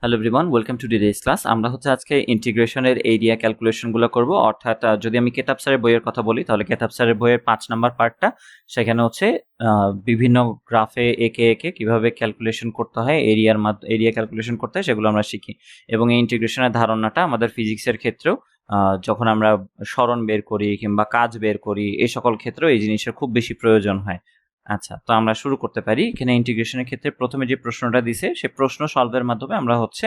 Hello everyone, welcome to today's class. আমরা হচ্ছে আজকে ইন্টিগ্রেশনের এরিয়া ক্যালকুলেশনগুলো করব। অর্থাৎ যদি আমি কেতাব স্যারের বইয়ের কথা বলি তাহলে কেতাব স্যারের বইয়ের 5 নাম্বার পার্টটা, সেখানে হচ্ছে বিভিন্ন গ্রাফে এঁকে এঁকে কীভাবে ক্যালকুলেশন করতে হয়, এরিয়া ক্যালকুলেশন করতে হয় সেগুলো আমরা শিখি। এবং এই ইন্টিগ্রেশনের ধারণাটা আমাদের ফিজিক্সের ক্ষেত্রেও যখন আমরা সরণ বের করি কিংবা কাজ বের করি, এই সকল ক্ষেত্রেও এই জিনিসের খুব বেশি প্রয়োজন হয়। আচ্ছা, তো আমরা শুরু করতে পারি। এখানে ইন্টিগ্রেশনের ক্ষেত্রে প্রথমে যে প্রশ্নটা দিছে সেই প্রশ্ন সলভের মাধ্যমে আমরা হচ্ছে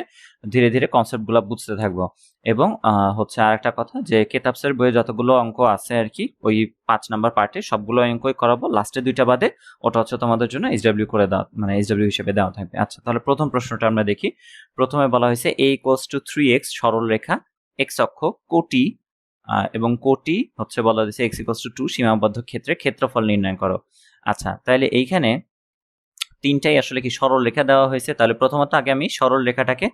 ধীরে ধীরে কনসেপ্টগুলো বুঝতে থাকবো। এবং হচ্ছে আরেকটা কথা যে কেতাব স্যারের বইয়ে যতগুলো অঙ্ক আছে আর কি, ওই 5 নাম্বার পার্টে সবগুলো অঙ্কই করাবো, লাস্টে 2টা বাদে ওটা হচ্ছে তোমাদের জন্য এইচডব্লিউ করে দেওয়া, মানে এইচডব্লিউ হিসেবে দেওয়া থাকবে। আচ্ছা, তাহলে প্রথম প্রশ্নটা আমরা দেখি। প্রথমে বলা হয়েছে a = 3x সরল রেখা, x অক্ষ কোটি, এবং কোটি হচ্ছে বলা হয়েছে x = 2 সীমাবদ্ধ ক্ষেত্রে ক্ষেত্রফল নির্ণয় করো। আচ্ছা, তাহলে এইখানে তিনটাই আসলে কি সরল রেখা দেওয়া হয়েছে। তাহলে প্রথমত আগে আমি সরল রেখাটাকে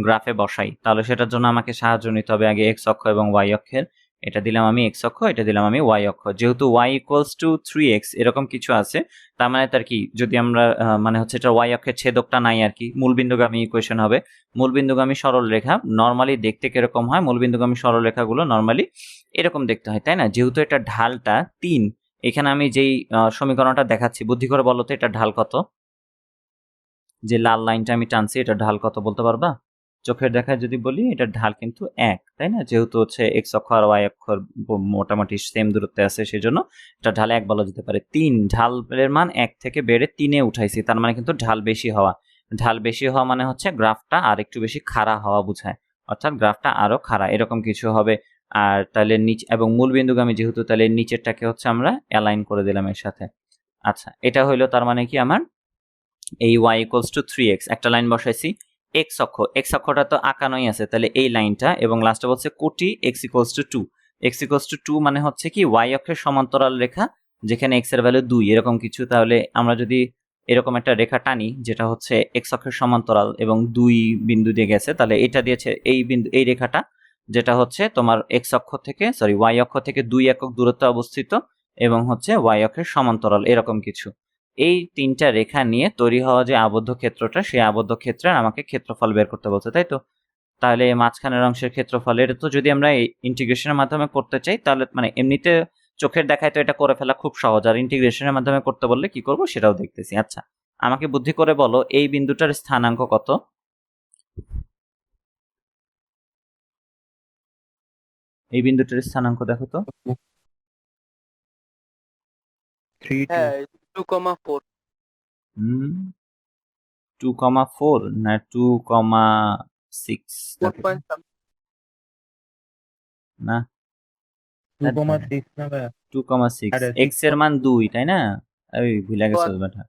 গ্রাফে বসাই। তাহলে সেটার জন্য আমাকে সাহায্য নিতে হবে আগে এক্স অক্ষ এবং ওয়াই অক্ষের। এটা দিলাম আমি এক্স অক্ষ, এটা দিলাম আমি ওয়াই অক্ষ। যেহেতু y = 3x এরকম কিছু আছে, তার মানে তার কি, যদি আমরা মানে হচ্ছে এটা ওয়াই অক্ষের ছেদকটা নাই আর কি, মূলবিন্দুগামী ইকুয়েশন হবে। মূলবিন্দুগামী সরল রেখা নর্মালি দেখতে কিরকম হয়? মূলবিন্দুগামী সরল রেখাগুলো নর্মালি এরকম দেখতে হয়, তাই না? যেহেতু এটা ঢালটা 3, এখানে আমি যেই সমীকরণটা দেখাচ্ছি, বুদ্ধি করে বলো তো এটা ঢাল কত? যে লাল লাইনটা আমি টানছি এটা ঢাল কত বলতে পারবা? চোখের দেখায় যদি বলি এটার ঢাল কিন্তু 1, তাই না? যেহেতু হচ্ছে এক্স অক্ষ আর ওয়াই অক্ষর মোটামুটি সেম দূরত্বে আছে, সেজন্য এটা ঢাল 1 বলা যেতে পারে। 3, ঢালের মান 1 থেকে বেড়ে 3-এ উঠাইছি, তার মানে কিন্তু ঢাল বেশি হওয়া। ঢাল বেশি হওয়া মানে হচ্ছে গ্রাফটা আর একটু বেশি খাড়া হওয়া বোঝায়, অর্থাৎ গ্রাফটা আরো খাড়া এরকম কিছু হবে। আর তাহলে নিচ এবং মূলবিন্দুগামী যেহেতু, তাহলে নিচেরটাকে হচ্ছে আমরা অ্যালাইন করে দিলাম এর সাথে। আচ্ছা, এটা হইলো তার মানে কি আমার এই y = 3x, একটা লাইন বসাইছি। x অক্ষ, x অক্ষটা তো আঁকানোই আছে, তাহলে এই লাইনটা, এবং লাস্টে বলছে কোটি x = 2। x = 2 মানে হচ্ছে কি y অক্ষের সমান্তরাল রেখা, যেখানে x এর ভ্যালু 2 এরকম কিছু। তাহলে আমরা যদি এরকম একটা রেখা টানি যেটা হচ্ছে x অক্ষের সমান্তরাল এবং 2 বিন্দু দিয়ে গেছে, তাহলে এটা দিয়েছে এই বিন্দু, এই রেখাটা যেটা হচ্ছে তোমার y অক্ষ থেকে 2 একক দূরত্বে অবস্থিত এবং হচ্ছে y অক্ষের সমান্তরাল এরকম কিছু। এই 3টা রেখা নিয়ে তৈরি হওয়া যে আবদ্ধ ক্ষেত্রটা, সেই আবদ্ধ ক্ষেত্রের আমাকে ক্ষেত্রফল বের করতে বলছে, তাই তো? তাহলে এই মাঝখানের অংশের ক্ষেত্রফল, এটা তো যদি আমরা ইন্টিগ্রেশনের মাধ্যমে করতে চাই, তাহলে মানে এমনিতে চোখের দেখায় তো এটা করে ফেলা খুব সহজ, আর ইন্টিগ্রেশনের মাধ্যমে করতে বললে কি করব সেটাও দেখতেছি। আচ্ছা, আমাকে বুদ্ধি করে বলো এই বিন্দুটার স্থানাঙ্ক কত? এই বিন্দুটার স্থানাঙ্ক দেখো তো। 2,4 2,4 না 2,6? না, 2,6 না ভাইয়া? 2,6 x এর মান 2, তাই না? ওই ভুলে গেছো বেটা,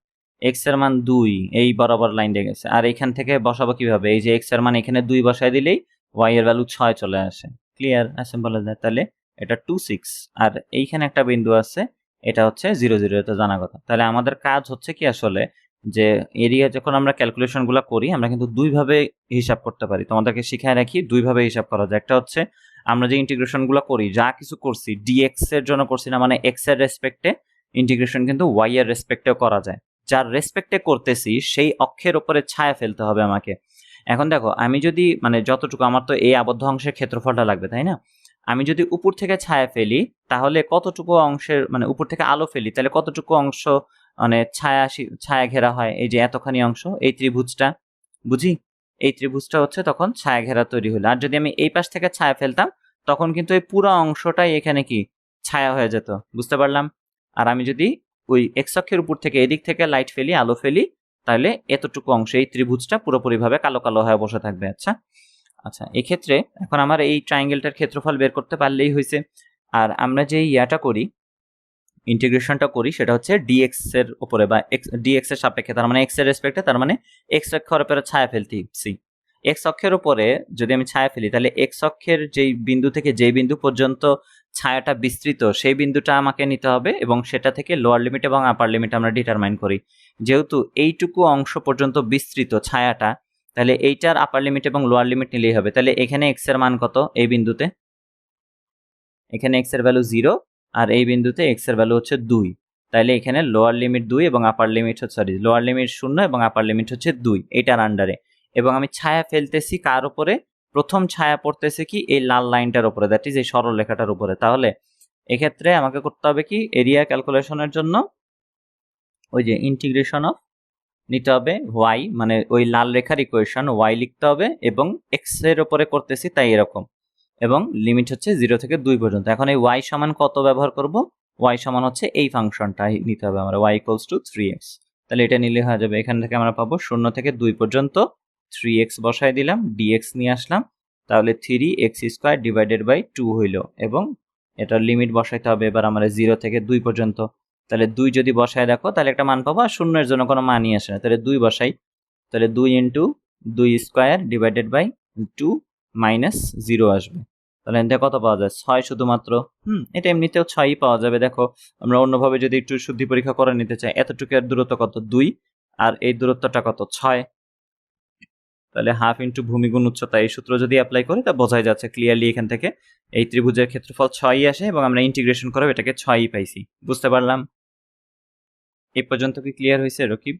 x এর মান 2 এই বরাবর লাইন দিয়ে গেছে। আর এখান থেকে বসাবো কিভাবে? এই যে x এর মান এখানে 2 বসায় দিলেই y এর ভ্যালু 6 চলে আসে। ক্লিয়ার আছে বলা যায়? তাহলে এটা 2,6, আর এইখানে একটা বিন্দু আছে, এটা হচ্ছে 0, 0, এটা জানা কথা। তাহলে আমাদের কাজ হচ্ছে কি আসলে, যে এরিয়া যখন আমরা ক্যালকুলেশনগুলো করি আমরা কিন্তু দুইভাবে হিসাব করতে পারি। তোমাদেরকে শিখায় রাখি দুইভাবে হিসাব করা যায়। একটা হচ্ছে আমরা যে ইন্টিগ্রেশনগুলো করি, যা কিছু করছি dx এর জন্য করছি না, মানে x এর রেসপেক্টে ইন্টিগ্রেশন কিন্তু y এর রেসপেক্টেও করা যায়। যার রেসপেক্টে করতেছি সেই অক্ষের উপরে ছায়া ফেলতে হবে আমাকে। এখন দেখো, আমি যদি মানে যতটুকু, আমার তো এই আবদ্ধ অংশের ক্ষেত্রফলটা লাগবে, তাই না? আমি যদি উপর থেকে ছায়া ফেলি তাহলে কতটুকু অংশের, মানে উপর থেকে আলো ফেলি তাহলে কতটুকু অংশ মানে ছায়া ঘেরা হয়? এই যে এতখানি অংশ, এই ত্রিভুজটা, বুঝি? এই ত্রিভুজটা হচ্ছে তখন ছায়া ঘেরা তৈরি হলো। আর যদি আমি এই পাশ থেকে ছায়া ফেলতাম তখন কিন্তু এই পুরো অংশটাই এখানে কি ছায়া হয়ে যেত, বুঝতে পারলাম? আর আমি যদি ওই এক্স অক্ষের উপর থেকে এদিক থেকে লাইট ফেলি, আলো ফেলি, তাহলে এতটুকু অংশ, এই ত্রিভুজটা পুরোপুরিভাবে কালো কালো হয়ে বসে থাকবে। আচ্ছা আচ্ছা, এক্ষেত্রে এখন আমার এই ট্রায়াঙ্গেলটার ক্ষেত্রফল বের করতে পারলেই হয়েছে। আর আমরা যে ইয়াটা করি, ইন্টিগ্রেশনটা করি, সেটা হচ্ছে ডিএক্স এর উপরে বা ডিএক্স এর সাপেক্ষে, তার মানে এক্স এর রেসপেক্টে, তার মানে এক্স অক্ষের উপরে ছায়া ফেলতেছি। এক্স অক্ষের উপরে যদি আমি ছায়া ফেলি তাহলে এক্স অক্ষের যেই বিন্দু থেকে যেই বিন্দু পর্যন্ত ছায়াটা বিস্তৃত সেই বিন্দুটা আমাকে নিতে হবে, এবং সেটা থেকে লোয়ার লিমিট এবং আপার লিমিট আমরা ডিটারমাইন করি। যেহেতু এইটুকু অংশ পর্যন্ত বিস্তৃত ছায়াটা, তাহলে এইটার আপার লিমিট এবং লোয়ার লিমিট নিলেই হবে। তাহলে এখানে এক্স এর মান কত? এই বিন্দুতে এখানে এক্স এর ভ্যালু 0, আর এই বিন্দুতে এক্স এর ভ্যালু হচ্ছে 2। তাইলে এখানে লোয়ার লিমিট 2 এবং আপার লিমিট হচ্ছে লোয়ার লিমিট 0 এবং আপার লিমিট হচ্ছে 2, এটার আন্ডারে। এবং আমি ছায়া ফেলতেছি কার উপরে, প্রথম ছায়া পড়তেছে কি এই লাল লাইনটার উপরে, দ্যাট ইজ এই সরল রেখাটার উপরে। তাহলে এক্ষেত্রে আমাকে করতে হবে কি, এরিয়া ক্যালকুলেশনের জন্য ওই যে ইন্টিগ্রেশন অফ নিতে হবে ওয়াই, মানে ওই লাল রেখার ইকুয়েশন ওয়াই লিখতে হবে, এবং এক্স এর উপরে করতেছি তাই এরকম, এবং লিমিট হচ্ছে 0 থেকে 2 পর্যন্ত। এখন এই ওয়াই সমান কত ব্যবহার করব, ওয়াই সমান হচ্ছে এই ফাংশনটা নিতে হবে আমরা, ওয়াই ইকুয়ালস টু 3x। তাহলে এটা নিলে হয়ে যাবে, এখান থেকে আমরা পাবো 0 থেকে 2 পর্যন্ত 3x বসাই দিলাম, dx নিয়ে আসলাম, তাহলে 3x² ডিভাইডেড বাই 2 হইল, এবং এটার লিমিট বসাইতে হবে এবার আমরা 0 থেকে 2 পর্যন্ত। তাহলে 2 যদি বসায় দেখো তাহলে একটা মান পাবো, আর শূন্যের জন্য কোনো মানই আসে না, তাহলে 2 বসাই, তাহলে 2 ইন্টু 2² ডিভাইডেড বাই 2 মাইনাস 0 আসবে। তাহলে এখান থেকে কত পাওয়া যায়, 6 শুধুমাত্র। এটা এমনিতেও 6ই পাওয়া যাবে। দেখো আমরা অন্যভাবে যদি একটু শুদ্ধি পরীক্ষা করে নিতে চাই, এতটুকুর দূরত্ব কত, 2, আর এই দূরত্বটা কত, 6। তাহলে হাফ ইন্টু ভূমি গুণ উচ্চতা, এই সূত্র যদি অ্যাপ্লাই করি তা বোঝাই যাচ্ছে ক্লিয়ারলি এখান থেকে এই ত্রিভুজের ক্ষেত্রফল 6ই আসে, এবং আমরা ইন্টিগ্রেশন করে এটাকে 6ই পাইছি। বুঝতে পারলাম? এই পর্যন্ত কি ক্লিয়ার হয়েছে রকিব?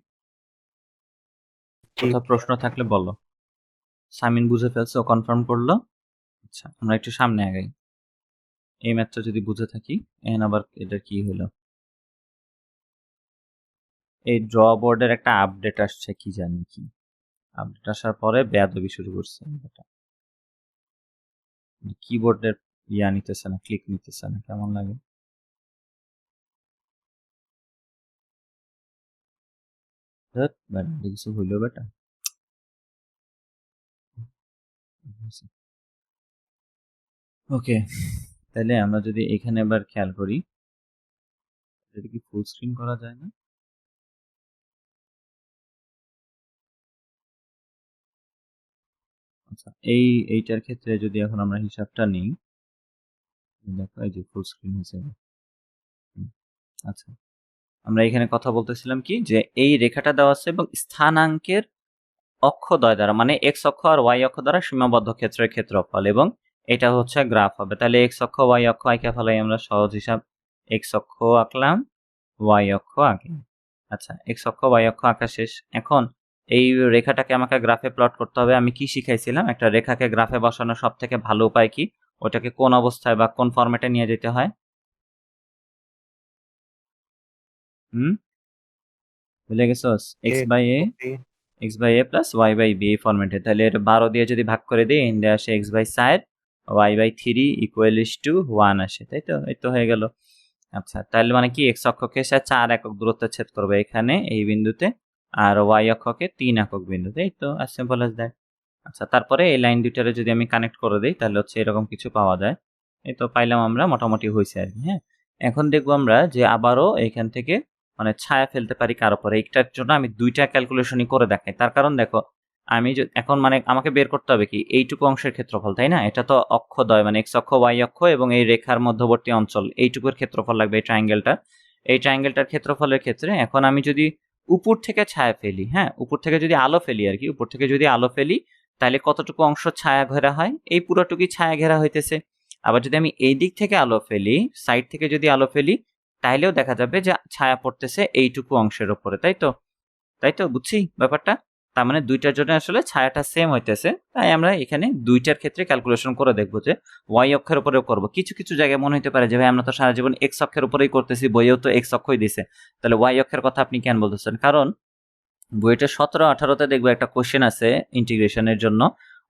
কোথাও প্রশ্ন থাকলে বলো। সামিন বুঝে ফেলছে, ও কনফার্ম করলো। আচ্ছা, আমরা একটু সামনে আগাই। এই ম্যাথটা যদি বুঝে থাকি, এখন আবার এটা কি হলো, এই ড্র বোর্ডের একটা আপডেট আসছে, কি জানি কি আপডেট আসার পরে বেয়াদবি শুরু করছে। এটা কিবোর্ডের নিতেছে না, ক্লিক নিতেছে না, কেমন লাগে। কিছু হইলো বেটা। ওকে, তাহলে আমরা যদি এখানে এবার খেয়াল করি, এটা কি ফুল স্ক্রিন করা যায় না? আচ্ছা, এইটার ক্ষেত্রে যদি এখন আমরা হিসাবটা নিই, দেখো এই যে ফুল স্ক্রিন হয়েছে। আচ্ছা, আমরা এখানে কথা বলতেছিলাম কি, যে এই রেখাটা দেওয়া আছে এবং স্থানাঙ্কের অক্ষদ্বয় দ্বারা, মানে এক্স অক্ষ আর ওয়াই অক্ষ দ্বারা সীমাবদ্ধ ক্ষেত্রের ক্ষেত্রফল, এবং এটা হচ্ছে গ্রাফ হবে। তাহলে এক্স অক্ষ ওয়াই অক্ষ আঁকে ফেলাই আমরা, সহজ হিসাব, এক্স অক্ষ আঁকলাম, ওয়াই অক্ষ আঁকলাম। আচ্ছা, এক্স অক্ষ ওয়াই অক্ষ আঁকা শেষ। এখন এই রেখাটাকে আমাকে গ্রাফে প্লট করতে হবে। আমি কি শিখাইছিলাম, একটা রেখাকে গ্রাফে বসানোর সব থেকে ভালো উপায় কি, ওটাকে কোন অবস্থায় বা কোন ফরম্যাটে নিয়ে যেতে হয়? ভুলে গেছোস? X by a plus y by b এই ফরম্যাটে। তাহলে এটা 12 দিয়ে যদি ভাগ করে দিই, ইন্ডে আসে x by 4, y by 3 equal to 1 আসে, তাই তো? এই তো হয়ে গেল। আচ্ছা, তাহলে মানে কি, এক্স অক্ষকে সে 4 একক দূরত্বে ছেদ করবে এখানে এই বিন্দুতে, আর ওয়াই অক্ষকে 3 একক বিন্দুতে। এই তো, as simple as that। আচ্ছা, তারপরে এই লাইন দুইটারে যদি আমি কানেক্ট করে দিই, তাহলে হচ্ছে এরকম কিছু পাওয়া যায়। এই তো পাইলাম আমরা, মোটামুটি হয়েছে আর কি। হ্যাঁ, এখন দেখবো আমরা যে আবারও এখান থেকে মানে ছায়া ফেলতে পারি কার উপরে। এইটার জন্য আমি দুইটা ক্যালকুলেশনই করে দেখাই। তার কারণ দেখো, আমি এখন মানে আমাকে বের করতে হবে কি, এইটুকু অংশের ক্ষেত্রফল, তাই না? এটা তো অক্ষদ্বয়, মানে এক্স অক্ষ ওয়াই অক্ষ এবং এই রেখার মধ্যবর্তী অঞ্চল, এইটুকুর ক্ষেত্রফল লাগবে, এই ট্রায়াঙ্গেলটার ক্ষেত্রফলের ক্ষেত্রে এখন আমি যদি উপর থেকে ছায়া ফেলি, হ্যাঁ উপর থেকে যদি আলো ফেলি আর কি, উপর থেকে যদি আলো ফেলি, তাহলে কতটুকু অংশ ছায়া ঘেরা হয়? এই পুরোটুকুই ছায়া ঘেরা হইতেছে। আবার যদি আমি এই দিক থেকে আলো ফেলি, সাইড থেকে যদি আলো ফেলি, তাহলেও দেখা যাবে যে ছায়া পড়তেছে এইটুকু অংশের উপরে, তাই তো বুঝছি ব্যাপারটা। তার মানে দুইটার জন্য আসলে ছায়াটা সেম হইতেছে। তাই আমরা এখানে দুইটার ক্ষেত্রে ক্যালকুলেশন করে দেখবো যে ওয়াই অক্ষের উপরেও করবো। কিছু কিছু জায়গায় মনে হতে পারে যে ভাই আমরা তো সারা জীবন এক্স অক্ষের উপরেই করতেছি, বইয়েও তো এক্স অক্ষই দিছে, তাহলে ওয়াই অক্ষের কথা আপনি কেন বলতেছেন? কারণ বইটা 17-18তে দেখবো একটা কোশ্চেন আছে ইন্টিগ্রেশনের জন্য,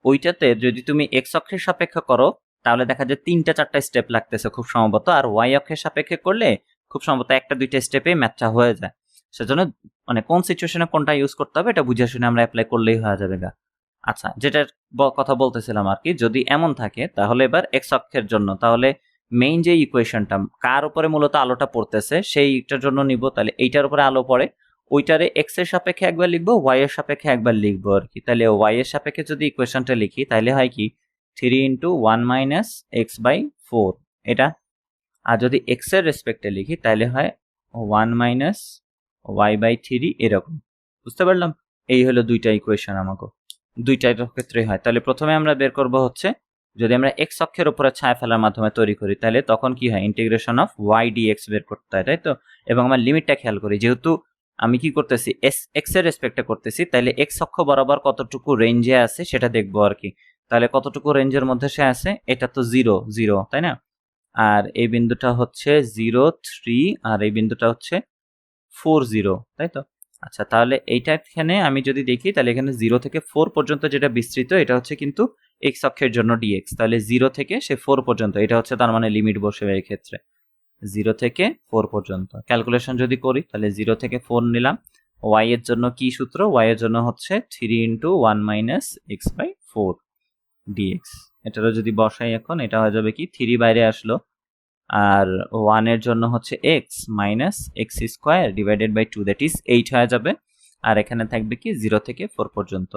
ওইটাতে যদি তুমি এক্স অক্ষের সাপেক্ষে করো তাহলে দেখা যায় 3-4টা স্টেপ লাগতেছে খুব সম্ভবত, আর ওয়াই অক্ষের সাপেক্ষে করলে খুব সম্ভবত 1-2টা স্টেপে ম্যাথটা হয়ে যায়। সেজন্য মানে কোন সিচুয়েশনে কোনটা ইউজ করতে হবে এটা বুঝে শুনে আমরা অ্যাপ্লাই করলেই হয়ে যাবে গা। আচ্ছা, যেটার কথা বলতেছিলাম আর কি, যদি এমন থাকে তাহলে এবার এক্স অক্ষের জন্য তাহলে মেইন যে ইকুয়েশনটা কার উপরে মূলত আলোটা পড়তেছে সেইটার জন্য নিব। তাহলে এইটার উপরে আলো পড়ে, ওইটারে এক্স এর সাপেক্ষে একবার লিখবো, ওয়াই এর সাপেক্ষে একবার লিখবো আর কি। তাহলে ওয়াই এর সাপেক্ষে যদি ইকুয়েশনটা লিখি তাহলে হয় কি 3 × 1 - x/4 এটা, আর যদি এক্স এর রেসপেক্টে লিখি তাহলে হয় 1 - y/3 এরকম। বুঝতে পারলাম? এই হলো দুইটা ইকুয়েশন, আমাকে দুইটার ক্ষেত্রেই হয়। তাহলে প্রথমে আমরা বের করব হচ্ছে, যদি আমরা এক্স অক্ষের উপরে ছায়া ফেলার মাধ্যমে তৈরি করি তাহলে তখন কি হয়, ইন্টিগ্রেশন অফ ওয়াই ডিএক্স বের করতে হয়, তাই তো? এবং আমার লিমিটটা খেয়াল করি, যেহেতু আমি কি করতেছি এক্স এর রেসপেক্টে করতেছি, তাহলে এক্স অক্ষ বরাবর কতটুকু রেঞ্জে আছে সেটা দেখবো আর কি। তাহলে কতটুকু রেঞ্জের মধ্যে সে আছে, এটা তো 0 0, তাই না? আর এই বিন্দুটা হচ্ছে 0 3, আর এই বিন্দুটা হচ্ছে 4 0, তাই তো? আচ্ছা, তাহলে এইটা এখানে আমি যদি দেখি, তাহলে এখানে 0 থেকে 4 পর্যন্ত যেটা বিস্তৃত এটা হচ্ছে কিন্তু এক্স অক্ষের জন্য ডিএক্স। তাহলে 0 থেকে সে 4 পর্যন্ত, এটা হচ্ছে তার মানে লিমিট বসবে এই ক্ষেত্রে 0 থেকে 4 পর্যন্ত। ক্যালকুলেশন যদি করি তাহলে 0 থেকে 4 নিলাম। y এর জন্য কি সূত্র? y এর জন্য হচ্ছে 3 × 1 - x/4 dx। এটারও যদি বসাই এখন, এটা হয়ে যাবে কি 3 বাইরে আসলো, আর 1 এর জন্য হচ্ছে x - x² / 2, দ্যাট ইজ 8 হয়ে যাবে। আর এখানে থাকবে কি 0 থেকে 4 পর্যন্ত।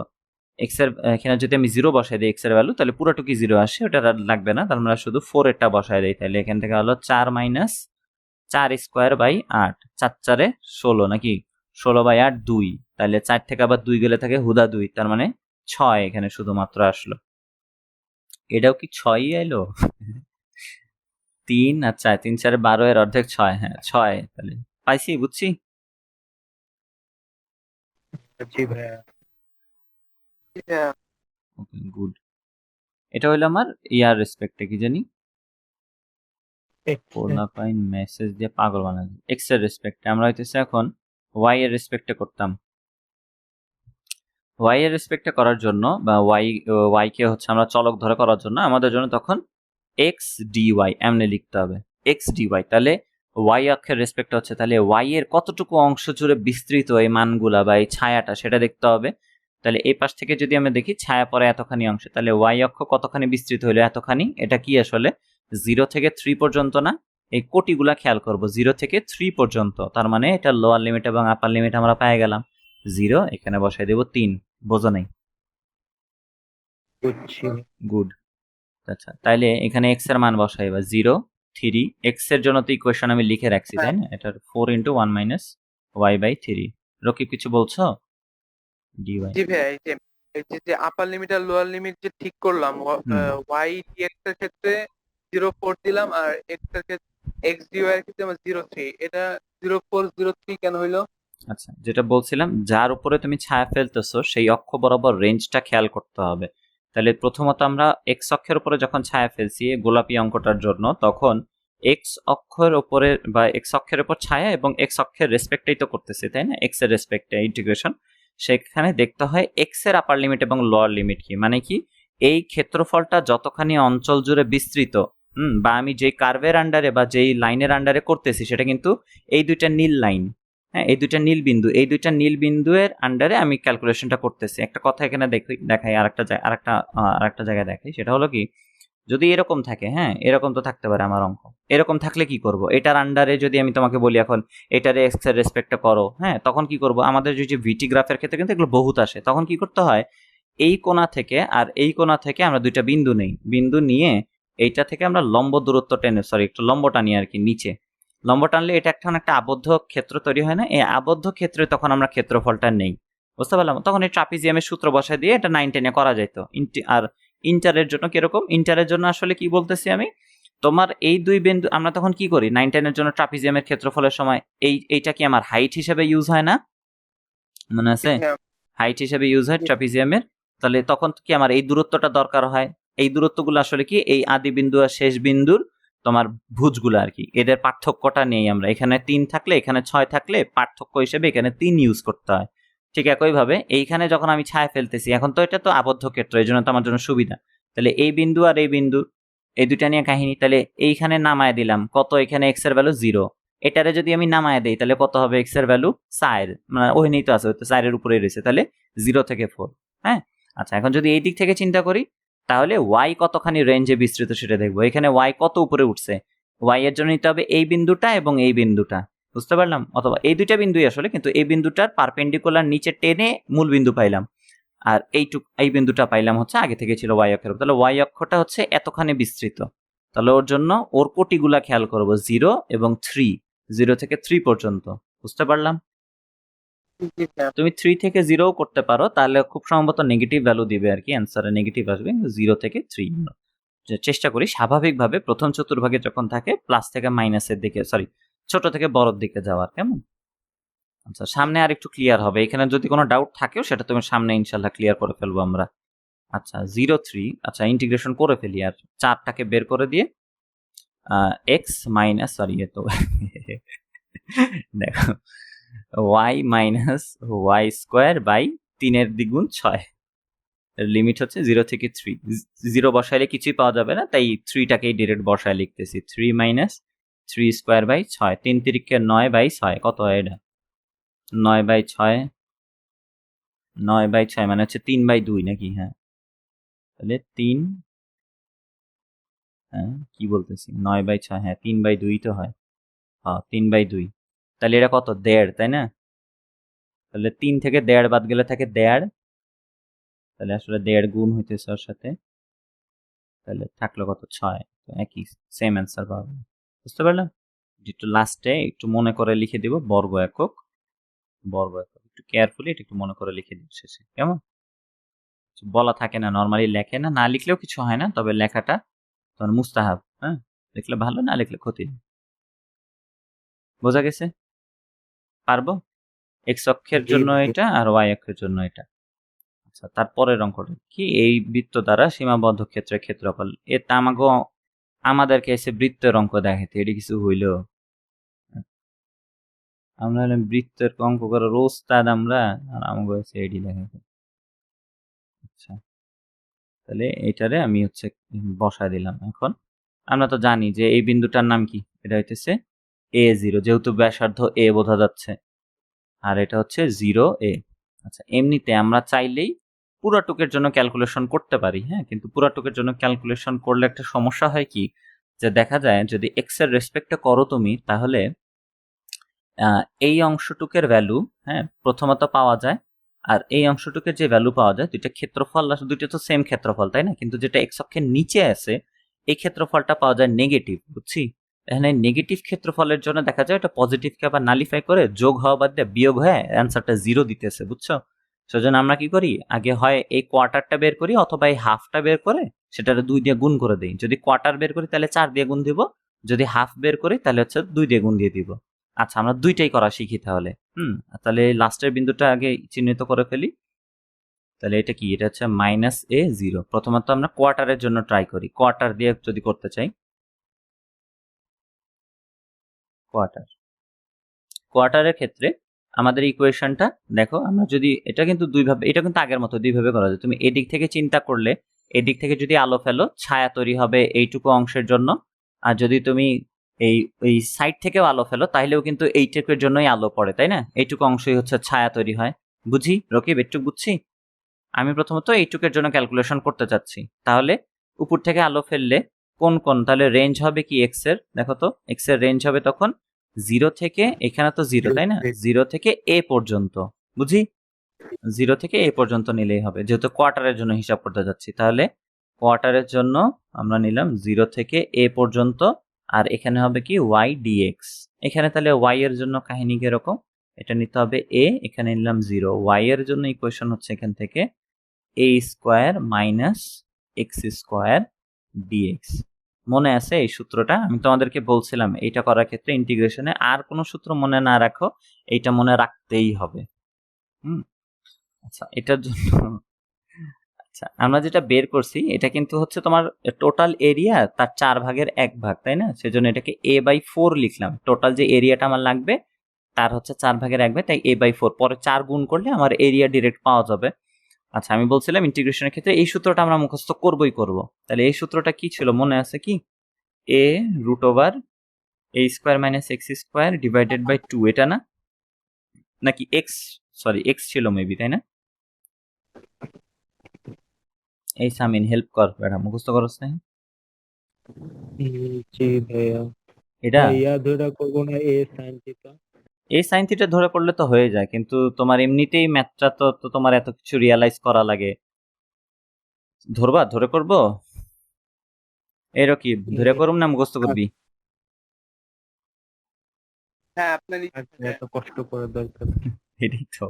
x এর এখানে যদি আমি 0 বসাই দিই x এর ভ্যালু, তাহলে পুরোটুকুই 0 আসে, ওটা আর লাগবে না। তার মানে শুধু 4 এরটা বসাই দেই। তাহলে এখান থেকে হলো 4 - 4² 8, 4 4 16 নাকি 16/8 2। তাহলে 4 থেকে আবার 2 গেলে থাকে হুদা 2, তার মানে 6 এখানে শুধুমাত্র আসলো। এটাও কি 6ই এলো? 3 আর 4, 3 4 12 এর অর্ধেক 6, হ্যাঁ 6। তাহলে পাইছি, বুঝছি। জি ভাইয়া। ওকে, গুড। এটা হলো আমার ইয়ার রেসপেক্টে কি জানি পোলাপাইন মেসেজ দিয়ে পাগল বানাবে। এক্স এর রেসপেক্টে আমরা হইতেছে এখন ওয়াই এর রেসপেক্টে করতাম। ওয়াই এর রেসপেক্টে করার জন্য বা ওয়াই কে হচ্ছে আমরা চলক ধরে করার জন্য আমাদের জন্য তখন এক্স ডিওয়াই এমনি লিখতে হবে, এক্স ডিওয়াই। তাহলে ওয়াই অক্ষের রেসপেক্ট হচ্ছে, তাহলে ওয়াই এর কতটুকু অংশ জুড়ে বিস্তৃত এই মানগুলা বা এই ছায়াটা সেটা দেখতে হবে। তাহলে এই পাশ থেকে যদি আমরা দেখি ছায়া পরে এতখানি অংশ, তাহলে ওয়াই অক্ষ কতখানি বিস্তৃত হলো, এতখানি। এটা কি আসলে 0 থেকে 3 পর্যন্ত না? এই কোটিগুলা খেয়াল করব, 0 থেকে 3 পর্যন্ত, তার মানে এটা লোয়ার লিমিট এবং আপার লিমিট আমরা পেয়ে গেলাম। 0 এখানে বসাই দেব 3, বোঝো নাই? গুড। আচ্ছা, তাইলে এখানে x এর মান বসাইবা 0 3। x এর জন্য তো ইকুয়েশন আমি লিখে রাখছি, তাই না? এটার 4 × 1 - y/3। রকিব কিছু বলছো? dy। জি ভাইয়া, এই যে আপার লিমিট আর লোয়ার লিমিট যে ঠিক করলাম, y dx এর ক্ষেত্রে 0.4 দিলাম, আর x এর ক্ষেত্রে x dy এর ক্ষেত্রে আমরা 0.3। এটা 0.4 0.3 কেন হইলো? আচ্ছা, যেটা বলছিলাম, যার উপরে তুমি ছায়া ফেলতেছো সেই অক্ষ বরাবর রেঞ্জটা খেয়াল করতে হবে। তাহলে প্রথমত আমরা এক্স অক্ষের উপরে যখন ছায়া ফেলছি গোলাপি অঙ্কটার জন্য, তখন এক্স অক্ষের উপরে বা এক্স অক্ষের উপর ছায়া এবং এক্স অক্ষের রেসপেক্টেই তো করতেছি, তাই না? এক্স এর রেসপেক্টে ইন্টিগ্রেশন। সেখানে দেখতে হয় এক্স এর আপার লিমিট এবং লোয়ার লিমিট কি, মানে কি এই ক্ষেত্রফলটা যতখানি অঞ্চল জুড়ে বিস্তৃত, বা আমি যেই কার্ভের আন্ডারে বা যেই লাইনের আন্ডারে করতেছি সেটা কিন্তু এই দুইটা নীল লাইন, হ্যাঁ এই দুইটা নীল বিন্দু, এই দুইটা নীল বিন্দুর আন্ডারে আমি ক্যালকুলেশনটা করতেছি। একটা কথা এখানে দেখাই, আরেকটা জায়গায় দেখাই, সেটা হলো কি যদি এরকম থাকে, হ্যাঁ এরকম তো থাকতে পারে আমার অঙ্ক, এরকম থাকলে কি করব, এটার আন্ডারে যদি আমি তোমাকে বলি এখন এটারে এক্স এর রেসপেক্টটা করো, হ্যাঁ তখন কি করব, আমাদের যে ভিটি গ্রাফের ক্ষেত্রে কিন্তু এগুলো বহুত আসে, তখন কি করতে হয় এই কোণা থেকে আর এই কোণা থেকে আমরা দুইটা বিন্দু নেই, বিন্দু নিয়ে এইটা থেকে আমরা লম্ব দূরত্ব টেনে, সরি একটু লম্ব টানি আর কি, নিচে লম্ব টানলে এটা একটা আবদ্ধ ক্ষেত্র তৈরি হয় না? এই আবদ্ধ ক্ষেত্রে তখন আমরা ক্ষেত্রফলটা নেই, বুঝতে পারলাম? তখন এই ট্রাপিজিয়ামের সূত্র বসায় দিয়ে এটা 9 10 করা যেত। আর ইন্টারের জন্য কিরকম, ইন্টারের জন্য আসলে কি বলতেছি আমি, তোমার এই দুই বিন্দু আমরা তখন কি করি 9 10 এর জন্য ট্রাপিজিয়ামের ক্ষেত্রফলের সময় এইটা কি আমার হাইট হিসেবে ইউজ হয় না? মনে আছে? হাইট হিসেবে ইউজ হয় ট্রাপিজিয়ামের। তাহলে তখন কি আমার এই দূরত্বটা দরকার হয়। এই দূরত্বগুলো আসলে কি এই আদি বিন্দু আর শেষ বিন্দুর তোমার ভুজগুলো আর কি, এদের পার্থক্যটা নেই আমরা। এখানে 3 থাকলে এখানে 6 থাকলে পার্থক্য হিসেবে এখানে 3 ইউজ করতে হয়। ঠিক একইভাবে এইখানে যখন আমি ছায়া ফেলতেছি, এখন তো এটা তো আবদ্ধ ক্ষেত্র, এই জন্য তো আমার জন্য সুবিধা। তাহলে এই বিন্দু আর এই বিন্দু, এই দুইটা নিয়ে কাহিনী। তাহলে এইখানে নামায় দিলাম কত, এখানে এক্স এর ভ্যালু 0, এটারে যদি আমি নামায় দেই তাহলে কত হবে, এক্স এর ভ্যালু 4, মানে ওই নিয়ে তো আছে, 4 এর উপরেই রয়েছে, তাহলে 0 থেকে 4। হ্যাঁ আচ্ছা, এখন যদি এই দিক থেকে চিন্তা করি তাহলে ওয়াই কতখানি রেঞ্জে বিস্তৃত সেটা দেখবো। এখানে ওয়াই কত উপরে উঠছে, ওয়াই এর জন্য নিতে হবে এই বিন্দুটা এবং এই বিন্দুটা, বুঝতে পারলাম? অথবা এই দুইটা বিন্দুই আসলে, কিন্তু এই বিন্দুটার পারপেন্ডিকুলার নিচে টেনে মূল বিন্দু পাইলাম, আর এই বিন্দুটা পাইলাম হচ্ছে আগে থেকে ছিল ওয়াই অক্ষের উপর। তাহলে ওয়াই অক্ষটা হচ্ছে এতখানি বিস্তৃত, তাহলে ওর জন্য ওর কোটিগুলা খেয়াল করবো 0 এবং 3, 0 থেকে 3 পর্যন্ত, বুঝতে পারলাম? তুমি 3 থেকে 0 করতে পারো, তাহলে খুব সম্ভবত নেগেটিভ ভ্যালু দিবে আর কি, অ্যান্সারে নেগেটিভ আসবে। 0 থেকে 3 চেষ্টা করি স্বাভাবিকভাবে প্রথম চতুর্ভাগে যখন থাকে প্লাস থেকে মাইনাসের দিকে, সরি ছোট থেকে বড়র দিকে যাওয়ার, কেমন? আচ্ছা, সামনে আর একটু ক্লিয়ার হবে। এখানে যদি কোনো ডাউট থাকেও সেটা তুমি সামনে ইনশাল্লাহ ক্লিয়ার করে ফেলবো আমরা। আচ্ছা 0 3, আচ্ছা ইন্টিগ্রেশন করে ফেলি আর 4টাকে বের করে দিয়ে এক্স মাইনাস, সরি এ তো দেখো y minus y square by 3 দ্বিগুণ 6, লিমিট হচ্ছে 0 থেকে 3। 0 বসাইলে কিছুই পাওয়া যাবে না, তাই 3টাকেই ডিরেক্ট বসায় লিখতেছি। 3 মাইনাস 3 স্কোয়ার বাই 6, 3 তিরিকে 9 বাই 6, কত হয় এটা? 9 বাই 6, 9 বাই 6 মানে হচ্ছে 3 বাই 2 নাকি? হ্যাঁ, তাহলে 3, হ্যাঁ কি বলতেছি, 9 বাই 6, হ্যাঁ 3 বাই 2 তো হয়। হ্যাঁ 3 বাই 2, তাহলে এটা কত? 1.5, তাই না? তাহলে 3 থেকে 1.5 বাদ গেলে থাকে 1.5, তাহলে আসলে 1.5 গুণ হইতেছে ওর সাথে, তাহলে থাকলো কত? 6। তো একই সেম অ্যান্সার পাবো, বুঝতে পারলাম? একটু লাস্টে একটু মনে করে লিখে দিব বর্গ একক, বর্গ একক একটু কেয়ারফুলি এটা একটু মনে করে লিখে দিব শেষে, কেমন? বলা থাকে না, নর্মালি লেখে না, না লিখলেও কিছু হয় না, তবে লেখাটা তোমার মুস্তাহাব। হ্যাঁ, লিখলে ভালো, না লিখলে ক্ষতি নেই। বোঝা গেছে? পারবো? এক্স অক্ষের জি জন্য ভাই। এটা আর ওয়াই অক্ষের জন্য এটা। আচ্ছা, তারপরের অঙ্কটা কি? এই বৃত্ত দ্বারা সীমাবদ্ধ ক্ষেত্রের ক্ষেত্রফল। এটা আমাদেরকে এসে বৃত্তের অঙ্ক দেখাইতে, এটা কিছু হইল? আমরা হলাম বৃত্তের অঙ্ক করার ওস্তাদ আমরা, আর আমাকে এসে এডি দেখাইতে। আচ্ছা, তাহলে এটারে আমি হচ্ছে বসায় দিলাম। এখন আমরা তো জানি যে এই বিন্দুটার নাম কি, এটা হইতেছে A0, যেহেতু ব্যাসার্ধ A বোঝা যাচ্ছে, আর এটা হচ্ছে 0A। আচ্ছা, এমনিতে আমরা চাইলেই পুরাটুকের জন্য ক্যালকুলেশন করতে পারি, হ্যাঁ, কিন্তু পুরাটুকের জন্য ক্যালকুলেশন করলে একটা সমস্যা হয় কি, যে দেখা যায় যদি এক্স এর রেসপেক্টে করো তুমি, তাহলে এই অংশটুকের ভ্যালু, হ্যাঁ, প্রথমত পাওয়া যায়, আর এই অংশটুকের যে ভ্যালু পাওয়া যায়, দুইটা ক্ষেত্রফল, দুইটা তো সেম ক্ষেত্রফল, তাই না? কিন্তু যেটা এক্স অক্ষের নিচে আছে এই ক্ষেত্রফলটা পাওয়া যায় নেগেটিভ, বুঝছি? এখানে নেগেটিভ ক্ষেত্রফলের জন্য দেখা যায় এটা পজিটিভকে আবার নালিফাই করে যোগ হওয়া বাদ দিয়ে বিয়োগ হয়ে অ্যান্সারটা 0 দিতেছে, বুঝছো? সেজন্য আমরা কি করি, আগে হয় এই কোয়ার্টারটা বের করি অথবা এই হাফটা বের করে সেটারে 2 দিয়ে গুণ করে দিই। যদি কোয়ার্টার বের করি তাহলে 4 দিয়ে গুণ দিব, যদি হাফ বের করি তাহলে হচ্ছে 2 দিয়ে গুণ দিয়ে দিব। আচ্ছা, আমরা দুইটাই করা শিখি তাহলে। তাহলে লাস্টের বিন্দুটা আগে চিহ্নিত করে ফেলি। তাহলে এটা কি? এটা হচ্ছে -A0। প্রথমত আমরা কোয়ার্টারের জন্য ট্রাই করি, কোয়ার্টার দিয়ে যদি করতে চাই, কোয়ার্টারের ক্ষেত্রে আমাদের ইকুয়েশনটা দেখো, আমরা যদি এটা কিন্তু দুইভাবে, এটা কিন্তু আগের মতো দুইভাবে করা যায়। তুমি এদিক থেকে চিন্তা করলে, এদিক থেকে যদি আলো ফেলো, ছায়া তৈরি হবে এইটুকু অংশের জন্য, আর যদি তুমি এই সাইড থেকেও আলো ফেলো তাহলেও কিন্তু এইটুকুর জন্যই আলো পড়ে, তাই না? এইটুকু অংশই হচ্ছে ছায়া তৈরি হয়। বুঝি রকিব? একটু বুঝছি। আমি প্রথমত এইটুকের জন্য ক্যালকুলেশন করতে চাচ্ছি। তাহলে উপর থেকে আলো ফেললে কোন তাহলে রেঞ্জ হবে কি এক্স এর? দেখো তো, এক্স এর রেঞ্জ হবে তখন 0 থেকে, এখানে তো 0 তাই না, 0 থেকে A পর্যন্ত। বুঝি? 0 থেকে A পর্যন্ত নিলেই হবে, যেহেতু কোয়ার্টারের জন্য হিসাব করতে যাচ্ছি। তাহলে কোয়ার্টারের জন্য আমরা নিলাম 0 থেকে A পর্যন্ত, আর এখানে হবে কি y dx। এখানে তাহলে y এর জন্য কাহিনী কিরকম, এটা নিতে হবে A, এখানে নিলাম 0। y এর জন্য ইকুয়েশন হচ্ছে এখান থেকে a square minus x square dx. মনে আছে এই সূত্রটা? আমি তোমাদেরকে বলছিলাম এইটা করার ক্ষেত্রে ইন্টিগ্রেশনে আর কোনো সূত্র মনে না রাখো, এইটা মনে রাখতেই হবে। আচ্ছা, এটার জন্য আচ্ছা, আমরা যেটা বের করছি এটা কিন্তু হচ্ছে তোমার টোটাল এরিয়া তার 4/1 তাই না? সেজন্য এটাকে A/4 লিখলাম। টোটাল যে এরিয়াটা আমার লাগবে তার হচ্ছে 4/1, তাই A/4, পরে 4 গুণ করলে আমার এরিয়া ডিরেক্ট পাওয়া যাবে। আচ্ছা, আমি বলছিলাম ইন্টিগ্রেশনের ক্ষেত্রে এই সূত্রটা আমরা মুখস্থ করবই করব। তাহলে এই সূত্রটা কি ছিল মনে আছে কি? a square minus x square divided by 2, এটা না? নাকি এক্স, সরি এক্স ছিল মেবি, তাই না? এই সামিন হেল্প কর, বেটা মুখস্থ করছ না? জি ভাইয়া। এটা ভাইয়া ধরে করবো না এ সাইন থিটা? এই সাইন থিটা ধরে করলে তো হয়ে যায়, কিন্তু তোমার এমনিতেই ম্যাথটা তো তোমার এত কিছু রিয়ালাইজ করা লাগে। ধরবা? ধরে করব? এরকম কি ধরে করুম না মুখস্থ করবি? হ্যাঁ, আপনার এত কষ্ট করার দরকার। এটাই তো।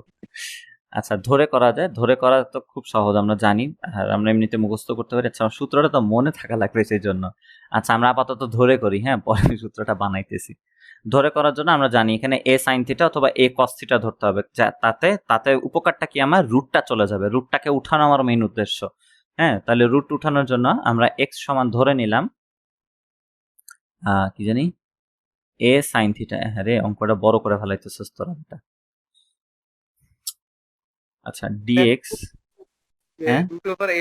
আচ্ছা, ধরে করা যায়। ধরে করা তো খুব সহজ, আমরা জানি। আর আমরা এমনিতে মুখস্থ করতে পারি। আচ্ছা, আমার সূত্রটা তো মনে থাকা লাগবে সেইজন্য। আচ্ছা, আমরা আপাতত ধরে করি, হ্যাঁ? পরে সূত্রটা বানাইতেছি। ধরে করার জন্য আমরা জানি এখানে a sin থিটা অথবা a cos থিটা ধরতে হবে। তাতে উপকারটা কি, আমার রুটটা চলে যাবে। রুটটাকে উঠানো আমার মেইন উদ্দেশ্য। হ্যাঁ? তাহলে রুট উঠানোর জন্য আমরা x সমান ধরে নিলাম কি জানি? a sin theta. হ্যাঁ রে, অঙ্কটা বড় করে ফেলাইতেছস তোরা এটা। আচ্ছা, dx, হ্যাঁ? রুট ওভার এ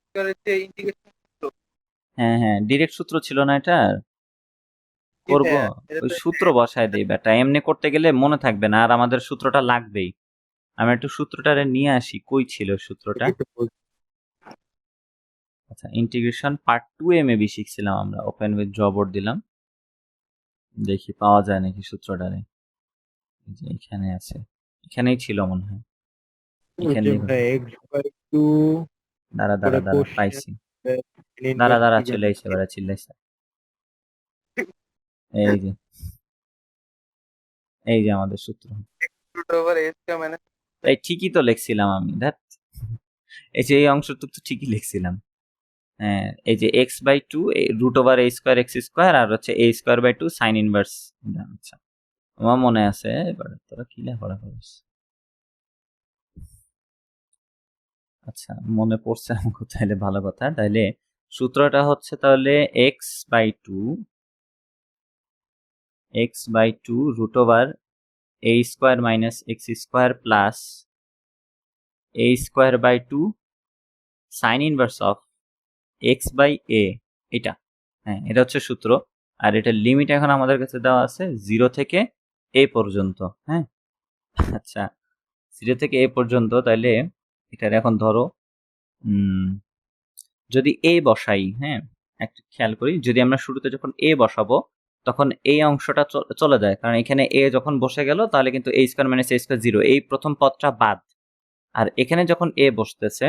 স্কয়ারের যে ইন্টিগ্রেশন হ্যাঁ, হ্যাঁ, ডিরেক্ট সূত্র ছিল না এটার? করব? এটা ওই তো সূত্র বসায় দেই বেটা। এমনি করতে গেলে মনে থাকবে না, আর আমাদের সূত্রটা লাগবেই। আমি একটু সূত্রটারে নিয়ে আসি। কই ছিল সূত্রটা? এটাই তো বলছি। আচ্ছা, ইন্টিগ্রেশন পার্ট 2 এ মেবি শিখছিলাম আমরা। ওপেন উইথ ড্র বোর্ড দিলাম। দেখি পাওয়া যায় নাকি সূত্রটারে। এই যে এখানে আছে। এখানেই ছিল মনে হয়। ওই যে এখানেই হবে। ভাই x/2 দাঁড়া, করে দাঁড়া, দাঁড়া, কোশ্চেন পাইছি। দাঁড়া, দাঁড়া, চলে আইছে, এবারে চিল্লাইছে। এই যে, এই যে আমাদের সূত্র। Root over a square minus এই ঠিকই তো লিখছিলাম আমি। ধ্যাৎ। এই যে এই অংশটুকু তো ঠিকই লিখছিলাম। হ্যাঁ, এই যে x/2 root over a square x square আর হচ্ছে a square by 2 sine inverse. আচ্ছা, আমার মনে আছে। এবার তোরা কি লেখাপড়া করিস? আচ্ছা, মনে পড়ছে আমাকে, তাহলে ভালো কথা। তাহলে সূত্রটা হচ্ছে তাহলে x/2 root over a square minus x square plus a square by 2 sine inverse of x by a। এটা, হ্যাঁ, এটা হচ্ছে সূত্র। আর এটার লিমিট এখন আমাদের কাছে দেওয়া আছে 0 থেকে a পর্যন্ত। হ্যাঁ, আচ্ছা, 0 থেকে a পর্যন্ত। তাহলে এটার এখন ধরো যদি a বসাই, হ্যাঁ, একটা খেয়াল করি, যদি আমরা শুরুতে যখন a বসাবো তখন এই অংশটা চলে যায়, কারণ এখানে a যখন বসে গেল তাহলে কিন্তু a square minus a square 0, এই প্রথম পদটা বাদ। আর এখানে যখন a বসতেছে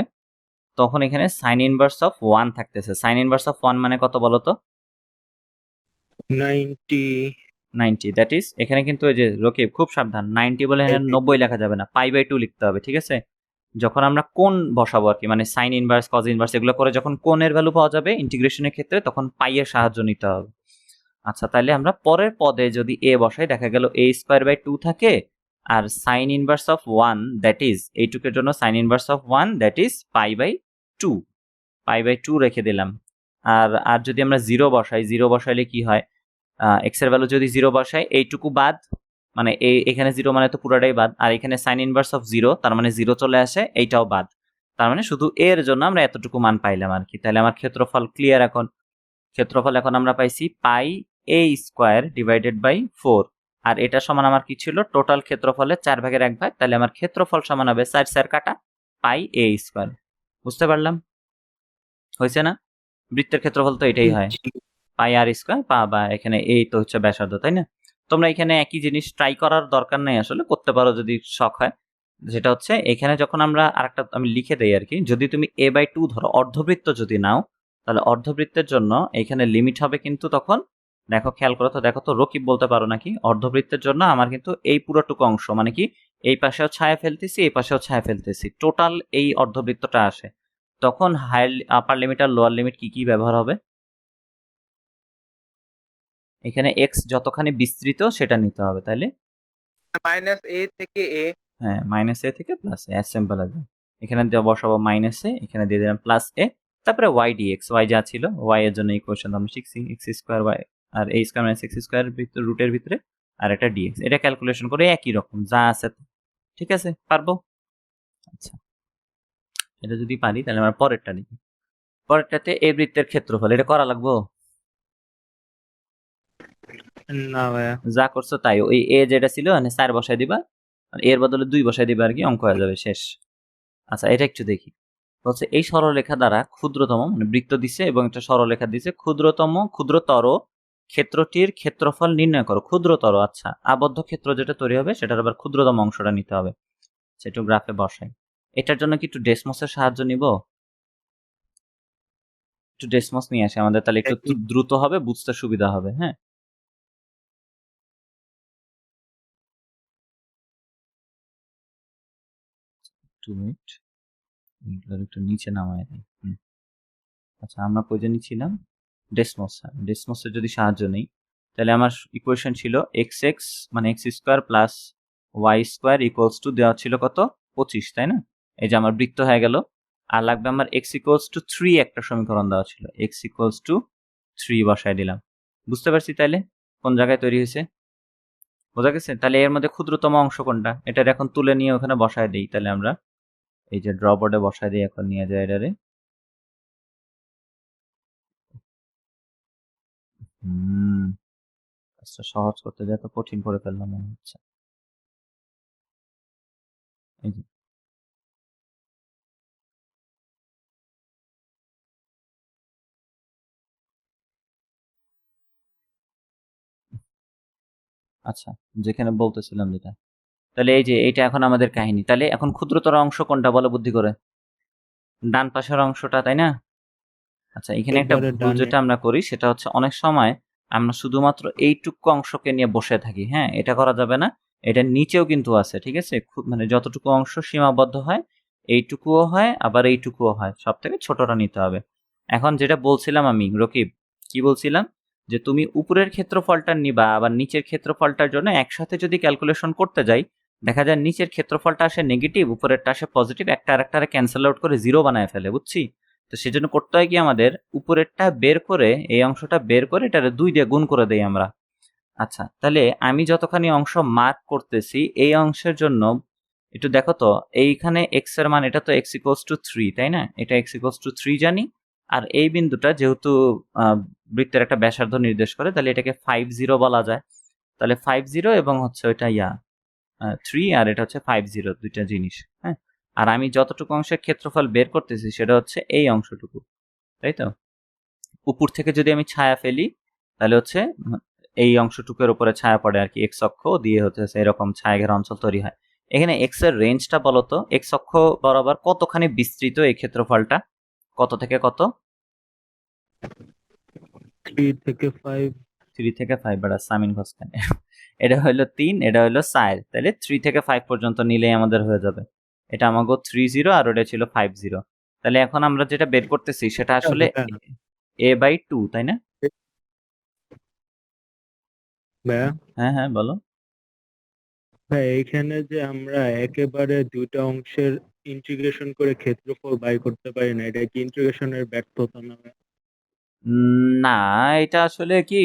তখন এখানে সাইন ইনভার্স অফ 1 থাকতেছে। সাইন ইনভার্স অফ 1 মানে কত বলো তো? 90 90। দ্যাট ইজ, এখানে কিন্তু এই যে রকিব খুব সাবধান, 90 বলে এখানে 90 লেখা যাবে না, π/2 লিখতে হবে। ঠিক আছে? যখন আমরা কোণ বসাবো আর কি, মানে সাইন ইনভার্স কজ ইনভার্স এগুলো করে যখন কোণের ভ্যালু পাওয়া যাবে ইন্টিগ্রেশনের ক্ষেত্রে, তখন পাই এর সাহায্য নিতে হবে। আচ্ছা, তাহলে আমরা পরের পদে যদি a বসাই, দেখা গেল a স্কয়ার বাই 2 থাকে আর sine inverse of 1 that is এইটুকের জন্য sine inverse of 1 that is π/2। π/2 রেখে দিলাম। আর যদি আমরা 0 বসাই, 0 বসাইলে কি হয়? x এর ভ্যালু যদি 0 বসাই, এইটুকু বাদ, মানে এখানে 0 মানে তো পুরাটাই বাদ। আর এখানে সাইন ইনভার্স অফ 0, তার মানে 0 চলে আসে, এইটাও বাদ। তার মানে শুধু এর জন্য আমরা এতটুকু মান পাইলাম আর কি। তাহলে আমার ক্ষেত্রফল ক্লিয়ার এখন। ক্ষেত্রফল এখন আমরা পাইছি পাই a স্কয়ার ডিভাইডেড বাই 4। আর এটা সমান আমার কি ছিল? টোটাল ক্ষেত্রফলের 4/1 তাহলে আমার ক্ষেত্রফল সমান হবে 4 কাটা পাই a স্কয়ার। বুঝতে পারলাম? হয়েছে না? বৃত্তের ক্ষেত্রফল তো এটাই হয়, পাই আর স্কয়ার বা এখানে এই তো হচ্ছে ব্যাসার্ধ, তাই না? তোমরা এখানে একই জিনিস ট্রাই করার দরকার নাই, আসলে করতে পারো যদি শখ হয়। যেটা হচ্ছে এখানে যখন আমরা আরেকটা আমি লিখে দেই আর কি, যদি তুমি a/2 ধরো, অর্ধবৃত্ত যদি নাও, তাহলে অর্ধবৃত্তের জন্য এখানে লিমিট হবে কিন্তু তখন, দেখো খেয়াল করো তো, দেখো তো রকিব বলতে পারো নাকি? অর্ধবৃত্তের জন্য আমার কিন্তু এই পুরোটুকু অংশ, মানে কি এই পাশেও ছায়া ফেলতেছি, এই পাশেও ছায়া ফেলতেছি, টোটাল এই অর্ধবৃত্তটা আসে। তখন আপার লিমিট আর লোয়ার লিমিট কি কি ব্যবহার হবে? এখানে x যতখানি বিস্তৃত সেটা নিতে হবে, তাইলে মাইনাস a থেকে a হ্যাঁ, মাইনাস এ থেকে প্লাস এ, সিম্পল আসবে। এখানে দিয়ে বসাবো মাইনাস এ, এখানে দিয়ে দিলাম প্লাস এ, তারপরে y dx, y যা ছিল y এর জন্য ইকুয়েশন আমরা শিখছি, x স্কয়ার y আর a square minus x square রুটের ভিতরে আর এটা dx, এটা ক্যালকুলেশন করে একই রকম যা আছে। ঠিক আছে, পারবো? আচ্ছা, এটা যদি পারি তাহলে আমরা পরেরটা দেখি। পরেরটাতে a বৃত্তের ক্ষেত্রফল, এটা করা লাগবো? না ভাইয়া। যা করছো তাই, ওই a যেটা ছিল মানে 4 বসায় দিবা, আর এর বদলে 2 বসায় দিবা আর কি, অঙ্ক হয়ে যাবে, শেষ। আচ্ছা, এটা একটু দেখি। হচ্ছে এই সরলরেখা দ্বারা ক্ষুদ্রতম, মানে বৃত্ত দিছে এবং একটা সরলরেখা দিছে, ক্ষুদ্রতর ক্ষেত্রটির ক্ষেত্রফল নির্ণয় করো। ক্ষুদ্রতর, আচ্ছা, আবদ্ধ ক্ষেত্র যেটা তৈরি হবে সেটার আবার ক্ষুদ্রতম অংশটা নিতে হবে। সেটা গ্রাফে বসাই। এটার জন্য কি একটু ডেসমসের সাহায্য নিব? একটু ডেসমস নিয়ে আসে আমাদের, তাহলে একটু দ্রুত হবে, বুঝতে সুবিধা হবে। হ্যাঁ, 2 মিনিট এগুলোর একটু নিচে নামায় দিই। আচ্ছা আমরা কই জানি ছিলাম? ডেসমস। ডেসমসের যদি সাহায্য নেই তাহলে আমার ইকুয়েশন ছিল x মানে x square plus y square equals to দেওয়া ছিল কত 25, তাই না? এই যে আমার বৃত্ত হয়ে গেল। আর লাগবে আমার x ইকুয়ালস টু 3 একটা সমীকরণ দেওয়া ছিল, x ইকুয়ালস টু 3 বসায় দিলাম। বুঝতে পারছি তাইলে কোন জায়গায় তৈরি হয়েছে? বোঝা গেছে? তাহলে এর মধ্যে ক্ষুদ্রতম অংশ কোনটা? এটার এখন তুলে নিয়ে ওখানে বসায় দিই। তাহলে আমরা এই যে ড্র বোর্ডে বসায় দিই, এখন নিয়ে যাই এটারে। কাজটা সহজ করতে যেয়ে এত কঠিন করে ফেললাম মনে হচ্ছে। এই যে আচ্ছা, যেখানে বলতেছিলাম যেটা, তাহলে এই যে এইটা এখন আমাদের কাহিনী। তাহলে এখন ক্ষুদ্রতর অংশ কোনটা বলো বুদ্ধি করে? ডান পাশের অংশটা, তাই না? আচ্ছা, এখানে একটা একবারে ভুল ডানে। যেটা আমরা করি সেটা হচ্ছে অনেক সময় আমরা শুধুমাত্র এইটুকু অংশকে নিয়ে বসে থাকি। হ্যাঁ, এটা করা যাবে না। এটা নিচেও কিন্তু আছে, ঠিক আছে? খুব মানে যতটুকু অংশ সীমাবদ্ধ হয় এইটুকুও হয়, আবার এইটুকুও হয়। সব থেকে ছোটটা নিতে হবে। এখন যেটা বলছিলাম আমি রকিব, কি বলছিলাম? যে তুমি উপরের ক্ষেত্রফলটা নিবা, আবার নিচের ক্ষেত্রফলটার জন্য একসাথে যদি ক্যালকুলেশন করতে যাই, দেখা যায় নিচের ক্ষেত্রফলটা আসে নেগেটিভ, উপরেরটা আসে পজিটিভ, একটা আরেকটারে ক্যান্সেল আউট করে জিরো বানায় ফেলে, বুঝছি? তো সেজন্য করতে হয় কি আমাদের, উপরেরটা বের করে এই অংশটা বের করে এটারে 2 দিয়ে গুণ করে দেই আমরা। আচ্ছা, তাহলে আমি যতখানি অংশ মার্ক করতেছি এই অংশের জন্য একটু দেখো তো, এইখানে x এর মান, এটা তো x ইকুয়ালস টু 3, তাই না? এটা x ইকুয়ালস টু 3 জানি। আর এই বিন্দুটা যেহেতু বৃত্তের একটা ব্যাসার্ধ নির্দেশ করে, তাহলে এটাকে 50 বলা যায়। তাহলে 50 এবং হচ্ছে ওইটা 3, আর এটা হচ্ছে 50, দুইটা জিনিস। হ্যাঁ, আর আমি যতটুকু অংশের ক্ষেত্রফল বের করতেছি সেটা হচ্ছে এই অংশটুকু, তাই তো? উপর থেকে যদি আমি ছায়া ফেলি তাহলে হচ্ছে এই অংশটুকুর উপরে ছায়া পড়ে আর কি, এক্স অক্ষ দিয়ে হচ্ছে এরকম ছায়া ঘেরা অঞ্চল তৈরি হয়। এখানে এক্স এর রেঞ্জটা বলতো, এক্স অক্ষ বরাবর কতখানি বিস্তৃত এই ক্ষেত্রফলটা? কত থেকে কত? 3 থেকে 5। 3 থেকে 5 বাড়া সামিন ঘোষখান। এটা হলো 3, এটা হলো 4, তাহলে 3 থেকে 5 পর্যন্ত নিলেই আমাদের হয়ে যাবে। এটা আমাগো 30 আর ওটা ছিল 50। তাহলে এখন আমরা যেটা বের করতেছি সেটা আসলে a/2, তাই না? ভাইয়া হ্যাঁ হ্যাঁ বলো। ভাই এইখানে যে আমরা একেবারে দুইটা অংশের ইন্টিগ্রেশন করে ক্ষেত্রফল বাই করতে পারি না, এটা কি ইন্টিগ্রেশনের ব্যর্থতা না ভাইয়া? না, এটা আসলে কি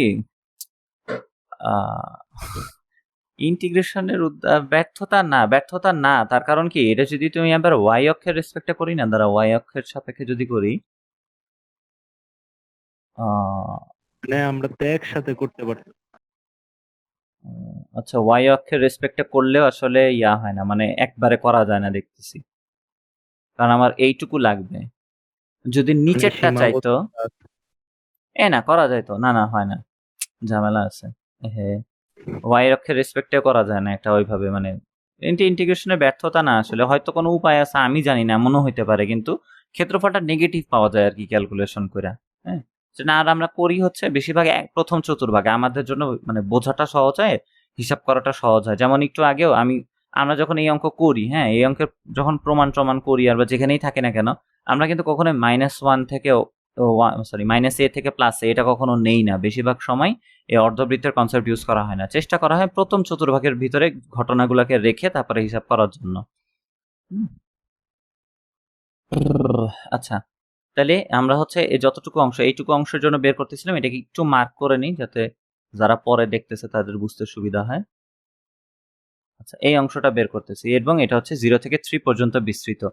ইন্টিগ্রেশনের ব্যর্থতা না। তার কারণ কি, এটা যদি তুমি আবার ওয়াই অক্ষের রেসপেক্টে করি না, দ্বারা ওয়াই অক্ষের সাপেক্ষে যদি করি, মানে আমরা তো একসাথে করতে পারতাম। আচ্ছা ওয়াই অক্ষের রেসপেক্টে করলেও আসলে হয় না, মানে একবারে করা যায় না দেখতেছি, কারণ আমার এইটুকু লাগবে। যদি মানে নিচেরটা চাইতো, সীমাবদ্ধতা আছে। না করা যাইতো, না হয় না, ঝামেলা আছে। হ্যাঁ, ওয়াই অক্ষের রেসপেক্টে করা যায় না এটা ওইভাবে, মানে ইন্টিগ্রেশনের ব্যর্থতা না, আসলে হয়তো কোনো উপায় আছে আমি জানি না, এমনও হইতে পারে, কিন্তু ক্ষেত্রফলটা নেগেটিভ পাওয়া যায় আর কি ক্যালকুলেশন করে। হ্যাঁ, সেটা আর আমরা করি হচ্ছে বেশিরভাগ প্রথম চতুর্ভাগে, আমাদের জন্য মানে বোঝাটা সহজ হয়, হিসাব করাটা সহজ হয়। যেমন একটু আগেও আমরা যখন এই অঙ্ক করি, হ্যাঁ এই অঙ্কের যখন প্রমাণ করি আর বা যেখানেই থাকে না কেন, আমরা কিন্তু কখনোই -1 থেকে -a থেকে +a এটা কখনো নেই না। বেশিরভাগ সময় এই অর্ধবৃত্তের কনসেপ্ট ইউজ করা হয় না, চেষ্টা করা হয় প্রথম চতুর্ভাগের ভিতরে ঘটনাগুলোকে রেখে তারপরে হিসাব করার জন্য। আচ্ছা, তাহলে আমরা হচ্ছে এই যতটুকু অংশ, এইটুকু অংশের জন্য বের করতেছিলাম, এটাকে একটু মার্ক করে নিই যাতে যারা পরে দেখতেছে তাদের বুঝতে সুবিধা হয়। আচ্ছা, এই অংশটা বের করতেছি এবং এটা হচ্ছে 0 থেকে 3 পর্যন্ত বিস্তৃত,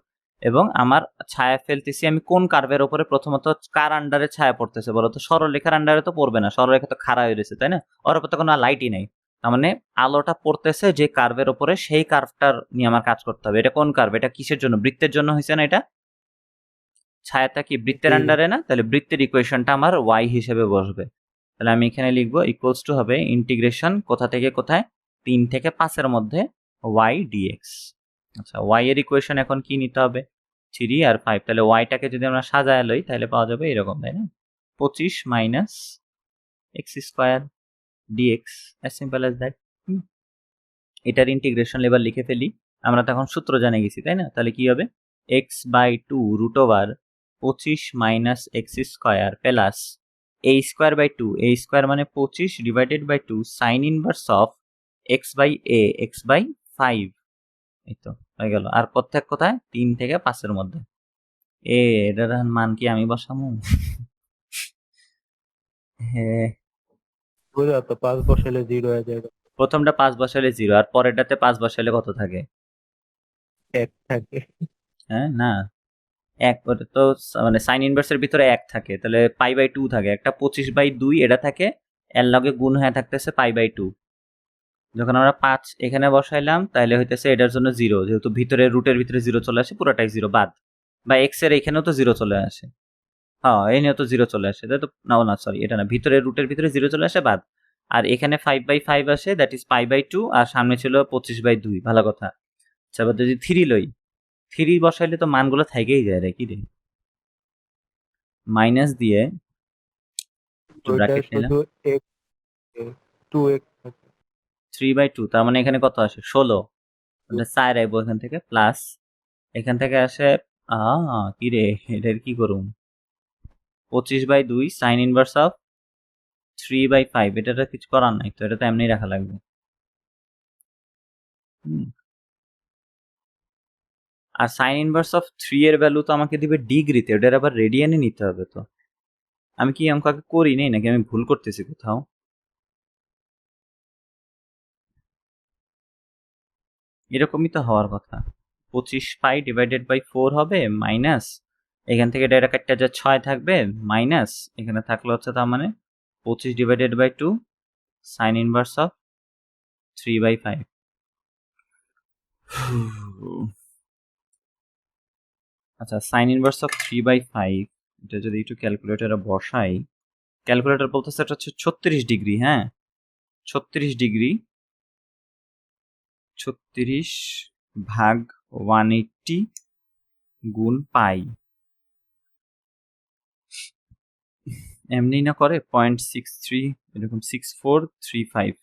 এবং আমার ছায়া ফেলতেছি আমি কোন কার্ভের উপরে? প্রথমত কার আন্ডারে ছায়া পড়তেছে বলতো? সরলরেখার আন্ডারে তো পড়বে না, সরলরেখা তো খাড়া হয়ে রয়েছে, তাই না? ওর উপর তো কোনো লাইটই নেই। তার মানে আলোটা পড়তেছে যে কার্ভের উপরে, সেই কার্ভটার নিয়ে আমার কাজ করতে হবে। এটা কোন কার্ভ? এটা কিসের জন্য? বৃত্তের জন্য হয়েছে না এটা? ছায়াটা কি বৃত্তের জি। আন্ডারে না? তাহলে বৃত্তের ইকুয়েশনটা আমার ওয়াই হিসেবে বসবে। তাহলে আমি এখানে লিখবো ইকুয়ালস টু হবে ইন্টিগ্রেশন কোথা থেকে কোথায়, 3 থেকে 5 এর মধ্যে y dx। আচ্ছা, y এর ইকুয়েশন এখন কি নিতে হবে? 3 আর 5। তাহলে yটাকে যদি আমরা সাজায় লই তাহলে পাওয়া যাবে এরকম, তাই না? 25 minus x square dx, as simple as that। এটার ইন্টিগ্রেশন এবার লিখে ফেলি। আমরা তখন সূত্র জানে গেছি, তাই না? তাহলে কি হবে? x/2 root over 25 minus x square plus a square by 2, a square মানে 25 divided by 2 sine inverse of x/5। এই তো হয়ে গেল। আর প্রত্যেক কোথায়? 3 থেকে 5 এর মধ্যে। এটার মান কি আমি বসামু? হ্যাঁ, বুঝা তো 5 বসালে 0 হয়ে যাবে, প্রথমটা 5 বসালে 0 আর পরেরটাতে 5 বসালে কত থাকে? 1 থাকে। হ্যাঁ না, এক ওটা তো মানে সাইন ইনভার্সের ভিতরে 1 থাকে, তাহলে π/2 থাকে। একটা 25/2 এটা থাকে, এর লগে গুণ হয়ে থাকতেছে π/2। যখন আমরা 5 এখানে বসাইলাম তাহলে হইতেছে এটার জন্য 0, যেহেতু ভিতরে রুটের ভিতরে 0 চলে আসে, পুরোটাই 0 বাদ। বা x এর এখানেও তো 0 চলে আসে। হ্যাঁ, এই নিয়েও তো 0 চলে আসে, তাই তো? না সরি, এটা না, ভিতরে রুটের ভিতরে 0 চলে আসে বাদ। আর এখানে 5/5 আসে, দ্যাট ইজ π/2, আর সামনে ছিল 25/2। ভালো কথা। আচ্ছা, এবার যদি 3 লই, 3 বসাইলে তো মানগুলো থাইকেই যায় রে, কি রে? মাইনাস দিয়ে একটু ওইটা ব্র্যাকেট নিলাম, শুধু x 2x থাকে। 3/2, তার মানে এখানে কত আসে? 16। ওটা 4 আইবো এখান থেকে, প্লাস এখান থেকে আসে কি রে, এটার কি করুম? 25/2 সাইন ইনভার্স অফ 3/5। এটা তো কিছু করার নাই, তো এটা তো এমনি রাখা লাগবে। হুম। আর সাইন ইনভার্স অফ 3 এর ভ্যালু তো আমাকে দিবে ডিগ্রিতে, ওটার আবার রেডিয়ানে নিতে হবে। তো আমি কি অঙ্ক আগে করি নাই, নাকি আমি ভুল করতেছি কোথাও? এরকমই তো হওয়ার কথা। 25π ডিভাইডেড বাই 4 হবে, মাইনাস এখান থেকে ডাইরেক্ট একটা যা 6 থাকবে, মাইনাস এখানে থাকলে হচ্ছে তার মানে 25 divided by 2 sine inverse of 3/5। আচ্ছা, সাইন ইনভার্স অফ 3/5, এটা যদি একটু ক্যালকুলেটরে বসাই, ক্যালকুলেটর বলতেছে এটা হচ্ছে 36 ডিগ্রি। হ্যাঁ, 36 ডিগ্রি, 36 ভাগ 180 গুণ পাই। এমনি না করে 0.63, এরকম 6435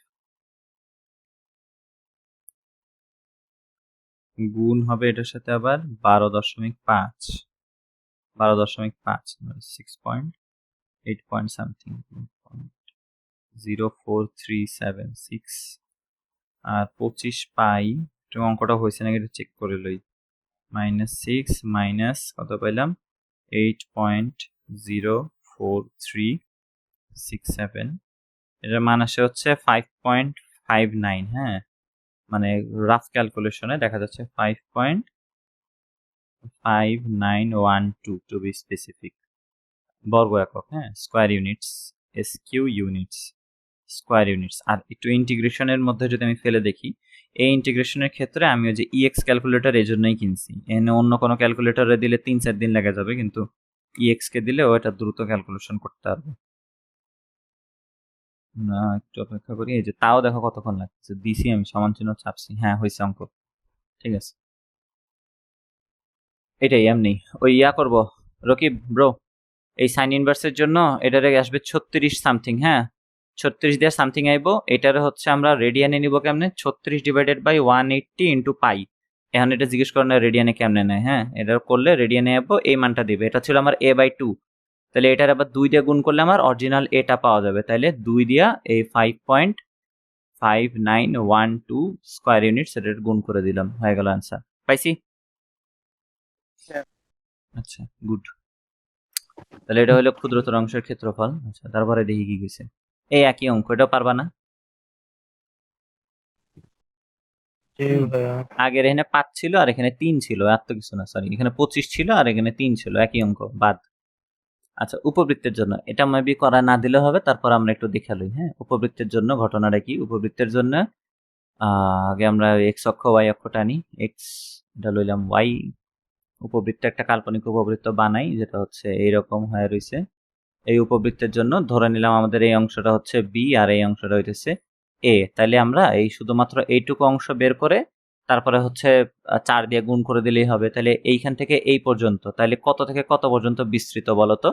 গুণ হবে এটার সাথে আবার 12.5, 12.5 6.8 পয়েন্ট সামথিং, 04376। আর 25 পাই, একটু অঙ্কটা হয়েছে নাকি এটা চেক করে লই। -6 মাইনাস কত পাইলাম? 8.04367। এটার মান আসে হচ্ছে 5.59। হ্যাঁ, মানে রাফ ক্যালকুলেশনে দেখা যাচ্ছে 5.5912 টু বি স্পেসিফিক, বর্গ একক। হ্যাঁ, square units, SQ units, square units. আর একটু ইন্টিগ্রেশনের মধ্যে যদি আমি ফেলে দেখি, এই ইন্টিগ্রেশনের ক্ষেত্রে আমি ওই যে ইএক্স ক্যালকুলেটর এই জন্যই কিনছি। এখানে অন্য কোনো ক্যালকুলেটরে দিলে 3-4 দিন লেগে যাবে, কিন্তু ইএক্স কে দিলে ওটা দ্রুত ক্যালকুলেশন করতে পারবে। না, একটু অপেক্ষা করি। এই যে তাও দেখো কতক্ষণ লাগছে, দিছি আমি সমান চিহ্ন চাপছি। হ্যাঁ, হয়েছে অঙ্ক, ঠিক আছে। এটাই এমনি ওই করব রকিব ব্রো, এই সাইন ইনভার্সের জন্য এটারে আসবে 36 সামথিং। হ্যাঁ, 36 দিয়ে সামথিং আইবো। এটারে হচ্ছে আমরা রেডিয়ানে নিব কেমনে? 36 ডিভাইডেড বাই 180 ইন্টু পাই। এখন এটা জিজ্ঞেস করেন না রেডিয়ানে কেমনে নেয়। হ্যাঁ, এটা করলে রেডিয়ানে আইবো, এই মানটা দিবে। এটা ছিল আমার a/2, তাহলে এটার আবার 2 দিয়ে গুণ করলে আমার অরিজিনাল এটা পাওয়া যাবে। তাহলে 2 দিয়া এই 5.5912 স্কোয়ার ইউনিট সেটা গুণ করে দিলাম, হয়ে গেল অ্যান্সার। পাইছি? হ্যাঁ। আচ্ছা, গুড। তাহলে এটা হলো ক্ষুদ্রতর অংশের ক্ষেত্রফল। আচ্ছা, তারপরে দেখি কি গেছে। এই একই অঙ্ক, এটাও পারবা না? আগের এখানে 5 ছিল আর এখানে 3 ছিল, এত কিছু না। সরি, এখানে 25 ছিল আর এখানে 3 ছিল, একই অঙ্ক, বাদ। আচ্ছা, উপবৃত্তের জন্য এটা মেবি করা না দিলে হবে, তারপর আমরা একটু দেখে লই। হ্যাঁ, উপবৃত্তের জন্য ঘটনাটা কি? উপবৃত্তের জন্য আগে আমরা এক্স অক্ষ ওয়াই অক্ষ টানি। এক্স এটা লইলাম, ওয়াই উপবৃত্ত একটা কাল্পনিক উপবৃত্ত বানাই, যেটা হচ্ছে এইরকম হয়ে রয়েছে। এই উপবৃত্তের জন্য ধরে নিলাম আমাদের এই অংশটা হচ্ছে বি আর এই অংশটা হইতেছে এ। তাইলে আমরা এই শুধুমাত্র এইটুকু অংশ বের করে তারপরে হচ্ছে 4 দিয়ে গুণ করে দিলেই হবে। তাহলে এইখান থেকে এই পর্যন্ত, তাহলে কত থেকে কত পর্যন্ত বিস্তৃত বলতো?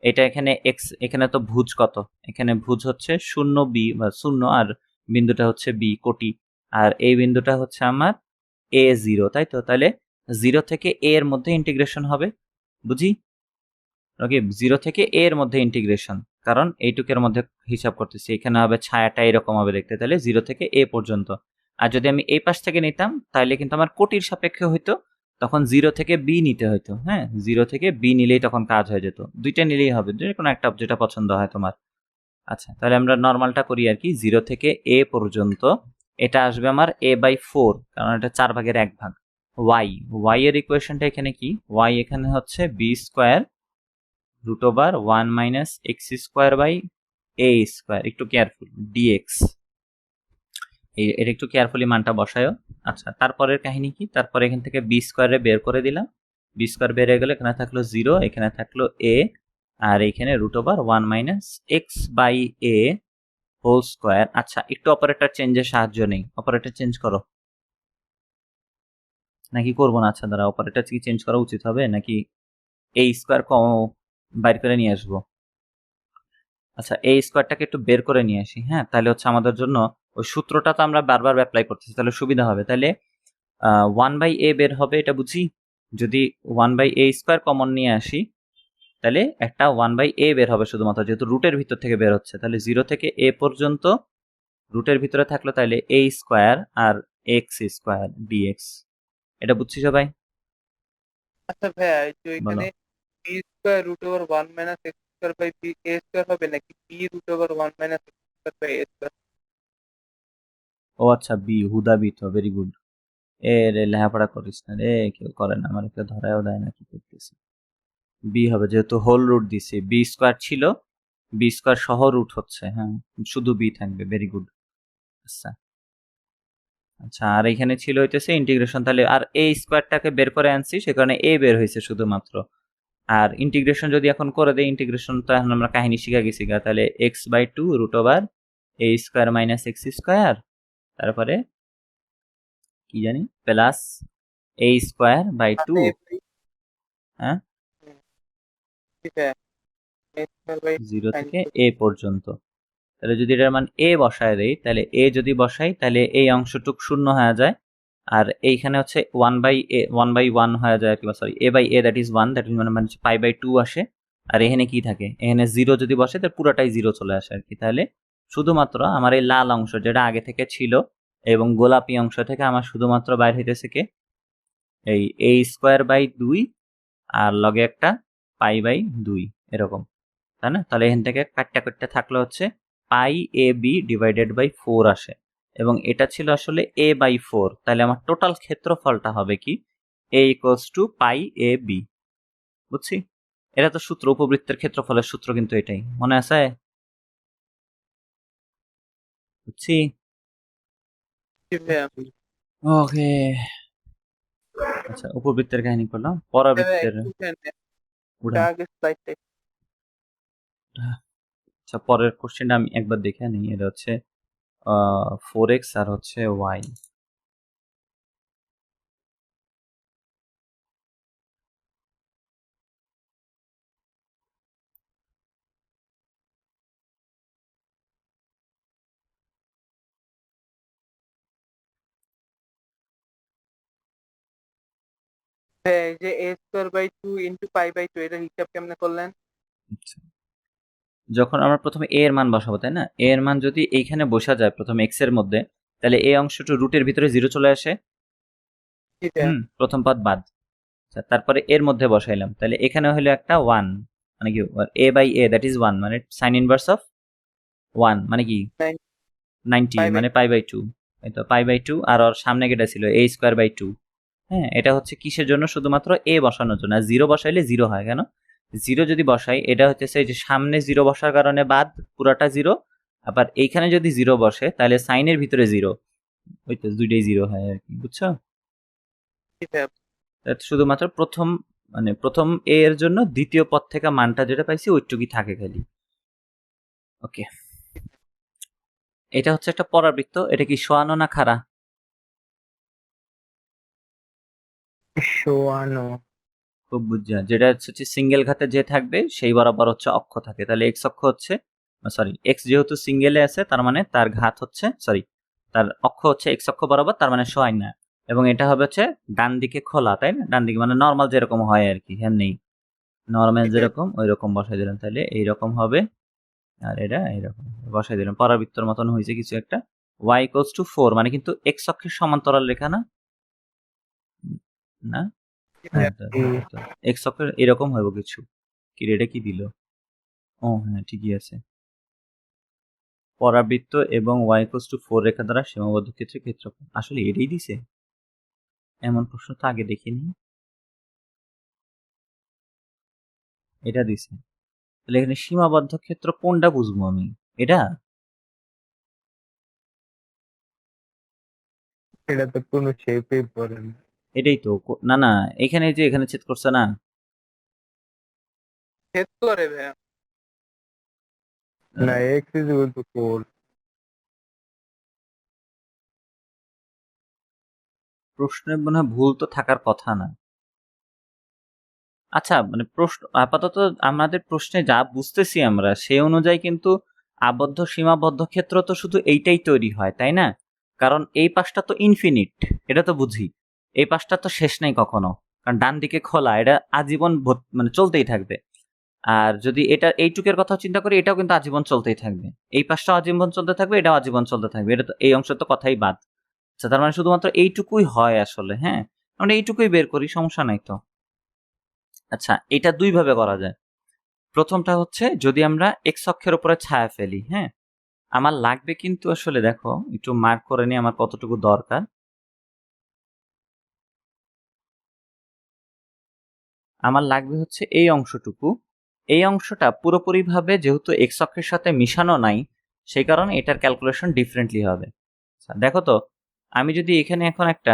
এটা এখানে এক্স, এখানে তো ভুজ কত? এখানে ভুজ হচ্ছে 0 বি বা 0, আর বিন্দুটা হচ্ছে বি কোটি, আর এই বিন্দুটা হচ্ছে আমার এ 0, তাই তো? তাহলে 0 থেকে a এর মধ্যে ইন্টিগ্রেশন হবে, বুঝি? ওকে, 0 থেকে a এর মধ্যে ইন্টিগ্রেশন, কারণ এইটুকের মধ্যে হিসাব করতেছি, এখানে হবে ছায়াটা এরকম হবে দেখতে, তাহলে 0 থেকে a পর্যন্ত। আর যদি আমি এই পাশ থেকে নিতাম তাহলে কিন্তু আমার কোটির সাপেক্ষে হইতো, তখন 0 থেকে b নিতে হইতো। হ্যাঁ, 0 থেকে b নিলেই তখন কাজ হয়ে যেত, দুইটা নিলেই হবে, যে কোনো একটা যেটা পছন্দ হয় তোমার। আচ্ছা, তাহলে আমরা নর্মালটা করি আর কি। 0 থেকে a পর্যন্ত এটা আসবে আমার a/4, কারণ এটা 4 ভাগের 1 ভাগ। y এর ইকুয়েশনটা এখানে কি? y এখানে হচ্ছে b square √1 minus x square by a square, একটু কেয়ারফুল, dx। এটা একটু কেয়ারফুলি মানটা বসায়ও। আচ্ছা, তারপরের কাহিনী কি? তারপরে এখান থেকে b স্কয়ারে বের করে দিলাম, b স্কয়ার বের হয়ে গেল, এখানে থাকলো 0, এখানে থাকলো a, আর এখানে √1 minus x by a whole square. আচ্ছা, একটু অপারেটর চেঞ্জের সাহায্য নেই, অপারেটর চেঞ্জ করো, নাকি করবো না? আচ্ছা দাঁড়া, অপারেটর কি চেঞ্জ করা উচিত হবে নাকি a স্কয়ার বাইর করে নিয়ে আসবো? আচ্ছা, এই স্কয়ারটাকে একটু বের করে নিয়ে আসি। হ্যাঁ, তাহলে হচ্ছে আমাদের জন্য ওই সূত্রটা তো আমরা বারবার অ্যাপ্লাই করতেছি, তাহলে সুবিধা হবে। তাহলে 1/a বের হবে, এটা বুঝি। যদি 1/a স্কয়ার কমন নিয়ে আসি তাহলে একটা 1/a বের হবে শুধুমাত্র, যেহেতু রুটের ভিতর থেকে বের হচ্ছে। তাহলে 0 থেকে a পর্যন্ত রুটের ভিতরে থাকলো তাহলে a স্কয়ার আর x স্কয়ার dx। এটা বুঝছি সবাই? আচ্ছা ভাইয়া, এই তো বলো। এখানে b square root over 1 minus x square by b a square হবে নাকি b root over 1 minus x square by a square? ও আচ্ছা, বি, হুদা বি, তো ভেরি গুড। এ রে, লেখাপড়া করিস না রে, কেউ করে না, আমার কেউ ধরায়ও দেয় না কি করতেছি। বি হবে, যেহেতু হোল রুট দিছি, বি স্কয়ার ছিল, বি স্কয়ার সহ রুট হচ্ছে। হ্যাঁ, শুধু বি থাকবে, ভেরি গুড। আচ্ছা আচ্ছা, আর এখানে ছিল হইতেছে ইন্টিগ্রেশন, তাহলে আর এ স্কয়ারটাকে বের করে আনছি, সে কারণে এ বের হয়েছে শুধুমাত্র। আর ইন্টিগ্রেশন যদি এখন করে দেই, ইন্টিগ্রেশন তো এখন আমরা কাহিনী শিখা গেছি গা, তাহলে x/2 root over a square minus x square, তারপরে কি জানি, প্লাস a স্কয়ার বাই 2। হ্যাঁ, ঠিক আছে, এ স্কোয়ার বাই 0 সাইন থেকে a পর্যন্ত। তাহলে যদি এটার মান a বসায় দেই, তাহলে a যদি বসাই তাহলে এই অংশটুক শূন্য হয়ে যায়, আর এইখানে হচ্ছে 1/1 হয়ে যায়, কিংবা sorry a/a, that is 1, that is মানে হচ্ছে π/2 আসে। আর এখানে কি থাকে? এখানে 0 যদি বসে তাহলে পুরোটাই 0 চলে আসে আর কি। তাহলে শুধুমাত্র আমার এই লাল অংশ যেটা আগে থেকে ছিল এবং গোলাপি অংশ থেকে আমার শুধুমাত্র বাইর হইতেছে কে? এই a স্কয়ার বাই 2 আর লগে একটা π/2 এরকম, তাই না? তাহলে এখান থেকে কাটটা কাটটা থাকলে হচ্ছে π/ab ডিভাইডেড বাই 4 আসে, এবং এটা ছিল আসলে a/4। তাহলে আমার টোটাল ক্ষেত্রফলটা হবে কি? a equals to π/ab। বুঝছি? এটা তো সূত্র, উপবৃত্তের ক্ষেত্রফলের সূত্র কিন্তু এটাই, মনে আছে? বুঝছি? জি ভাইয়া। ওকে, আচ্ছা, উপবৃত্তের কাহিনী করলাম, ভাইয়া পরাবৃত্তের একটু এটা উড়া। আগে স্লাইডটা আচ্ছা, পরের কোশ্চেনটা আমি একবার দেখে নিই। এটা হচ্ছে 4x আর হচ্ছে y। ভাইয়া, এই যে এ স্কোয়ার বাই 2 ইন্টু π/2 এটার হিসাব কেমনে করলেন? আচ্ছা, যখন আমরা প্রথমে a এর মান বসাবো, তাই না? a এর মান যদি এইখানে বসা যায় প্রথমে x এর মধ্যে, তাহলে এই অংশটা রুটের ভিতরে 0 চলে আসে। জি ভাইয়া। প্রথম পদ বাদ। আচ্ছা, তারপরে এর মধ্যে বসাইলাম, তাহলে এখানে হলো একটা 1, মানে কি a/a, দ্যাট ইজ 1, মানে সাইন ইনভার্স অফ 1 মানে কি 90, মানে π/2। এই তো π/2, আর ওর সামনে কেটে ছিল a স্কয়ার বাই 2। হ্যাঁ, এটা হচ্ছে কিসের জন্য? শুধুমাত্র a বসানোর জন্য। আর 0 বসাইলে 0 হয় কেন? 0 যদি বসাই, এটা হচ্ছে যে সামনে 0 বসার কারণে বাদ, পুরাটা 0। আবার এইখানে যদি 0 বসে তাহলে সাইনের ভিতরে 0, ওই তো দুইটাই 0 হয় আর কি, বুঝছো? জি ভাইয়া। শুধুমাত্র প্রথম, মানে প্রথম a এর জন্য দ্বিতীয় পদ থেকে মানটা যেটা পাইছি ওইটুকুই থাকে খালি। ওকে, এটা হচ্ছে একটা পরাবৃত্ত। এটা কি শোয়ানো না খাড়া? শোয়ানো। খুব বুঝা, যেটা হচ্ছে সিঙ্গেল ঘাতে যে থাকবে সেই বরাবর হচ্ছে অক্ষ থাকে। তাহলে এক্স অক্ষ হচ্ছে, সরি, এক্স যেহেতু সিঙ্গেলে আছে তার মানে তার ঘাত হচ্ছে, সরি, তার অক্ষ হচ্ছে এক্স অক্ষ বরাবর, তার মানে শোয়াই না। এবং এটা হবে হচ্ছে ডান দিকে খোলা, তাই না? ডান দিকে মানে নর্মাল যেরকম হয় আর কি, হ্যাঁ নেই নর্মাল যেরকম ওই রকম বসাই দিলাম, তাহলে এইরকম হবে। আর এটা এইরকম বসাই দিলাম, পরাবৃত্তর মতন হয়েছে কিছু একটা। y ইকুয়ালস টু 4 মানে কিন্তু x অক্ষের সমান্তরাল রেখা না, না হ্যাঁ তো x অক্ষের এরকম হইব কিছু। কি রে, এটা কি দিল? ও হ্যাঁ ঠিকই আছে। পরাবৃত্ত এবং y ইকুয়ালস টু 4 রেখা দ্বারা সীমাবদ্ধ ক্ষেত্রে ক্ষেত্রফল, আসলে এটাই দিছে? এমন প্রশ্ন তো আগে দেখিনি। এটা দিছে, তাহলে এখানে সীমাবদ্ধ ক্ষেত্র কোনটা বুঝবো আমি? এটা এটা তো কোনো শেপেই পড়ে না। এটাই তো না না, এখানে যে এখানে ছেদ করছে না, ছেদ করে ভাইয়া। না, এক্স ইজ ইকুয়াল টু 4। প্রশ্নের মনে হয় ভুল তো থাকার কথা না। আচ্ছা মানে প্রশ্ন আপাতত আমাদের প্রশ্নে যা বুঝতেছি আমরা সেই অনুযায়ী কিন্তু আবদ্ধ সীমাবদ্ধ ক্ষেত্র তো শুধু এইটাই তৈরি হয়, তাই না? কারণ এই পাশটা তো ইনফিনিট, এটা তো বুঝি। এই পাশটা তো শেষ নাই কখনো, কারণ ডান দিকে খোলা, এটা আজীবন মানে চলতেই থাকবে। আর যদি এটা এইটুকের কথা চিন্তা করি, এটাও কিন্তু আজীবন চলতেই থাকবে। এই পাশটাও আজীবন চলতে থাকবে, এটাও আজীবন চলতে থাকবে। এটা তো এই অংশ তো কথাই বাদ। আচ্ছা তার মানে শুধুমাত্র এইটুকুই হয় আসলে, হ্যাঁ আমরা এইটুকুই বের করি, সমস্যা নাই তো। আচ্ছা এটা দুই ভাবে করা যায়। প্রথমটা হচ্ছে যদি আমরা এক্স অক্ষের উপরে ছায়া ফেলি, হ্যাঁ আমার লাগবে কিন্তু আসলে দেখো একটু মার্ক করে নি আমার কতটুকু দরকার। আমার লাগবে হচ্ছে এই অংশটুকু। এই অংশটা পুরোপুরিভাবে যেহেতু এক্স অক্ষের সাথে মিশানো নাই, সেই কারণে এটার ক্যালকুলেশন ডিফারেন্টলি হবে। আচ্ছা দেখো তো, আমি যদি এখানে এখন একটা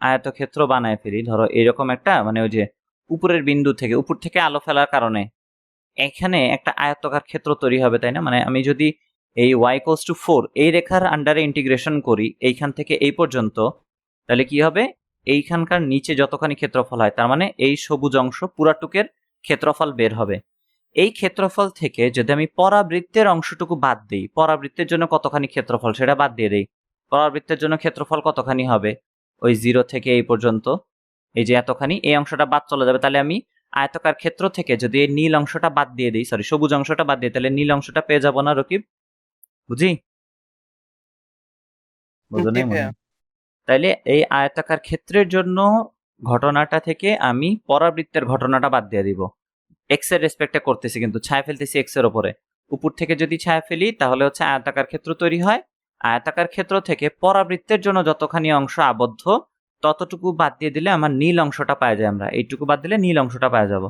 আয়তক্ষেত্র বানায় ফেলি, ধরো এরকম একটা, মানে ওই যে উপরের বিন্দু থেকে উপর থেকে আলো ফেলার কারণে এখানে একটা আয়তাকার ক্ষেত্র তৈরি হবে, তাই না? মানে আমি যদি এই y ইকুয়ালস টু 4 এই রেখার আন্ডারে ইন্টিগ্রেশন করি এইখান থেকে এই পর্যন্ত, তাহলে কি হবে? এইখানকার নিচে যতখানি ক্ষেত্রফল হয় তার মানে এই সবুজ অংশ পুরাটুকের ক্ষেত্রফল বের হবে। এই ক্ষেত্রফল থেকে যদি আমি পরাবৃত্তের অংশটুকু বাদ দিই, পরাবৃত্তের জন্য কতখানি ক্ষেত্রফল সেটা বাদ দিয়ে দেই, পরাবৃত্তের জন্য ক্ষেত্রফল কতখানি হবে? ওই 0 থেকে এই পর্যন্ত এই যে এতখানি, এই অংশটা বাদ চলে যাবে। তাহলে আমি আয়তাকার ক্ষেত্র থেকে যদি এই নীল অংশটা বাদ দিয়ে দিই, সরি সবুজ অংশটা বাদ দিয়ে, তাহলে নীল অংশটা পেয়ে যাবো না রকিব? বুঝি? বুঝো জি নাই মনে ভাইয়া। হয়। তাইলে এই আয়তাকার ক্ষেত্রের জন্য ঘটনাটা থেকে আমি পরাবৃত্তের ঘটনাটা বাদ দিয়ে দিব। এক্স এর রেসপেক্টে করতেছি, কিন্তু ছায়া ফেলতেছি এক্স এর উপরে। উপর থেকে যদি ছায়া ফেলি তাহলে হচ্ছে আয়তাকার ক্ষেত্র তৈরি হয়। আয়তাকার ক্ষেত্র থেকে পরাবৃত্তের জন্য যতখানি অংশ আবদ্ধ ততটুকু বাদ দিয়ে দিলে আমার নীল অংশটা পাওয়া যায়, আমরা এইটুকু বাদ দিলে নীল অংশটা পাওয়া যাব।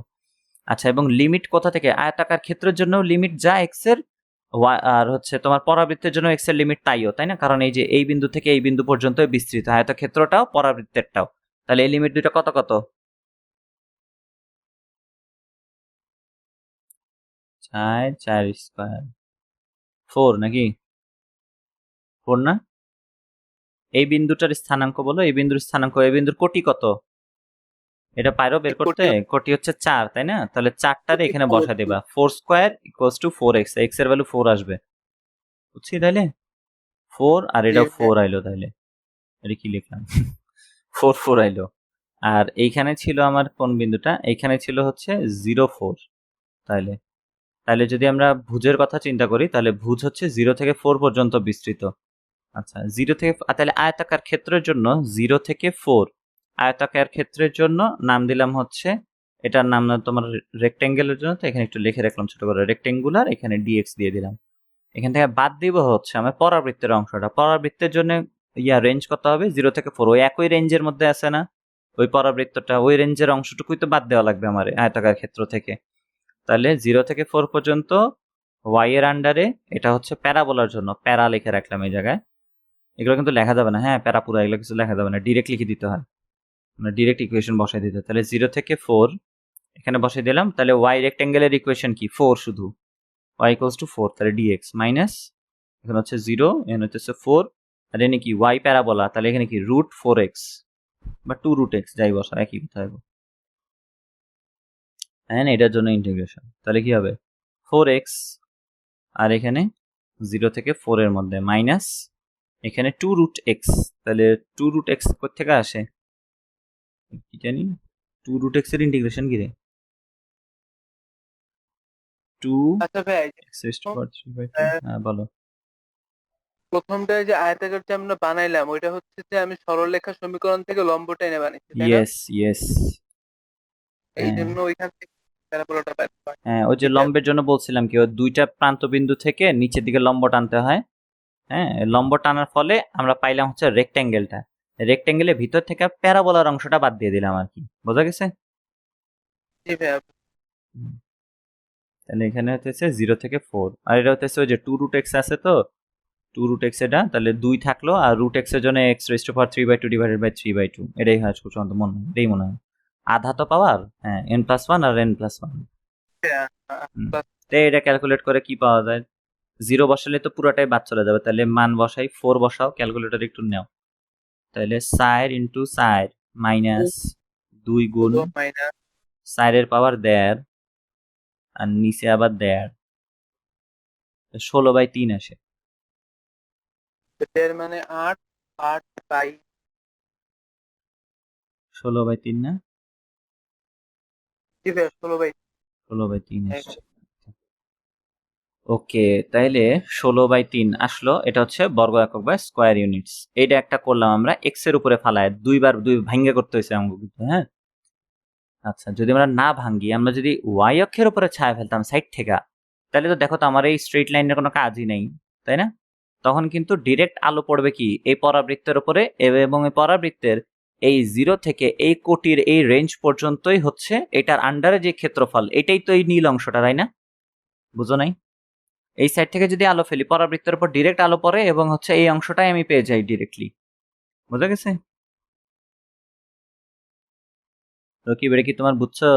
আচ্ছা এবং লিমিট কোথা থেকে? আয়তাকার ক্ষেত্রের জন্য লিমিট যা এক্স এর, আর হচ্ছে তোমার পরাবৃত্তের জন্য এক্স এর লিমিট তাইও, তাই না? কারণ এই যে এই বিন্দু থেকে এই বিন্দু পর্যন্ত বিস্তৃত আয়তক্ষেত্রটাও পরাবৃত্তেরটাও, তাহলে এই লিমিট দুইটা কত কত? 4 স্কয়ার 4 নাকি 4 না? এই বিন্দুটার স্থানাঙ্ক বলো, এই বিন্দুর স্থানাঙ্ক, এই বিন্দুর কোটি কত? এটা পারো বের করতে? কোটি হচ্ছে 4, তাই না? তাহলে 4টারে এখানে বসায় দেবা, 4 square equals to 4x, x এর ভ্যালু 4 আসবে। বুঝছি তাইলে? 4 আর জি এটা ভাইয়া। 4 আইলো, তাইলে এটা কি লিখলাম? 4 আইলো। আর এইখানে ছিল আমার কোন বিন্দুটা? এইখানে ছিল হচ্ছে 0 4। তাইলে তাহলে যদি আমরা ভুজের কথা চিন্তা করি, তাহলে ভুজ হচ্ছে 0 থেকে 4 পর্যন্ত বিস্তৃত। আচ্ছা 0 থেকে তাহলে আয়তাকার ক্ষেত্রের জন্য 0 থেকে 4 আয়তাকার ক্ষেত্রের জন্য নাম দিলাম হচ্ছে, এটার নাম না তোমার রেক্টেঙ্গেলের জন্য, তো এখানে একটু লিখে রাখলাম ছোট করে রেক্টেঙ্গুলার, এখানে ডিএক্স দিয়ে দিলাম। এখান থেকে বাদ দিব হচ্ছে আমার পরাবৃত্তের অংশটা। পরাবৃত্তের জন্য রেঞ্জ কত হবে? 0 থেকে 4, ওই একই রেঞ্জের মধ্যে আছে না ওই পরাবৃত্তটা, ওই রেঞ্জের অংশটুকুই তো বাদ দেওয়া লাগবে আমার আয়তাকার ক্ষেত্র থেকে। তাহলে 0 থেকে 4 পর্যন্ত y এর আন্ডারে, এটা হচ্ছে প্যারাবোলার জন্য, প্যারা লিখে রাখলাম এই জায়গায়। এগুলো কিন্তু লেখা যাবে না, হ্যাঁ প্যারা পুরা এগুলো কিছু লেখা যাবে না, ডিরেক্ট লিখে দিতে হয়, মানে ডিরেক্ট ইকুয়েশন বসাই দিতে হয়। তাহলে 0 থেকে 4 এখানে বসাই দিলাম, তাহলে y রেক্টেঙ্গেলের ইকুয়েশন কি? 4 শুধু, y ইকুয়ালস টু 4, তাহলে dx মাইনাস এখানে হচ্ছে 0, এখানে হচ্ছে 4, আর এখানে কি y প্যারাবোলা, তাহলে এখানে কি রুট 4x বা 2 রুট x যাই বসা একই কথা হবে। হ্যাঁ এটার জন্য ইন্টিগ্রেশন, তাহলে কি হবে? 4x আর এখানে 0 থেকে 4 এর মধ্যে মাইনাস এখানে 2√x, তাহলে 2√x কোথেকে আসে কি জানি? 2√x এর ইন্টিগ্রেশন কি রে? 2x আচ্ছা ভাই, এই যে raised to প্রথম power 3/2। আহ, হ্যাঁ বলো। প্রথমটা যে আয়তাকার যে আমরা বানাইলাম ওইটা হচ্ছে যে আমি সরলরেখা সমীকরণ থেকে লম্ব টেনে বানাইছি, তাই না? ইয়েস। এই হ্যাঁ জন্য ওইখান থেকে প্যারাবোলাটা বের হয়। হ্যাঁ, ওই যে ঠিক আছে। লম্বের জন্য বলছিলাম কি, ওই দুইটা প্রান্ত বিন্দু থেকে নিচের দিকে লম্ব টানতে হয়। হ্যাঁ, লম্ব টানার ফলে আমরা পাইলাম হচ্ছে রেক্ট্যাঙ্গেলটা। রেক্ট্যাঙ্গেলের ভিতর থেকে প্যারাবোলার অংশটা বাদ দিয়ে দিলাম আর কি। বোঝা গেছে? জি ভাইয়া। হুম, তাহলে এখানে হচ্ছে 0 থেকে 4, আর এটা হচ্ছে ওই যে 2√x আছে, তো 2√x এটা তাহলে 2 থাকলো, আর √x এর জন্য x raised to power 3/2 divided by 3/2, এটাই হয় সুশান্ত, মনে হয় এটাই মনে হয়। আধা তো পাওয়ার, হ্যাঁ n+1 আর n+1। হ্যাঁ, তো এটা ক্যালকুলেট করে কি পাওয়া যায়? 0 বসালে তো পুরোটাই বাদ চলে যাবে, তাহলে মান বসাই, 4 বসাও, ক্যালকুলেটর একটু নাও। তাহলে 4 ইন্টু 4 মাইনাস 2 গুণ মাইনাস 4 এর পাওয়ার 1.5, আর নিচে আবার 1.5, 16/3 আসে। এর মানে 8, 8 বাই 16/3 না? জি ভাইয়া 16/3। 16/3 আসছে। ওকে, তাইলে 16/3 আসলো। এটা হচ্ছে বর্গ একক বা স্কোয়ার ইউনিটস। এইটা একটা করলাম আমরা এক্স এর উপরে ফালায়, দুইবার দুই ভাঙ্গে করতে হয়েছে আমাকে কিন্তু, হ্যাঁ। আচ্ছা, যদি আমরা না ভাঙ্গি, আমরা যদি ওয়াই অক্ষের উপরে ছায়া ফেলতাম সাইড থেকে, তাহলে তো দেখো তো আমার এই স্ট্রেট লাইনের কোনো কাজই নেই, তাই না? তখন কিন্তু ডিরেক্ট আলো পড়বে কি এই পরাবৃত্তের উপরে, এবং এই পরাবৃত্তের এই 0 থেকে এই কোটির এই রেঞ্জ পর্যন্তই হচ্ছে এটার আন্ডারে যে ক্ষেত্রফল, এটাই তো এই নীল অংশটা, তাই না? বুঝো নাই? এই সাইড থেকে যদি আলো ফেলি, পরাবৃত্তের উপর ডিরেক্ট আলো পড়ে, এবং হচ্ছে এই অংশটাই আমি পেয়ে যাই ডিরেক্টলি। বুঝা গেছে? রকি, বেড়ে কি তোমার বুঝছো?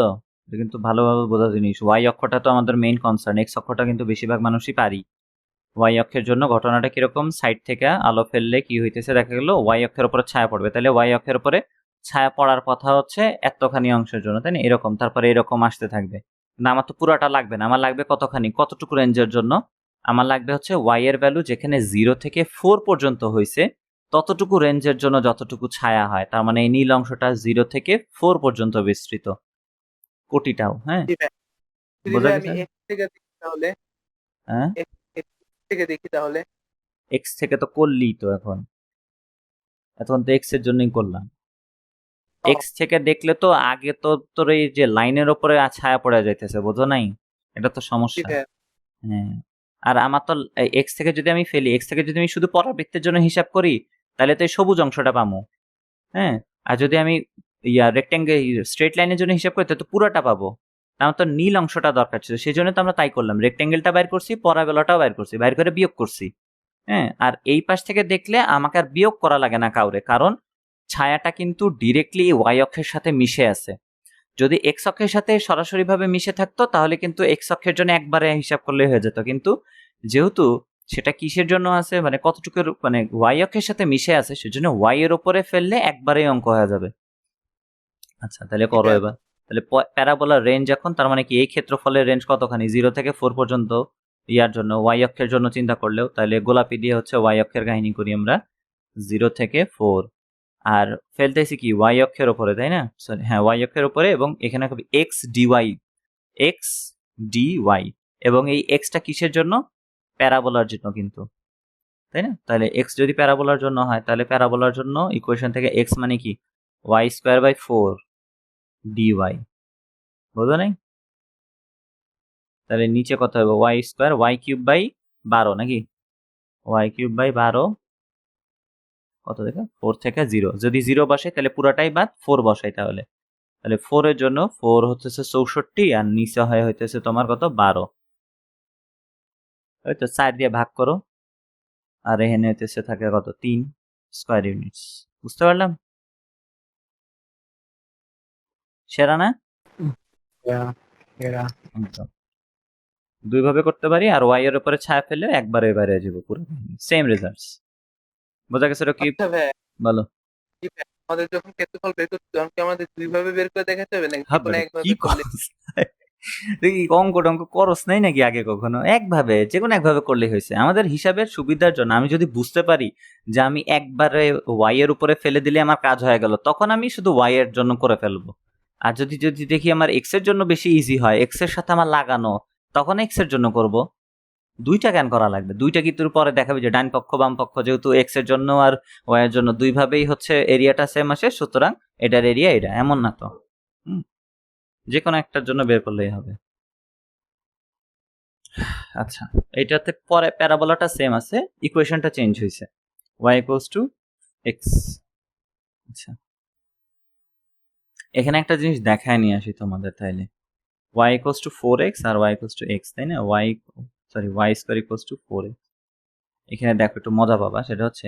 এটা কিন্তু ভালোভাবে বোঝা জিনিস। ওয়াই অক্ষটা তো আমাদের মেইন কনসার্ন, এক্স অক্ষটা কিন্তু বেশিরভাগ মানুষই পারি। ওয়াই অক্ষের জন্য ঘটনাটা কিরকম, সাইড থেকে আলো ফেললে কি হইতেছে দেখা গেল ওয়াই অক্ষের উপরে ছায়া পড়বে, তাহলে ওয়াই অক্ষের উপরে ছায়া পড়ার কথা হচ্ছে এতখানি অংশের জন্য, তাই না? এরকম, তারপরে এরকম আসতে থাকবে। না, আমার তো পুরাটা লাগবে না, আমার লাগবে কতখানি, কতটুকু রেঞ্জের জন্য? আমার লাগবে হচ্ছে ওয়াই এর ভ্যালু যেখানে 0 থেকে 4 পর্যন্ত হয়েছে ততটুকু রেঞ্জের জন্য যতটুকু ছায়া হয়, তার মানে এই নীল অংশটা 0 থেকে 4 পর্যন্ত বিস্তৃত, কোটিটাও, হ্যাঁ। জি ভাই। যদি বোঝা ভাই আমি গেছে? x থেকে দেখি তাহলে হ্যাঁ, x x থেকে দেখি তাহলে এক্স থেকে তো করলি তো, এখন তো এক্স এর জন্যই করলাম। ও, এক্স থেকে দেখলে তো আগে তো তোর এই যে লাইনের ওপরে ছায়া পড়ে যাইতেছে, বোঝো নাই? এটা তো জি সমস্যা। ভাইয়া। হ্যাঁ, আর আমার তো এক্স থেকে যদি আমি ফেলি, এক্স থেকে যদি আমি শুধু পরাবৃত্তের জন্য হিসাব করি, তাহলে তো এই সবুজ অংশটা পাবো, হ্যাঁ। আর যদি আমি রেক্ট্যাঙ্গেল স্ট্রেট লাইনের জন্য হিসাব করি, তাহলে তো পুরোটা পাবো। আমার তো নীল অংশটা দরকার ছিল, সেই জন্য তো আমরা তাই করলাম, রেক্ট্যাঙ্গেলটা বাইর করছি, পরাবেলাটাও বাইর করছি, বাইর করে বিয়োগ করছি, হ্যাঁ। আর এই পাশ থেকে দেখলে আমাকে আর বিয়োগ করা লাগে না কাউরে, কারণ ছায়াটা কিন্তু ডিরেক্টলি ওয়াই অক্ষের সাথে মিশে আছে। যদি এক্স অক্ষের সাথে সরাসরিভাবে মিশে থাকতো তাহলে কিন্তু এক্স অক্ষের জন্য একবারে হিসাব করলে হয়ে যেত, কিন্তু যেহেতু সেটা কিসের জন্য আছে, মানে কতটুকু, মানে ওয়াই অক্ষের সাথে মিশে আছে, সেজন্য ওয়াই এর উপরে ফেললে একবারেই অঙ্ক হয়ে যাবে। আচ্ছা, তাহলে জি করো ভাইয়া। এবার। তাহলে প্যারাবোলার রেঞ্জ এখন, তার মানে কি এই ক্ষেত্রফলের রেঞ্জ কতখানি, 0 থেকে 4 পর্যন্ত ইয়ার জন্য, ওয়াই অক্ষের জন্য চিন্তা করলেও, তাহলে গোলাপি দিয়ে হচ্ছে ওয়াই অক্ষের কাহিনী করি আমরা, 0 থেকে 4। আর ফেলতেছি কি ওয়াই অক্ষের উপরে, তাই না? সরি, হ্যাঁ, ওয়াই অক্ষের উপরে, এবং এখানে হবে এক্স ডিওয়াই, এক্স ডিওয়াই, এবং এই এক্সটা কিসের জন্য? প্যারাবোলার জন্য কিন্তু, তাই না? তাহলে এক্স যদি প্যারাবোলার জন্য হয়, তাহলে প্যারাবোলার জন্য ইকুয়েশন থেকে এক্স মানে কি, y²/4 dy, বুঝো নাই? তাহলে নিচে কত হবে, y²y³ বাই 12 নাকি, y³ বাই 12 কত দেখো, 4 থেকে 0, যদি 0 বসাই তাহলে পুরাটাই বাদ, 4 বসাই তাহলে, 4 এর জন্য 4 হচ্ছে 64, আর নিচে হয় হইতেছে তোমার কত, 12। ওই তো 4 দিয়ে ভাগ করো, আর এখানে হইতেছে থাকে কত, 3 স্কয়ার ইউনিটস। বুঝতে পারলাম? সেরা না? এরা একদম। দুই ভাবে করতে পারি, আর ওয়াই এর উপরে ছায়া ফেললে একবারে বাইরে যাবো, পুরো সেম রেজাল্টস। বোঝা গেছে কি? আচ্ছা ভাইয়া। বলো। জি ভাইয়া, আমাদের যখন ক্ষেত্রফল বের করতে তখন কি আমাদের দুই ভাবে বের করে দেখাতে হবে নাকি হ্যাঁ কোনো বেটা, কি একভাবে করলে? তুই কি অঙ্ক টঙ্ক করস নাই নাকি আগে কখনো? একভাবে যে কোনো একভাবে করলেই হয়েছে। আমাদের হিসাবের সুবিধার জন্য আমি যদি বুঝতে পারি যে আমি একবারে ওয়াই এর উপরে ফেলে দিলে আমার কাজ হয়ে গেল, তখন আমি শুধু ওয়াই এর জন্য করে ফেলবো। আর যদি যদি দেখি আমার এক্স এর জন্য বেশি ইজি হয়, এক্স এর সাথে আমার লাগানো, তখন এক্স এর জন্য করব। দুইটা কেন করা লাগবে? দুইটা কিন্তু পরে দেখাবে যে ডান পক্ষ বাম পক্ষ যেহেতু এক্স এর জন্য আর ওয়াই এর জন্য দুইভাবেই হচ্ছে এরিয়াটা সেম আসে, সুতরাং এটার এরিয়া এটা, এমন না তো। যে কোনো একটার জন্য বের করলেই হবে। আচ্ছা, এটাতে পরে প্যারাবোলাটা সেম আছে, ইকুয়েশনটা চেঞ্জ হয়েছে, y ইকুয়ালস টু এক্স। আচ্ছা, এখানে একটা জিনিস দেখায় নিয়ে আসি তোমাদের তাইলে। y ইকুয়ালস টু 4x আর y ইকুয়ালস টু x, তাই না? y square equals to 4x। এখানে দেখো একটু মজা পাবা, সেটা হচ্ছে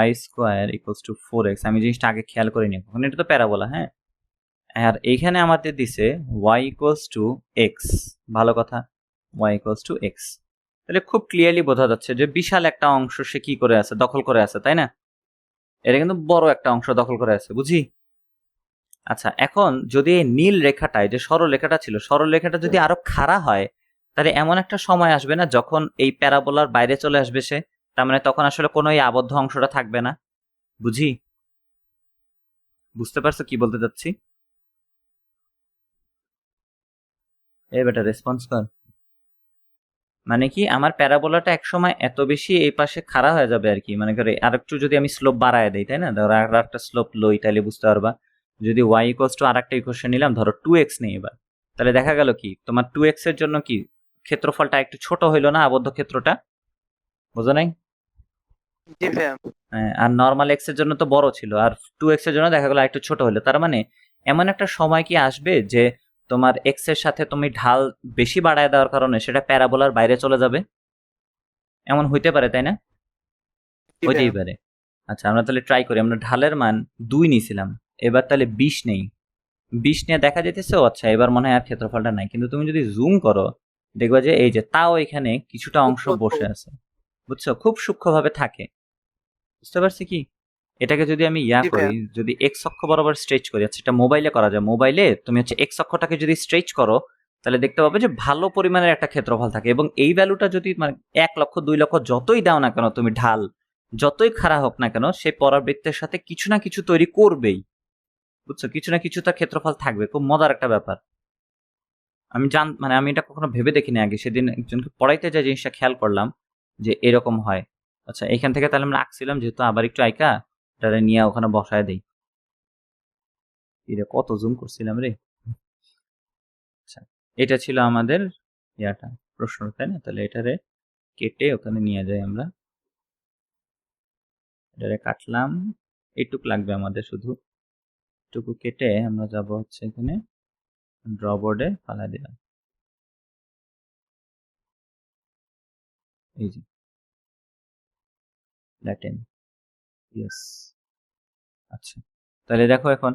y square equals to 4x। আমি জিনিসটা আগে খেয়াল করে নিই, কারণ এটা তো প্যারাবোলা, হ্যাঁ। আর এইখানে আমাদের দিছে y ইকুয়ালস টু x। ভালো কথা, y ইকুয়ালস টু x। তাহলে খুব ক্লিয়ারলি বোঝা যাচ্ছে যে বিশাল একটা অংশ সে কি করে আছে, দখল করে আছে, তাই না? এটা কিন্তু বড় একটা অংশ দখল করে আছে, বুঝি? আচ্ছা, এখন যদি এই নীল রেখাটায় যে সরলরেখাটা ছিল, সরলরেখাটা যদি আরো খাড়া হয়, তাহলে এমন একটা সময় আসবে না যখন এই প্যারাবোলার বাইরে চলে আসবে সে, তার মানে তখন আসলে কোনো এই আবদ্ধ অংশটা থাকবে না, বুঝি? বুঝতে পারছো কি বলতে চাচ্ছি? এই বেটা রেসপন্স কর। মানে কি, আমার প্যারাবোলাটা একসময় এত বেশি এই পাশে খাড়া হয়ে যাবে আর কি, মানে করে আর একটু যদি আমি স্লোপ বাড়ায় দেই, তাই না? ধরো আর একটা স্লোপ লই, তাহলে বুঝতে পারবা। যদি y ইকুয়ালস টু আর একটা ইকুয়েশন নিলাম, ধরো 2x নেই এবার, তাহলে দেখা গেল কি তোমার 2x এর জন্য কি ক্ষেত্রফলটা একটু ছোট হইলো না, আবদ্ধ ক্ষেত্রটা? বুঝো নাই? জি ভাইয়া। আর নর্মাল এক্স এর জন্য তো বড় ছিল, আর 2x এর জন্য দেখা গেল একটু ছোট হলো। তার মানে এমন একটা সময় কি আসবে যে তোমার এক্স এর সাথে তুমি ঢাল বেশি বাড়ায় দেওয়ার কারণে সেটা প্যারাবোলার বাইরে চলে যাবে? এমন হইতে পারে, তাই না? জি হইতেই ভাইয়া। পারে। আচ্ছা, আমরা তাহলে ট্রাই করি। আমরা ঢালের মান 2 নিয়েছিলাম, এবার তাহলে 20 নেই। 20 নিয়ে দেখা যেতেছে, ও আচ্ছা এবার মনে হয় আর ক্ষেত্রফলটা নাই। কিন্তু তুমি যদি জুম করো, দেখবা যে এই যে তাও এখানে কিছুটা অংশ বসে আছে, বুঝছো? খুব সূক্ষ্মভাবে থাকে, বুঝতে পারছি কি? এটাকে যদি আমি জি করি, ভাইয়া। যদি এক্স অক্ষ বরাবর স্ট্রেচ করি, আচ্ছা এটা মোবাইলে করা যায়। মোবাইলে তুমি হচ্ছে এক্স অক্ষটাকে যদি স্ট্রেচ করো, তাহলে দেখতে পাবে যে ভালো পরিমাণের একটা ক্ষেত্রফল থাকে, এবং এই ভ্যালুটা যদি মানে 1 লক্ষ 2 লক্ষ যতই দাও না কেন তুমি ঢাল, যতই খাড়া হোক না কেন, সেই পরাবৃত্তের সাথে কিছু না কিছু তৈরি করবেই, বুঝছো? কিছু না কিছু তার ক্ষেত্রফল থাকবে। খুব মজার একটা ব্যাপার। আমি মানে আমি এটা কখনো ভেবে দেখিনি আগে, সেদিন একজনকে পড়াইতে যে জিনিসটা খেয়াল করলাম যে এরকম হয়। আচ্ছা, এখান থেকে তাহলে আমরা আঁকছিলাম, যেহেতু আবার একটু আইকা তাহলে নিয়ে ওখানে বসায় দেই। কত জুম করছিলাম রে। আচ্ছা, এটা ছিল আমাদের প্রশ্ন, তাই না? তাহলে এটারে কেটে ওখানে নিয়ে যাই আমরা। এটারে কাটলাম, এইটুক লাগবে আমাদের, শুধু এটুকু কেটে আমরা যাব হচ্ছে এখানে ড্র বোর্ডে ফালা দিলাম। এই যে ল্যাটেন, ইয়েস। আচ্ছা, তাহলে দেখো এখন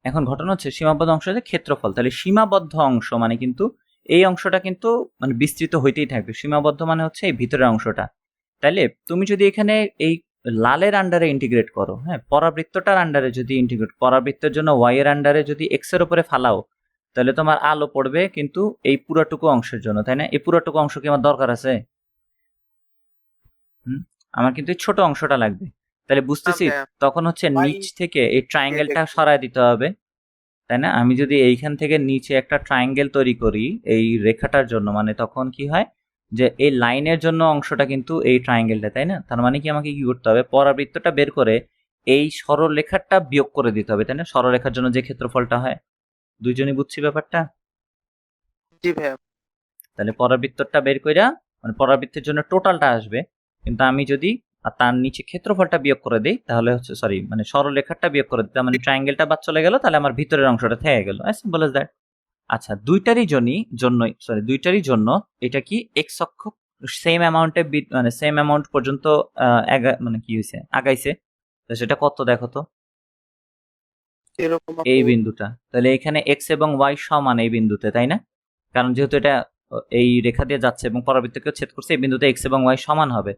এখন ঘটনা হচ্ছে সীমাবদ্ধ অংশ হচ্ছে ক্ষেত্রফল। তাহলে সীমাবদ্ধ অংশ মানে কিন্তু এই অংশটা কিন্তু মানে বিস্তৃত হইতেই থাকবে। সীমাবদ্ধ মানে হচ্ছে এই ভিতরের অংশটা। তাইলে তুমি যদি এখানে এই লালের আন্ডারে ইন্টিগ্রেট করো, হ্যাঁ, পরাবৃত্তটার আন্ডারে যদি ইন্টিগ্রেট, পরাবৃত্তের জন্য ওয়াই এর আন্ডারে যদি এক্স এর উপরে ফালাও, তাহলে তোমার আলো পড়বে কিন্তু এই পুরাটুকু অংশের জন্য, তাই না? এই পুরাটুকু অংশ কি আমার দরকার আছে? আমার কিন্তু এই ছোট অংশটা লাগবে। তাহলে না বুঝতেছি ভাইয়া। তখন হচ্ছে ওয়াই নিচ থেকে এই দিয়ে ট্রায়াঙ্গেলটা দেখছি। সরায় দিতে হবে, তাই না? আমি যদি এইখান থেকে নিচে একটা ট্রায়াঙ্গেল তৈরি করি এই রেখাটার জন্য, মানে তখন কি হয় যে এই লাইনের জন্য অংশটা কিন্তু এই ট্রায়াঙ্গেলটা, তাই না? তার মানে কি আমাকে কি করতে হবে, পরাবৃত্তটা বের করে এই সরলরেখাটা বিয়োগ করে দিতে হবে, তাই না? সরলরেখার জন্য যে ক্ষেত্রফলটা হয়। দুইজনই বুঝছি ব্যাপারটা? জি ভাইয়া। তাহলে পরাবৃত্তটা বের কইরা মানে পরাবৃত্তের জন্য টোটালটা আসবে, কিন্তু আমি যদি তার নিচে ক্ষেত্রফলটা বিয়োগ করে দেই, তাহলে হচ্ছে সরি মানে সরলরেখাটা বিয়োগ করে দিই, মানে ট্রায়াঙ্গেলটা বাদ চলে গেল, তাহলে আমার ভিতরের অংশটা থেকে গেল। As simple as that. আচ্ছা, দুইটারই জন্য এটা কি এক্স অক্ষ সেম অ্যামাউন্টে মানে সেম অ্যামাউন্ট পর্যন্ত মানে কি হয়েছে, আগাইছে। তো সেটা কত দেখো তো, এরকম এই আপু। বিন্দুটা। তাহলে এখানে এক্স এবং ওয়াই সমান এই বিন্দুতে, তাই না? কারণ যেহেতু এটা এই রেখা দিয়ে যাচ্ছে এবং পরাবৃত্তকে ছেদ করছে, এই বিন্দুতে এক্স এবং ওয়াই সমান হবে।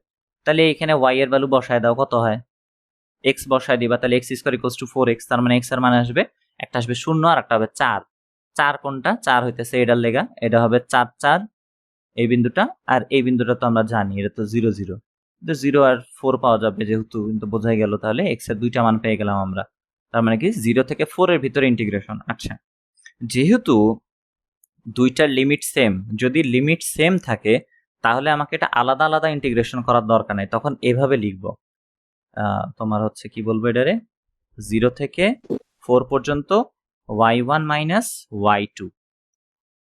তাহলে এখানে ওয়াই এর ভ্যালু বসায় দাও, কত হয়? এক্স বসায় দিবা, তাহলে x square equals to 4x, তার মানে এক্স এর মান আসবে একটা আসবে 0 আর একটা হবে 4। 4 কোনটা? 4 হইতেছে এটার লেগা, এটা হবে 4 4 এই বিন্দুটা, আর এই বিন্দুটা তো আমরা জানি এটা তো 0 0, কিন্তু 0 আর 4 পাওয়া যাবে যেহেতু, কিন্তু বোঝাই গেল তাহলে x এর দুইটা মান পেয়ে গেলাম আমরা। তার মানে কি 0 থেকে 4 এর ভিতরে ইন্টিগ্রেশন। আচ্ছা, যেহেতু দুইটার লিমিট সেম, যদি লিমিট সেম থাকে তাহলে আমাকে এটা আলাদা আলাদা ইন্টিগ্রেশন করার দরকার নাই, তখন এভাবে লিখবো। তোমার হচ্ছে কি বলবো এটারে, 0 থেকে 4 পর্যন্ত y1 মাইনাস y2,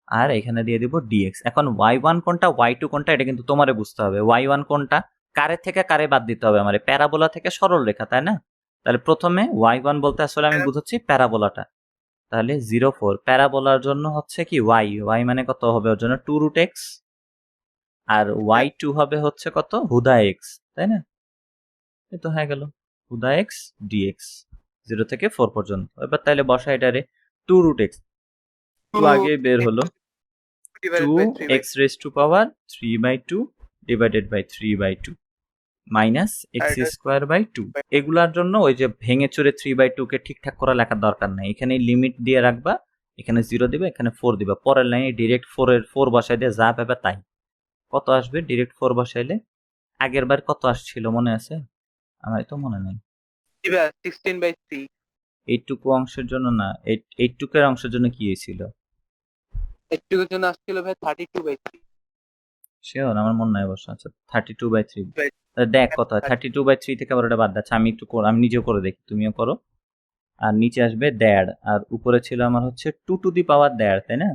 আর এখানে দিয়ে দিব dx। এখন y1 কোনটা y2 কোনটা এটা কিন্তু তোমারে বুঝতে হবে। y1 কোনটা, কারে থেকে কারে বাদ দিতে হবে আমার, প্যারাবোলা থেকে সরল রেখা, তাই না? তাহলে প্রথমে y1 বলতে আসলে আমি বুঝাচ্ছি প্যারাবোলাটা। তাহলে 0 4 প্যারাবোলার জন্য হচ্ছে কি y মানে কত হবে ওর জন্য 2 root x, আর y2 হবে হচ্ছে কত হুদা x, তাই না? এই তো হয়ে গেল হুদা x dx 0 থেকে 4 পর্যন্ত। এবার তাহলে বসা এটারে 2 root x, 2 আগে বের হলো, 2x raised to power 3/2 divided by 3/2 minus x square by 2। এগুলার জন্য ওই যে ভেঙে চুরে 3/2 কে ঠিকঠাক করা লেখার দরকার নাই, এখানে লিমিট দিয়ে রাখবা, এখানে 0 দিবে, এখানে 4 দিবা, পরের লাইনে ডিরেক্ট 4 বসাই দিয়ে যা পাবে তাই। কত আসবে ডিরেক্ট 4 বসাইলে? আগের বার কত আসছিল মনে আছে? আমার তো মনে নাই। 16/3। এইটুকু অংশের জন্য না, এইটুকের অংশের জন্য কি হয়েছিল? এইটুকুর জন্য আসছিল ভাই 32/3। শিওর আমার মনে নাই অবশ্য। আচ্ছা 32/3 দেখ কত হয়, 32/3 থেকে আবার ওটা বাদ যাচ্ছে। আমি আমি নিজেও করে দেখি, তুমিও করো। আর নিচে আসবে 1.5, আর উপরে ছিল আমার হচ্ছে 2 টু দি পাওয়ার 1.5, তাই না?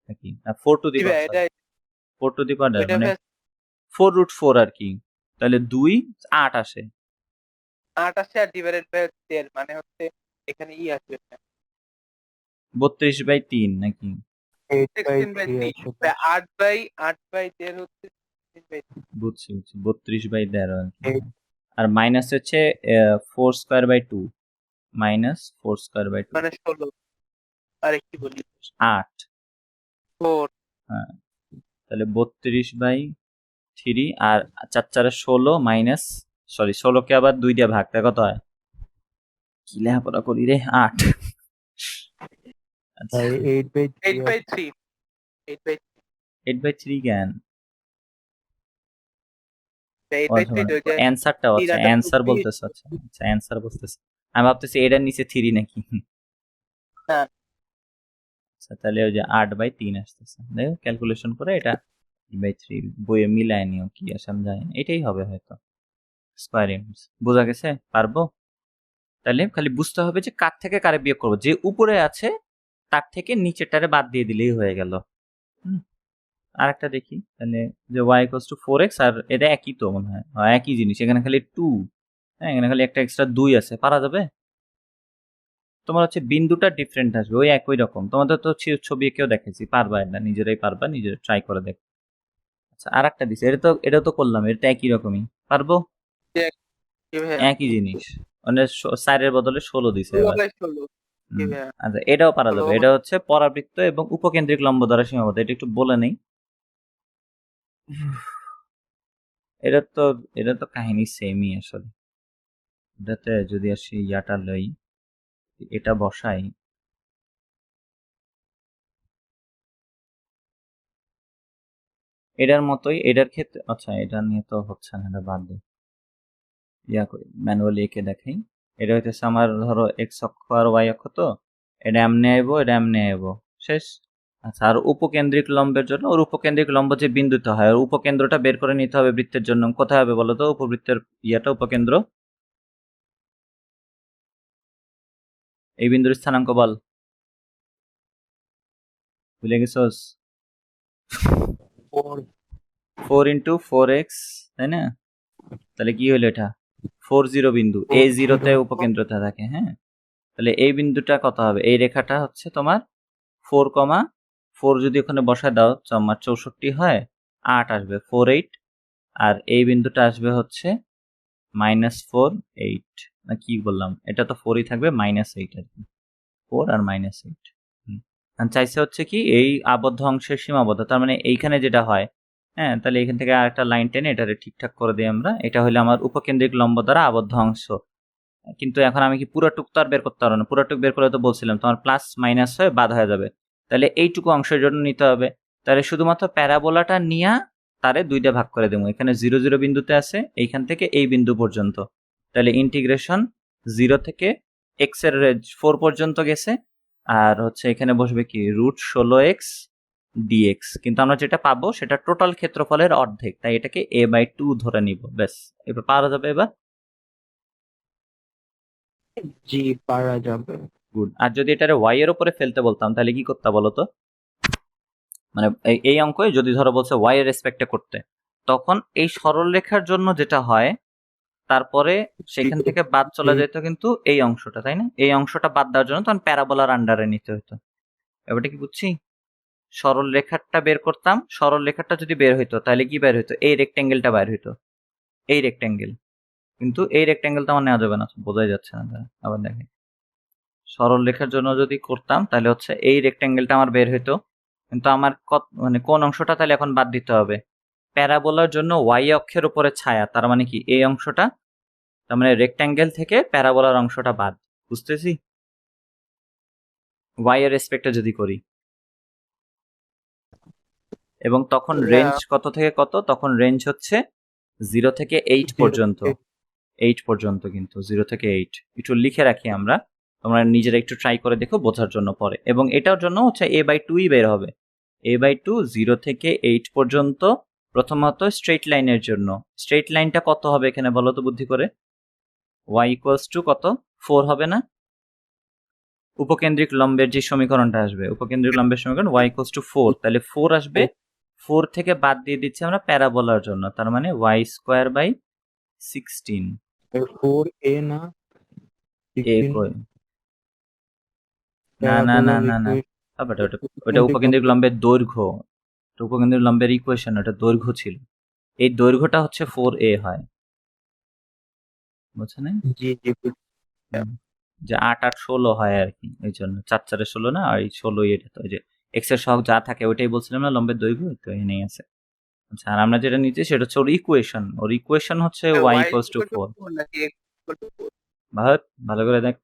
নাকি 4 to the power, 4 to the পাওয়ার 1.5 মানে 4 root 4 আর কি। তাহলে 2 8 আসে, 8 আসে, আর ডিভাইডেড বাই 1.5 মানে হচ্ছে এখানে আসবে 32/3 নাকি 16/3। 8/1.5 হচ্ছে 16/3। বুঝছি 32/13 আর কি। আর মাইনাস হচ্ছে 4 square by 2 minus 4 square by 2 মানে 16। আর একটু বলি 8। 4। হ্যাঁ, তাহলে 32/3 আর 4 4 16 মাইনাস, সরি 16 কে আবার 2 দিয়ে ভাগ, তা কত হয়? কি লেখাপড়া করি রে, 8। আচ্ছা 8/3। 8/3 জ্ঞান তো অ্যান্সারটা আছে, অ্যান্সার বলতেছ। আচ্ছা আচ্ছা অ্যান্সার বলতেছ, আমি ভাবতেছি এটার নিচে 3 নাকি। না। আচ্ছা তাহলে ওই যে 8/3 আসতেছে, দেখো ক্যালকুলেশন করে এটা 8/3 বইয়ে মিলায় নিও, কি আসে আমি জানি না, এটাই হবে হয়তো স্কয়ার ইউনিটস। বোঝা গেছে? পারবো? তাহলে খালি বুঝতে হবে যে কার থেকে কারে বিয়োগ করবো, যে উপরে আছে তার থেকে নিচেরটারে বাদ দিয়ে দিলেই হয়ে গেল। আরেকটা দেখি তাহলে, যে y equals to 4x, আর এটা একই তো মনে হয়, একই জিনিস, এখানে খালি 2, হ্যাঁ এখানে খালি একটা এক্সট্রা 2 আছে, পারা যাবে? তোমার হচ্ছে বিন্দুটা ডিফারেন্ট আসবে, ওই একই রকম, তোমাদের তো ছবি কেউ দেখেছি, পারবা এটা, নিজেরাই পারবা, নিজেরা ট্রাই করে দেখো। আচ্ছা আরেকটা দিছে, এটা তো করলাম, এটা একই রকমই, পারবো? একই জিনিস, মানে 4 এর বদলে 16 দিছে এবার। আচ্ছা এটাও পারা যাবে, এটা হচ্ছে পরাবৃত্ত এবং উপকেন্দ্রিক লম্ব দ্বারা সীমাবদ্ধ, এটা একটু বলে নেই। এটা তো কাহিনী সেমই আসলে। এটাতে যদি আসি ইয়াটা লই, এটা বসাই, এটার মতোই, এটার ক্ষেত্রে আচ্ছা এটা নিয়ে তো হচ্ছে না, এটা বাদ দিই, ইয়া করি ম্যানুয়ালি এঁকে দেখাই। এটা হইতেছে আমার ধরো এক্স অক্ষ আর ওয়াই অক্ষ, তো এটা এমনি আইবো, এটা এমনি আইবো, শেষ। আচ্ছা আর উপকেন্দ্রিক লম্বের জন্য, ওর উপকেন্দ্রিক লম্ব যে বিন্দুতে হয়, ওর উপকেন্দ্রটা বের করে নিতে হবে বৃত্তের জন্য। কোথায় হবে বলো তো উপবৃত্তের ইয়াটা, উপকেন্দ্র? এই বিন্দুর স্থানাঙ্ক বল, ভুলে গেছোস? 4 into 4x, তাই না? তাহলে কি হলো এটা? 40 বিন্দু, A0 তে উপকেন্দ্রটা থাকে, হ্যাঁ। তাহলে এই বিন্দুটা কত হবে? এই রেখাটা হচ্ছে তোমার 4, যদি ওখানে বসায় দাও আমার 64 হয়, 8 আসবে 48, আর এই বিন্দুটা আসবে হচ্ছে -4 8, না কি বললাম, এটা তো 4ই থাকবে, -8 আর কি, 4 আর -8। চাইছে হচ্ছে কি এই আবদ্ধ অংশের সীমাবদ্ধ, তার মানে এইখানে যেটা হয়, হ্যাঁ, তাহলে এখান থেকে আরেকটা লাইন টেনে এটারে ঠিকঠাক করে দিই আমরা। এটা হলো আমার উপকেন্দ্রিক লম্ব দ্বারা আবদ্ধ অংশ, কিন্তু এখন আমি কি পুরোটুক তো আর বের করতে পারবো না, পুরোটুক বের করলে তো বলছিলাম তোমার প্লাস মাইনাস হয়ে বাদ হয়ে যাবে, তাহলে এইটুকু অংশের জন্য নিতে হবে। তাহলে শুধুমাত্র প্যারাবোলাটা নিয়ে তারে দুইটা ভাগ করে দেবো, এখানে 0 0 বিন্দুতে আছে এইখান থেকে এই বিন্দু পর্যন্ত, তাহলে ইন্টিগ্রেশন 0 থেকে এক্স এর 4 পর্যন্ত গেছে, আর হচ্ছে এখানে বসবে কি √16x dx, কিন্তু আমরা যেটা পাবো সেটা টোটাল ক্ষেত্রফলের অর্ধেক, তাই এটাকে a/2 ধরে নিব, ব্যাস এবার পারা যাবে। এবার জি পারা যাবে। গুড। আর যদি এটারে y এর উপরে ফেলতে বলতাম তাহলে কি করতে বলো তো, মানে এই অঙ্কে যদি ধরো বলছে y এর রেসপেক্টে করতে, তখন এই সরলরেখার জন্য যেটা হয় তারপরে সেখান থেকে বাদ চলে যেত কিন্তু এই অংশটা, তাই না? এই অংশটা বাদ দেওয়ার জন্য তখন প্যারাবোলার আন্ডারে নিতে হতো। এবারটা কি বুঝছি? সরল রেখাটা বের করতাম, সরল রেখাটা যদি বের হইতো তাহলে কি বের হইতো, এই রেক্টেঙ্গেলটা বের হইতো, এই রেক্টেঙ্গেল, কিন্তু এই রেক্টেঙ্গেলটা আমার নেওয়া যাবে না, বোঝাই যাচ্ছে না। আবার দেখে সরল রেখার জন্য যদি করতাম তাহলে হচ্ছে এই রেক্টেঙ্গেলটা আমার বের হইতো, কিন্তু আমার মানে কোন অংশটা তাহলে এখন বাদ দিতে হবে, প্যারাবোলার জন্য y অক্ষের উপরে ছায়া, তার মানে কি এই অংশটা, তার মানে রেক্টেঙ্গেল থেকে প্যারাবোলার অংশটা বাদ, বুঝতেছি? y এর রেসপেক্টে যদি করি, এবং তখন রেঞ্জ কত থেকে কত, তখন রেঞ্জ হচ্ছে 0 থেকে 8 পর্যন্ত, 8 পর্যন্ত, কিন্তু 0 থেকে 8 একটু লিখে রাখি আমরা, তোমরা নিজেরা একটু ট্রাই করে দেখো বোঝার জন্য পরে। এবং এটার জন্য হচ্ছে a/2ই বের হবে, a/2 0 থেকে 8 পর্যন্ত। প্রথমত স্ট্রেট লাইনের জন্য, স্ট্রেট লাইনটা কত হবে এখানে বলো তো বুদ্ধি করে, y ইকুয়ালস টু কত, 4 হবে না? উপকেন্দ্রিক লম্বের যে সমীকরণটা আসবে, উপকেন্দ্রিক লম্বের সমীকরণ y ইকুয়ালস টু 4, তাহলে 4 আসবে, 4 থেকে বাদ দিয়ে দিচ্ছি আমরা প্যারাবোলার জন্য, তার মানে y²/16। 4a না এ কই, না না না না না, ওটা ওটা উপকেন্দ্রিক লম্বের দৈর্ঘ্য, উপকেন্দ্রিক লম্বের ইকুয়েশন, ওটা দৈর্ঘ্য ছিল, এই দৈর্ঘ্যটা হচ্ছে 4a হয়, বুঝছেন? জি জি যে 8 8 16 হয় আর কি, এই জন্য 4 4 16 না, আর এই 16 এটা তো ওই যে এক্স এর সহগ যা থাকে ওইটাই বলছিলাম না, লম্বের দৈর্ঘ্য তো এখানেই আছে। আচ্ছা, আর আমরা যেটা নিচ্ছি সেটা হচ্ছে ওর ইকুয়েশন, ওর ইকুয়েশন হচ্ছে y ইকুয়ালস টু 4। ভালো করে দেখ,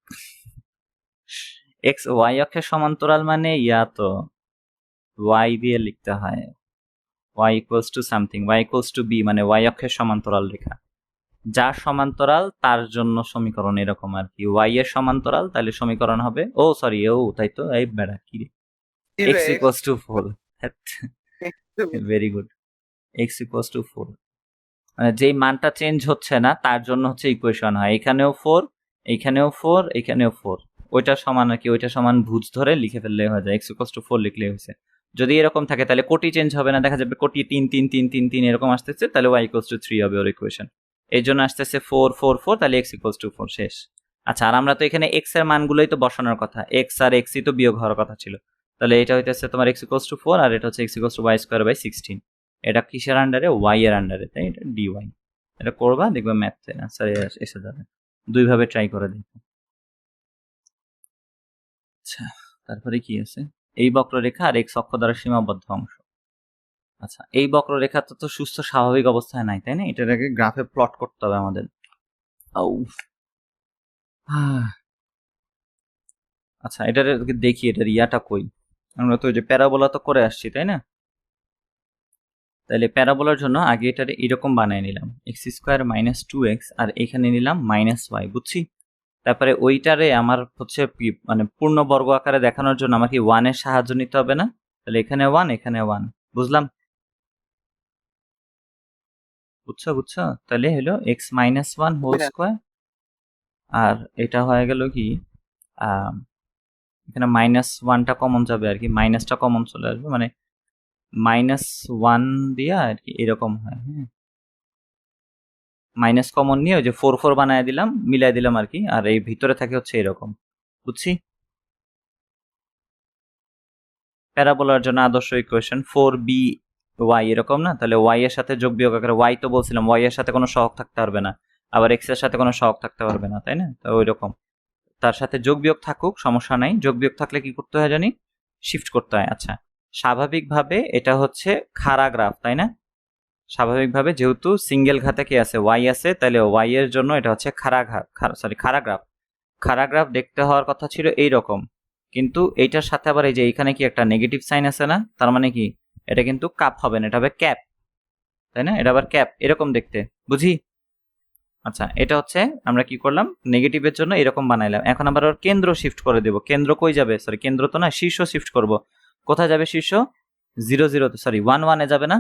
এক্স y অক্ষের সমান্তরাল মানে ইয়া তো y দিয়ে লিখতে হয়, y equals to something, y equals two b, মানে y অক্ষের সমান্তরাল রেখা, যার সমান্তরাল তার জন্য সমীকরণ এরকম আর কি, y এর সমান্তরাল তাহলে সমীকরণ হবে, ও সরি ও তাই তো, এই বেড়া কি রে, x equals to 4, very good, x equals to 4, মানে যেই মানটা চেঞ্জ হচ্ছে না তার জন্য হচ্ছে ইকুয়েশন হয়, এখানেও 4, এইখানেও 4, এখানেও 4, ওইটা সমান আর কি, ওইটা সমান ভুজ ধরে লিখে ফেললে হয়ে যায়, x ইকুয়ালস টু 4 লিখলে হয়েছে। যদি এরকম থাকে তাহলে কোটি চেঞ্জ হবে না, দেখা যাবে কোটি 3 3 3 3 3 এরকম আসতেছে, তাহলে y ইকুয়ালস টু 3 হবে ওর ইকুয়েশন, এই জন্য আসতেছে 4 4 4, তাহলে x ইকুয়ালস টু 4 শেষ। আচ্ছা, আর আমরা তো এখানে x এর মানগুলোই তো বসানোর কথা, x আর x ই তো বিয়োগ হওয়ার কথা ছিল, তাহলে এটা হইতেছে তোমার x ইকুয়ালস টু 4, আর এটা হচ্ছে x ইকুয়ালস টু y²/16, এটা কিসের আন্ডারে, y এর আন্ডারে, তাই এটা dy, এটা করবা দেখবে ম্যাথে আনসার এসে যাবে, দুইভাবে ট্রাই করে দেখো। আচ্ছা, তারপরে কি আছে, এই বক্ররেখা আর x অক্ষ দ্বারা সীমাবদ্ধ অংশ। আচ্ছা, এই বক্ররেখা তো সুস্থ স্বাভাবিক অবস্থায় নাই, তাই না? এটাকে গ্রাফে প্লট করতে হবে আমাদের। আচ্ছা, এটার দেখি এটার ইয়াটা কই, আমরা তো ওই যে প্যারাবোলা তো করে আসছি, তাই না? তাহলে প্যারাবোলার জন্য আগে এটারে এরকম বানায় নিলাম, x² - 2x, আর এখানে নিলাম -y, বুঝছি? তারপরে ওইটারে আমার হচ্ছে মানে পূর্ণ বর্গ আকারে দেখানোর জন্য আমাকে 1 এর সাহায্য নিতে হবে না, তাহলে এখানে 1 এখানে 1, বুঝলাম? বুঝছো? তাহলে হলো x - 1 হোল স্কয়ার, আর এটা হয়ে গেল কি এখানে -1টা কমন যাবে আর কি, মাইনাসটা কমন চলে আসবে, মানে -1 দিয়া আর কি এরকম হয়, হ্যাঁ, মাইনাস কমন নিয়ে ওই যে 4 4 বানায় দিলাম, মিলাই দিলাম আর কি, আর এই ভিতরে থাকে হচ্ছে এরকম, বুঝছি? প্যারাবোলার জন্য আদর্শ ইকুয়েশন 4by এরকম না, তাহলে y এর সাথে যোগ বিয়োগ আকারে, y তো বলছিলাম y এর সাথে কোনো সহগ থাকতে পারবে না, আবার x এর সাথে কোনো সহগ থাকতে পারবে না, তাই না? তো ওই রকম তার সাথে যোগ বিয়োগ থাকুক, সমস্যা নাই, যোগ বিয়োগ থাকলে কি করতে হয় জানি, শিফট করতে হয়। আচ্ছা, স্বাভাবিকভাবে এটা হচ্ছে খাড়া গ্রাফ, তাই না? স্বাভাবিকভাবে যেহেতু সিঙ্গেল ঘাতে কি আছে, ওয়াই আছে, তাহলে ওয়াই এর জন্য এটা হচ্ছে খাড়া গ্রাফ। খাড়া গ্রাফ দেখতে হওয়ার কথা ছিল এইরকম, কিন্তু এইটার সাথে আবার এই যে এখানে কি একটা নেগেটিভ সাইন আছে না, তার মানে কি এটা কিন্তু কাপ হবে না, এটা হবে ক্যাপ, তাই না? এটা আবার ক্যাপ এরকম দেখতে, বুঝি? আচ্ছা, এটা হচ্ছে আমরা কি করলাম, নেগেটিভের জন্য এরকম বানাইলাম। এখন আবার ওর কেন্দ্র শিফট করে দেব। কেন্দ্র কই যাবে? সরি, কেন্দ্র তো না, শীর্ষ শিফট করব। কোথায় যাবে শীর্ষ? 0 0, সরি 1 1 এ যাবে না,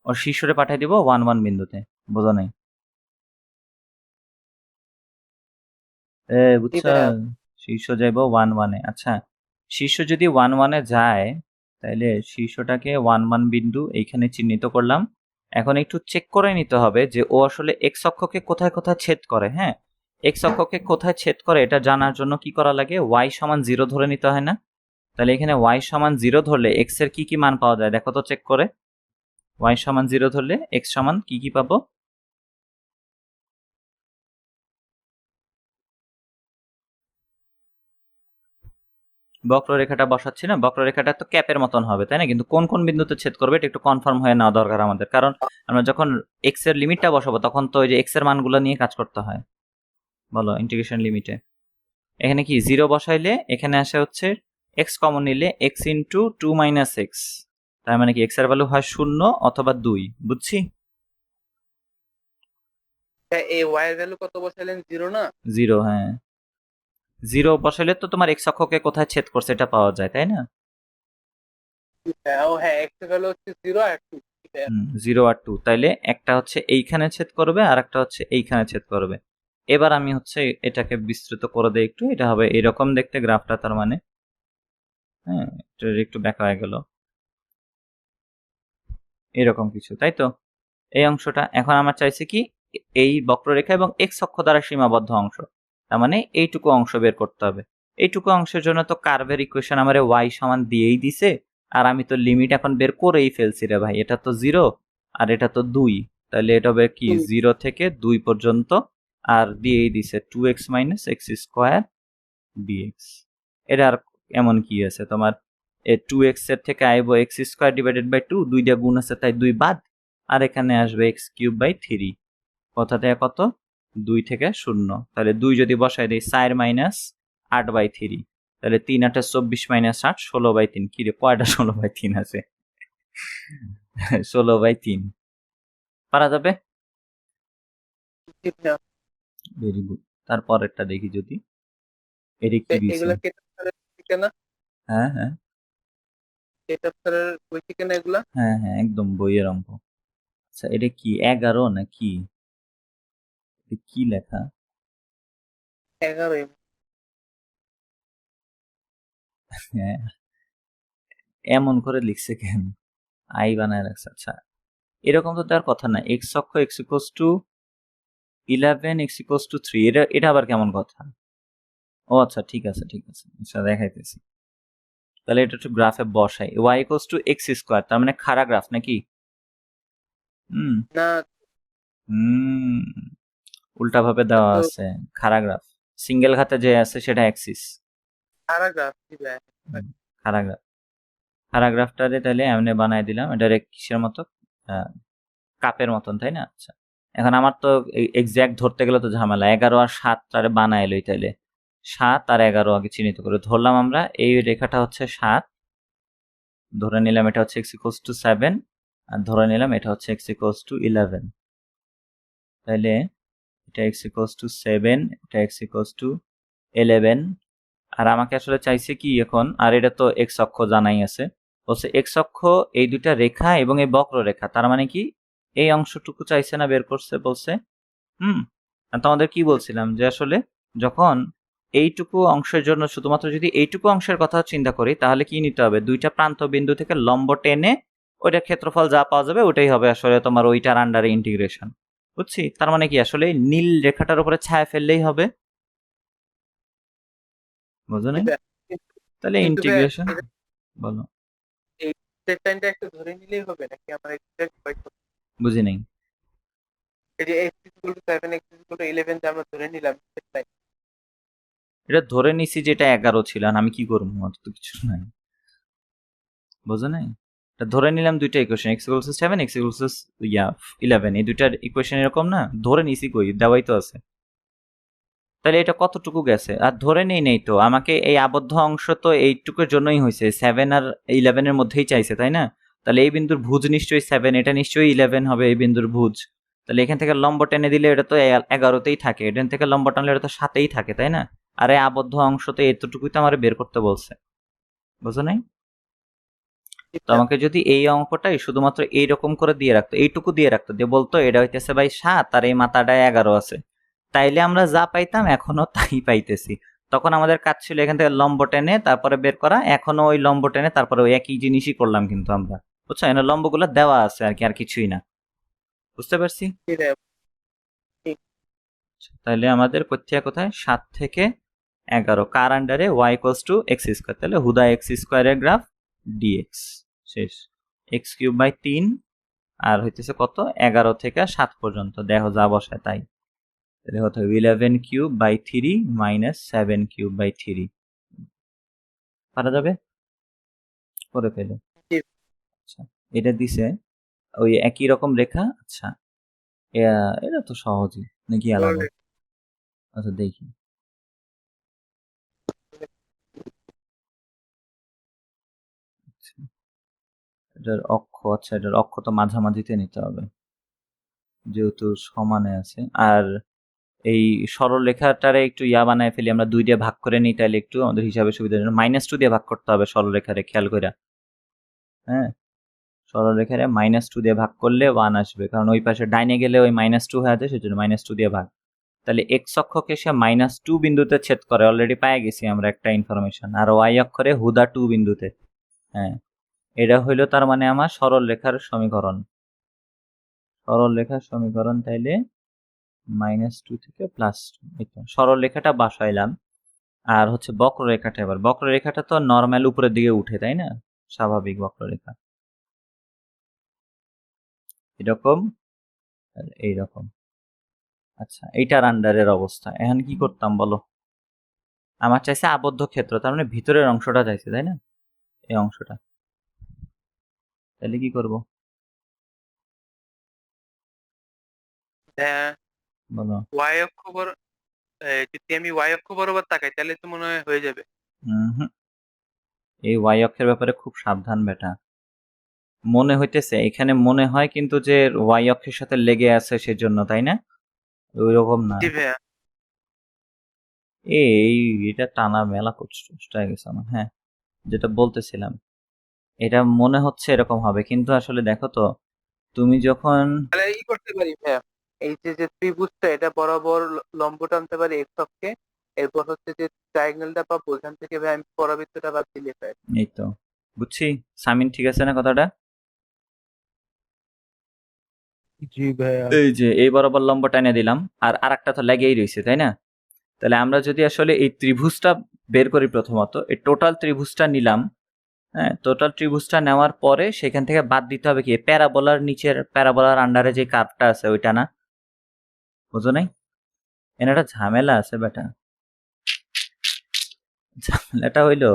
ওর শীর্ষরে পাঠিয়ে দিব 1 1 বিন্দুতে। বোঝা নাই? জি বুঝছো? ভাইয়া। শীর্ষ যাইব 1 1 এ। আচ্ছা, শীর্ষ যদি 1 1 এ যায়, তাহলে শীর্ষটাকে 1 1 বিন্দু এইখানে চিহ্নিত করলাম। এখন একটু চেক করে নিতে হবে যে ও আসলে এক্স অক্ষকে কোথায় কোথায় ছেদ করে। হ্যাঁ, এক্স অক্ষকে কোথায় ছেদ করে এটা জানার জন্য কি করা লাগে, ওয়াই সমান 0 ধরে নিতে হয় না? তাহলে এখানে ওয়াই সমান 0 ধরলে এক্স এর কি কি মান পাওয়া যায় দেখো তো চেক করে। ওয়াই সমান 0 ধরলে এক্স সমান কি কি পাবো? বক্ররেখাটা বসাচ্ছি না, বক্ররেখাটা তো ক্যাপের মতন হবে, তাই না? কিন্তু কোন কোন বিন্দুতে ছেদ করবে এটা একটু কনফার্ম হয়ে নেওয়া দরকার আমাদের, কারণ আমরা যখন এক্স এর লিমিটটা বসাবো তখন তো ওই যে এক্স এর মানগুলো নিয়ে কাজ করতে হয়। বলো, ইন্টিগ্রেশন লিমিটে এখানে কি 0 বসাইলে এখানে আসে হচ্ছে এক্স কমন নিলে এক্স ইন্টু 2 মাইনাস এক্স, তার মানে কি এক্স এর ভ্যালু হয় 0 অথবা 2, বুঝছি? এই ওয়াই এর ভ্যালু কত বসাইলেন, 0 না? 0, হ্যাঁ। 0 বসাইলে তো তোমার এক্স অক্ষকে কোথায় ছেদ করছে এটা পাওয়া যায়, তাই না? হ্যাঁ, ও হ্যাঁ, এক্স এর ভ্যালু হচ্ছে 0 আর 2। 0 আর 2, তাইলে একটা হচ্ছে এইখানে ছেদ করবে আর একটা হচ্ছে এইখানে ছেদ করবে। এবার আমি হচ্ছে এটাকে বিস্তৃত করে দেই একটু, এটা হবে এরকম দেখতে গ্রাফটা, তার মানে হ্যাঁ, এটা একটু ব্যাকা হয়ে গেল, এরকম কিছু, তাই তো? এই অংশটা এখন আমার চাইছে কি, এই বক্ররেখা এবং এক্স অক্ষ দ্বারা সীমাবদ্ধ অংশ, তার মানে এইটুকু অংশ বের করতে হবে। এইটুকু অংশের জন্য তো কার্ভের ইকুয়েশন আমারে ওয়াই সমান দিয়েই দিছে, আর আমি তো লিমিট এখন বের করেই ফেলছি রে ভাই। এটা তো 0 আর এটা তো 2, তাহলে এটা হবে কি 0 থেকে 2 পর্যন্ত, আর দিয়েই দিছে 2x minus x square dx. এটা আর এমন কি আছে তোমার, 2x এর থেকে আইব এক্স স্কোয়ার ডিভাইডেড বাই 2, 2টা গুণ আছে তাই 2 বাদ, আর এখানে আসবে এক্স কিউব বাই 3। কথা থেকে কত? 2 থেকে 0, তাহলে 2 যদি বসাই দেই 4 মাইনাস 8 বাই 3, তাহলে 3 8 24 মাইনাস 8 16 বাই 3। কি রে, কয়টা 16 বাই 3 আছে? 16 বাই 3 পারা যাবে। জি ভাইয়া। Very good. তারপরেরটা দেখি যদি, এটা কি দিছে? এগুলা কেটে স্যারের বই না? হ্যাঁ হ্যাঁ কেটে স্যারের বই থেকে না এগুলা? হ্যাঁ হ্যাঁ, একদম বইয়ের অঙ্ক। আচ্ছা, এটা কি 11 নাকি? এটা কি লেখা? 11। হ্যাঁ, এমন করে লিখছে কেন? আই বানায় রাখছে। আচ্ছা, এরকম তো দেওয়ার কথা না। এক্স অক্ষ x equals to 11, x equals to 3, এটা এটা আবার কেমন কথা? ও আচ্ছা, ঠিক আছে ঠিক আছে, আচ্ছা দেখাইতেছি। তাহলে এটা একটু গ্রাফে বসাই, y equals to x square, তার মানে খাড়া গ্রাফ নাকি? হুম না, হুম উল্টা ভাবে দেওয়া তো আছে। খাড়া গ্রাফ, সিঙ্গেল ঘাতে যে আছে সেটা অ্যাক্সিস। প্যারাগ্রাফ। জি ভাইয়া। খাড়া গ্রাফ, খাড়া গ্রাফটারে তাহলে এমনি বানাই দিলাম। এটা কিসের মতো? কাপের মতন, তাই না? আচ্ছা, এখন আমার তো এক্সাক্ট ধরতে গেলে তো ঝামেলা। 11 আর 7 টারে বানাই লই তাইলে। 7 আর 11 আগে চিহ্নিত করে ধরলাম আমরা। এই রেখাটা হচ্ছে 7, ধরে নিলাম এটা হচ্ছে x ইকুয়ালস টু 7, আর ধরে নিলাম এটা হচ্ছে x ইকুয়ালস টু 11। তাইলে এটা x ইকুয়ালস টু 7, এটা x ইকুয়ালস টু 11। আর আমাকে আসলে চাইছে কি এখন, আর এটা তো x অক্ষ জানাই আছে, বলছে x অক্ষ এই দুইটা রেখা এবং এই বক্ররেখা, তার মানে কি এই অংশটুকু চাইছে না বের করছে বলছে। আর তোমাদের কি বলছিলাম যে আসলে যখন এইটুকু অংশের জন্য শুধুমাত্র যদি এইটুকু অংশের কথা চিন্তা করি, তাহলে কি নিতে হবে, দুইটা প্রান্ত বিন্দু থেকে লম্ব টেনে ওইটার ক্ষেত্রফল যা পাওয়া যাবে ওটাই হবে আসলে তোমার ওইটার আন্ডারে ইন্টিগ্রেশন। বুঝছি? তার মানে কি আসলে নীল রেখাটার উপরে ছায়া ফেললেই হবে। বুঝো জি নাই? ভাইয়া। তাহলে কিন্তু ভাইয়া, ইন্টিগ্রেশন, বলো। এই স্ট্রেট লাইনটা একটু ধরে নিলেই হবে নাকি আমার এক্সাক্ট বুঝি নাই। এই যে x equal to 7, x equal to 11 যে আমরা ধরে নিলাম স্ট্রেট লাইন। এটা ধরে নিছি যেটা 11 ছিল, আর আমি কি করবো, আমার তো কিছু নাই। বুঝো নাই? ধরে নিলাম দুইটা equation x equals 7 x equals 11 এই দুইটার ইকুয়েশন এরকম না, ধরে নিছি কই, দেওয়াই তো আছে। তাহলে এটা কতটুকু গেছে? আর ধরে নেই তো, আমাকে এই আবদ্ধ অংশ তো এইটুকুর জন্যই হয়েছে, 7 আর 11 এর মধ্যেই চাইছে, তাই না? তাহলে এই বিন্দুর ভুজ নিশ্চয়ই 7, এটা নিশ্চয়ই 11 হবে এই বিন্দুর ভুজ। তাহলে এখান থেকে লম্ব টেনে দিলে এটা তো 11তেই থাকে, এখান থেকে লম্ব টানলে এটা তো 7তেই থাকে, তাই না? আর এই আবদ্ধ অংশ তো এতটুকুই তো আমার বের করতে বলছে, বুঝো নাই? তো আমাকে যদি এই অঙ্কটাই শুধুমাত্র এইরকম করে দিয়ে রাখতো, এইটুকু দিয়ে রাখতো, দিয়ে বলতো এটা হইতেছে ভাই 7 আর এই মাথাটায় 11 আছে, তাইলে আমরা যা পাইতাম এখনো তাই পাইতেছি। তখন আমাদের কাজ ছিল এখান থেকে লম্ব টেনে তারপরে বের করা, এখনো ওই লম্ব টেনে তারপরে ওই একই জিনিসই করলাম কিন্তু আমরা, বুঝছো? এখানে লম্বগুলো দেওয়া আছে আর কি, আর কিছুই না। বুঝতে পারছি? তাহলে আমাদের কোথায় কোথায় 7 থেকে 11 কার আন্ডারে y equals to x square, তাহলে হুদা এক্স স্কোয়ারের গ্রাফ ডিএক্স শেষ। এক্স কিউব বাই 3 আর হইতেছে কত, 11 থেকে 7 পর্যন্ত, দেখো যা বসায় তাই। তাহলে কত, 11 cube by 3 minus 7 cube by 3 পারা যাবে? করে ফেলে। আচ্ছা, এটা দিছে ওই একই রকম রেখা। আচ্ছা, এটা তো সহজই নাকি আলাদা? আচ্ছা দেখি, আচ্ছা, এটার অক্ষ, আচ্ছা এটার অক্ষ তো মাঝামাঝিতে নিতে হবে যেহেতু সমানে আছে। আর এই সরল রেখাটারে একটু বানায় ফেলি আমরা, 2 দিয়ে ভাগ করে নিই, তাহলে একটু আমাদের হিসাবে সুবিধার জন্য -2 দিয়ে ভাগ করতে হবে সরল রেখারে, খেয়াল করে। হ্যাঁ, সরল রেখারে -2 দিয়ে ভাগ করলে 1 আসবে, কারণ ওই পাশে ডাইনে গেলে ওই -2 হয়ে যায়, সেজন্য -2 দিয়ে ভাগ। তাহলে এক্স অক্ষকে সে -2 বিন্দুতে ছেদ করে, অলরেডি পেয়ে গেছি আমরা একটা ইনফরমেশন, আর ওয়াই অক্ষরে হুদা 2 বিন্দুতে। হ্যাঁ, এটা হইলো তার মানে আমার সরল রেখার সমীকরণ। সরল রেখার সমীকরণ তাইলে -2 থেকে +2, সরল রেখাটা বসাইলাম। আর হচ্ছে বক্ররেখাটা, এবার বক্ররেখাটা তো নরমাল উপরের দিকে উঠে, তাই না? স্বাভাবিক বক্ররেখা এরকম আর এইরকম। আচ্ছা, এইটার আন্ডারের অবস্থা এখন কি করতাম বলো? আমার চাইছে আবদ্ধ ক্ষেত্র, তার মানে ভিতরের অংশটা চাইছে, তাই না? এই অংশটা, তাহলে কি করব বলো? ওয়াই অক্ষ যদি আমি ওয়াই অক্ষ বরাবর তাকাই তাহলে তো মনে হয় হয়ে যাবে। হুম, এই ওয়াই অক্ষের ব্যাপারে খুব সাবধান বেটা। মনে হইতেছে এখানে মনে হয় কিন্তু যে ওয়াই অক্ষের সাথে লেগে আছে সেজন্য, তাই না? ওই রকম না। জি ভাইয়া। এই এটা টানা মেলা কষ্ট হয়ে গেছে আমার। হ্যাঁ, যেটা বলতেছিলাম, এটা মনে হচ্ছে এরকম হবে, কিন্তু আসলে দেখো তো, তুমি যখন তাহলে করতে পারি ভাইয়া, এই যে যে ত্রিভুজটা এটা বরাবর লম্ব টানতে পারি এক্স অক্ষে, এরপর হচ্ছে যে ট্রায়াঙ্গেলটা পাবো ওখান থেকে ভাই আমি পরাবৃত্তটা বাদ দিলে পাই। এই তো বুঝছি। সামিন ঠিক আছে না কথাটা? জি ভাইয়া। এই যে এই বরাবর লম্ব টাইনে দিলাম, আর আরেকটা তো লেগেই রয়েছে, তাই না? তাহলে আমরা যদি আসলে এই ত্রিভুজটা বের করি, প্রথমত এই টোটাল ত্রিভুজটা নিলাম। হ্যাঁ, টোটাল ত্রিভুজটা নেওয়ার পরে সেখান থেকে বাদ দিতে হবে কি, প্যারাবোলার নিচের, প্যারাবোলার আন্ডারে যে কার্ভটা আছে ওইটা না? বুঝো নাই? এখানে একটা ঝামেলা আছে বেটা। ঝামেলাটা হইলো,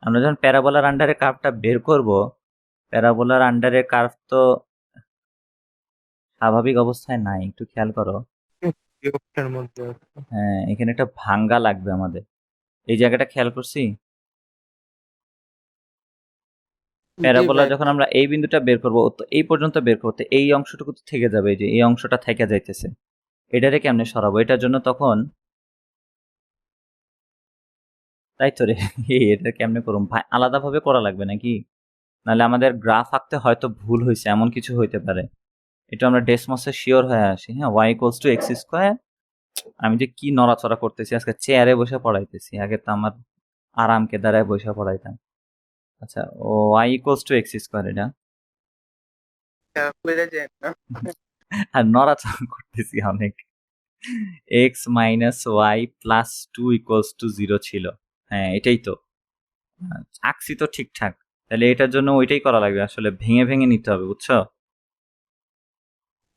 আমরা যখন প্যারাবোলার আন্ডারে কার্ভটা বের করব, প্যারাবোলার আন্ডারে কার্ভ তো স্বাভাবিক অবস্থায় নাই, একটু খেয়াল করো। এই অক্ষের মধ্যে আছে। হ্যাঁ, এখানে একটা ভাঙ্গা লাগবে আমাদের, এই জায়গাটা খেয়াল করছি। জি প্যারাবোলা ভাই। যখন আমরা এই বিন্দুটা বের করব, তো এই পর্যন্ত বের করতে এই অংশটুকু তো থেকে যাবে, এই যে এই অংশটা থেকে যাইতেছে, এটারে কেমনে সরাবো? এটার জন্য তখন, তাই তো রে, এটা কেমনে করুম ভাই? আলাদাভাবে করা লাগবে নাকি? নাহলে আমাদের গ্রাফ আঁকতে হয়তো ভুল হয়েছে, এমন কিছু হইতে পারে। এটা আমরা ডেসমসে শিওর হয়ে আসি। হ্যাঁ, y equals to x square. আমি যে কি নড়াচড়া করতেছি আজকে, চেয়ারে বসে পড়াইতেছি, আগে তো আমার আরামকে দাঁড়ায় বসে পড়াইতাম। আচ্ছা, ও y equals to x square, এটা কইরা যায় না। আর নড়াচড়া করতেছি অনেক। X minus y plus 2 equals to 0 ছিল। হ্যাঁ, এটাই তো আঁকছি তো ঠিকঠাক। তাহলে এটার জন্য ওইটাই করা লাগবে, আসলে ভেঙে ভেঙে নিতে হবে, বুঝছো?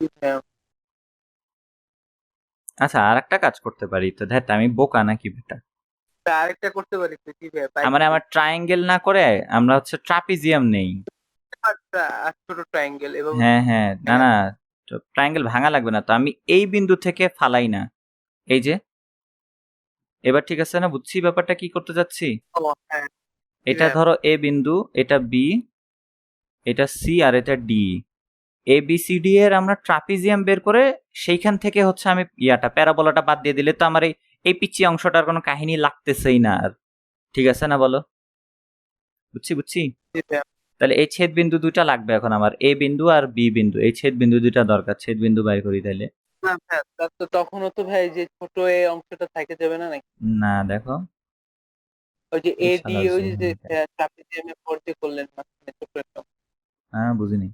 জি ভাইয়া। আচ্ছা, আর একটা কাজ করতে পারি তো, ধ্যাত আমি বোকা নাকি বেটা? আরেকটা করতে পারি তো, জি ভাইয়া আমার ট্রায়াঙ্গেল না করে আমরা হচ্ছে ট্রাপিজিয়াম নেই। একটা ছোট ট্রায়াঙ্গেল এবং হ্যাঁ হ্যাঁ, না ভেঙে না, ট্রায়াঙ্গেল ভাঙা লাগবে না তো, আমি এই বিন্দু থেকে ফালাই না, এই যে এবার ঠিক আছে না, বুঝছি ব্যাপারটা কি করতে যাচ্ছি। ও হ্যাঁ, জি এটা ভাইয়া। ধরো এ বিন্দু, এটা বি, এটা সি, আর এটা D. A B C D এর আমরা ট্রাপিজিয়াম বের করে সেইখান থেকে হচ্ছে আমি প্যারাবোলাটা বাদ দিয়ে দিলে তো আমার এই পিচ্ছি অংশটার কোনো কাহিনী লাগতেছেই না আর। ঠিক আছে না বলো? বুঝছি বুঝছি। জি ভাইয়া। তাহলে এই ছেদ বিন্দু দুইটা লাগবে এখন আমার, এ বিন্দু আর বি বিন্দু, এই ছেদ বিন্দু দুইটা দরকার, ছেদ বিন্দু বাইর করি তাইলে। না ভাইয়া, তখনও তো ভাই যে ছোট এ অংশটা থেকে যাবে না নাকি? না দেখো, ওই যে এই এডি, শালার ওই জুম যে হয়ে যায়। ট্রাপিজিয়ামে ভর্তি করলেন মাঝখানে ছোট একটা অংশ। হ্যাঁ বুঝিনি।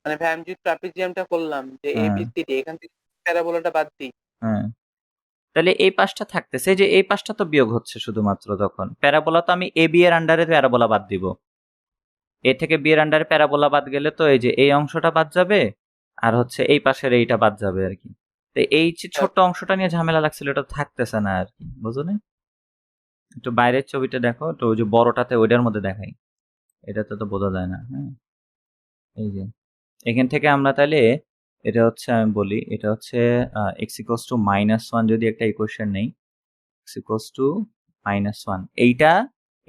মানে ভাই আমি যে ট্রাপিজিয়ামটা করলাম যে এ হ্যাঁ বি সি ডি, এখান থেকে প্যারাবোলাটা বাদ দিই। হ্যাঁ, তাহলে এই পাশটা থাকতেছে, যে এই পাশটা তো বিয়োগ হচ্ছে শুধুমাত্র, তখন প্যারাবোলা তো আমি এ বি এর আন্ডারে প্যারাবোলা বাদ দিব, এ থেকে বি এর আন্ডারে প্যারাবোলা বাদ গেলে তো এই যে এই অংশটা বাদ যাবে, আর হচ্ছে এই পাশের এইটা বাদ যাবে আর কি। তো এই যে ছোট্ট অংশটা নিয়ে ঝামেলা লাগছিল, এটা থাকতেছে না আর কি, বুঝো না? একটু বাইরের ছবিটা দেখো তো, ওই যে বড়টাতে ওইটার মধ্যে দেখাই, এটাতে তো বোঝা যায় না। হ্যাঁ, এই যে এখান থেকে আমরা তাহলে, এটা হচ্ছে আমি বলি, এটা হচ্ছে এক্স ইকোয়াস টু -1 যদি একটা ইকুয়েশন নেই, এক্স ইকোয়াস টু -1,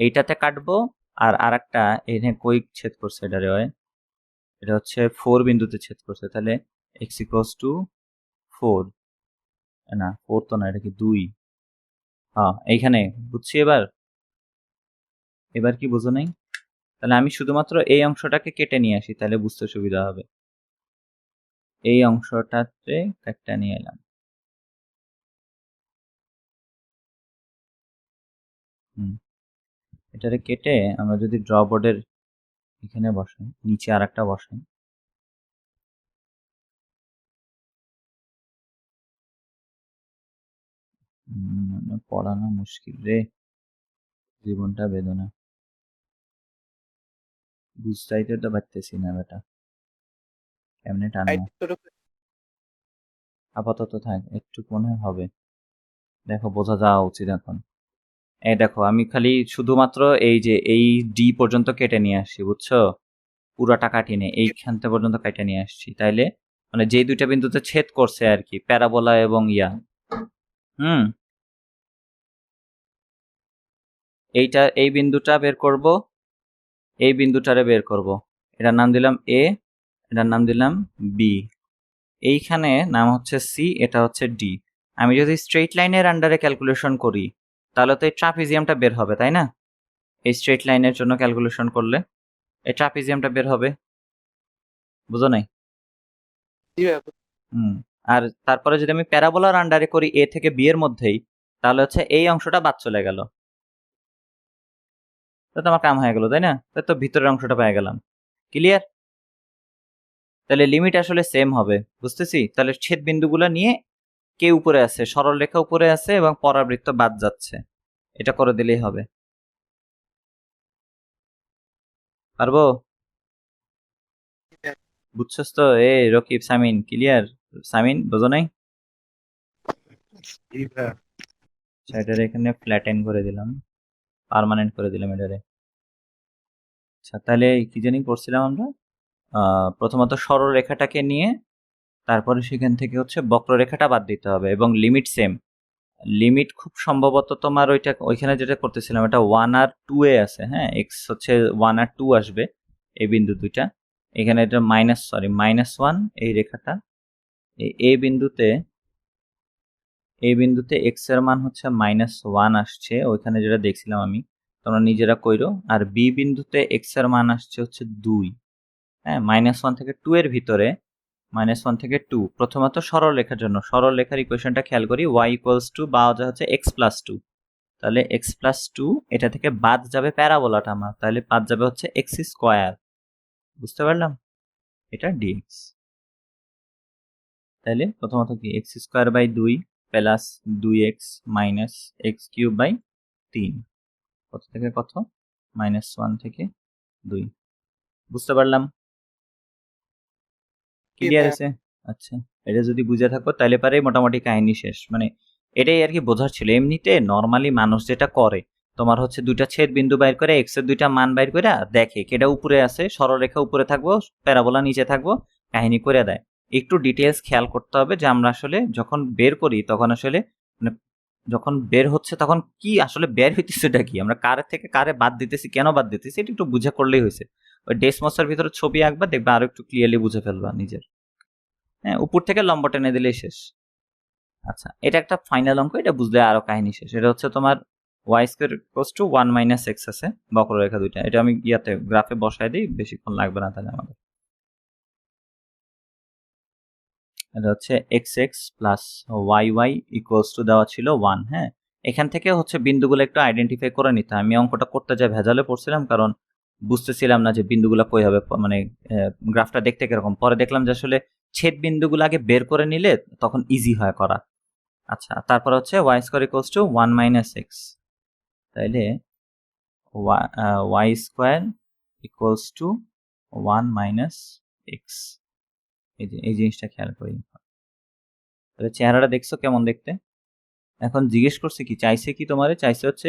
এইটাতে কাটবো, আর আরেকটা এখানে কই ছেদ করছে এটা রে, এটা হচ্ছে 4 বিন্দুতে ছেদ করছে, তাহলে এক্স ইকোয়াস টু 4, না 4 তো না, এটা কি 2? হ্যাঁ এইখানে, বুঝছি এবার। এবার কি বুঝো নাই? তাহলে আমি শুধুমাত্র এই অংশটাকে কেটে নিয়ে আসি, তাহলে বুঝতে সুবিধা হবে। এই অংশটাতে একটা নিয়ে এলাম। হুম, এটারে কেটে আমরা যদি ড্র বোর্ডের এখানে বসাই, নিচে আর একটা বসাই, মানে পড়ানো মুশকিল রে, জীবনটা বেদনা, বুঝতেই তো পারতেছি না বেটা, কেমনে টানবো। সাইড ছোট করে। আপাতত থাক, একটু মনে হয় হবে, দেখো বোঝা যাওয়া উচিত এখন। এই দেখো আমি খালি শুধুমাত্র এই যে এই ডি পর্যন্ত কেটে নিয়ে আসছি, বুঝছো? পুরাটা কাটি নেই, এইখানতে পর্যন্ত কেটে নিয়ে আসছি, তাইলে মানে যেই দুইটা বিন্দুতে ছেদ করছে আর কি, প্যারাবোলা এবং হুম, এইটা এই বিন্দুটা বের করব, এই বিন্দুটারে বের করব, এটার নাম দিলাম এ, এটার নাম দিলাম বি, এইখানে নাম হচ্ছে সি, এটা হচ্ছে ডি। আমি যদি স্ট্রেইট লাইনের আন্ডারে ক্যালকুলেশন করি, তাহলে তো এই ট্রাপিজিয়ামটা বের হবে, তাই না? এই স্ট্রেইট লাইনের জন্য ক্যালকুলেশন করলে এই ট্রাপিজিয়ামটা বের হবে, বুঝো নাই? জি ভাইয়া। হুম, আর তারপরে যদি আমি প্যারাবোলার আন্ডারে করি এ থেকে বি এর মধ্যেই, তাহলে হচ্ছে এই অংশটা বাদ চলে গেল, তো আমার কাম হয়ে গেল, তাই না? তো ভিতরের অংশটা পেয়ে গেলাম। ক্লিয়ার? তাহলে লিমিট আসলে সেম হবে, বুঝতেছি। তাহলে ছেদ বিন্দুগুলো নিয়ে কে উপরে আছে, সরল রেখা উপরে আছে এবং পরাবৃত্ত বাদ যাচ্ছে, এটা করে দিলেই হবে। পারবো? বুঝছস তো? এ রকিব, সামিন ক্লিয়ার? সামিন বোঝো নাই? জি ভাইয়া। আচ্ছা, এটারে এখানে ফ্ল্যাটেন করে দিলাম, পার্মানেন্ট করে দিলাম এটারে। আচ্ছা তাহলে কি জানি করছিলাম আমরা, প্রথমত সরল রেখাটাকে নিয়ে তারপরে সেখান থেকে হচ্ছে বক্ররেখাটা বাদ দিতে হবে, এবং লিমিট সেম। লিমিট খুব সম্ভবত তোমার ওইখানে যেটা করতেছিলাম, এটা 1 আর 2 এ আছে। হ্যাঁ, এক্স হচ্ছে 1 আর 2 আসবে এই বিন্দু দুইটা, এখানে এটা -1 এই রেখাটা, এই বিন্দুতে এক্স এর মান হচ্ছে -1 আসছে, ওইখানে যেটা দেখছিলাম আমি, তোমরা নিজেরা কইরো। আর বি বিন্দুতে এক্স এর মান আসছে হচ্ছে 2। হ্যাঁ, -1 থেকে 2 এর ভিতরে, -1 থেকে 2 প্রথমত সরল রেখার জন্য, সরল রেখার ইকুয়েশনটা খেয়াল করি, y ইকুয়ালস টু বা হচ্ছে x+2, তাহলে x+2 এটা থেকে বাদ যাবে প্যারাবোলাটা আমার, তাহলে বাদ যাবে হচ্ছে x², বুঝতে পারলাম? এটা dx। তাহলে প্রথমত কি x²/2 plus 2x minus x³/3, কত থেকে কত? -1 থেকে 2, বুঝতে পারলাম? জি ক্লিয়ার ভাইয়া। আছে? আচ্ছা, এটা যদি বুঝে থাকো তাহলে পারে মোটামুটি কাহিনী শেষ, মানে এটাই আর কি বোঝার ছিল। এমনিতে নর্মালি মানুষ যেটা করে, তোমার হচ্ছে দুইটা ছেদ বিন্দু বাইর করে এক্স এর দুইটা মান বাইর করে দেখে কেটা উপরে আছে, সরলরেখা উপরে থাকবো, প্যারাবোলা নিচে থাকবো, কাহিনী করে দেয়। একটু ডিটেলস খেয়াল করতে হবে যে আমরা আসলে যখন বের করি তখন আসলে মানে যখন বের হচ্ছে তখন কি আসলে বের হইতেছে এটা কি, আমরা কারে থেকে কারে বাদ দিতেছি, কেন বাদ দিতেছি, এটা একটু বুঝে করলেই হয়েছে। ওই ডেসমসের ভিতরে ছবি আঁকবা, দেখবা আরো একটু ক্লিয়ারলি বুঝে ফেলবা নিজের। হ্যাঁ, উপর থেকে লম্বা টেনে দিলেই শেষ। আচ্ছা, এটা একটা ফাইনাল অঙ্ক, এটা বুঝলে আরো কাহিনী শেষ। এটা হচ্ছে তোমার y square equals to 1 minus x আছে বক্ররেখা দুইটা। এটা আমি ইয়াতে গ্রাফে বসায় দিই, বেশিক্ষণ লাগবে না তাহলে আমাদের। এটা হচ্ছে xx plus yy equals to দেওয়া ছিল 1। হ্যাঁ, এখান থেকে হচ্ছে বিন্দুগুলো একটু আইডেন্টিফাই করে নিতে হয়। আমি অঙ্কটা করতে যাই ভেজালে পড়ছিলাম, কারণ বুঝতেছিলাম না যে বিন্দুগুলো কই হবে, মানে গ্রাফটা দেখতে কিরকম। পরে দেখলাম যে আসলে ছেদ বিন্দুগুলো আগে বের করে নিলে তখন ইজি হয় করা। আচ্ছা, তারপর হচ্ছে y square equals to 1 minus x, তাইলে y square equals to 1 minus x। এই জিনিসটা খেয়াল করি। তাহলে চেহারাটা দেখছো কেমন দেখতে? এখন জিজ্ঞেস করছে কি, চাইছে কি তোমারে, চাইছে হচ্ছে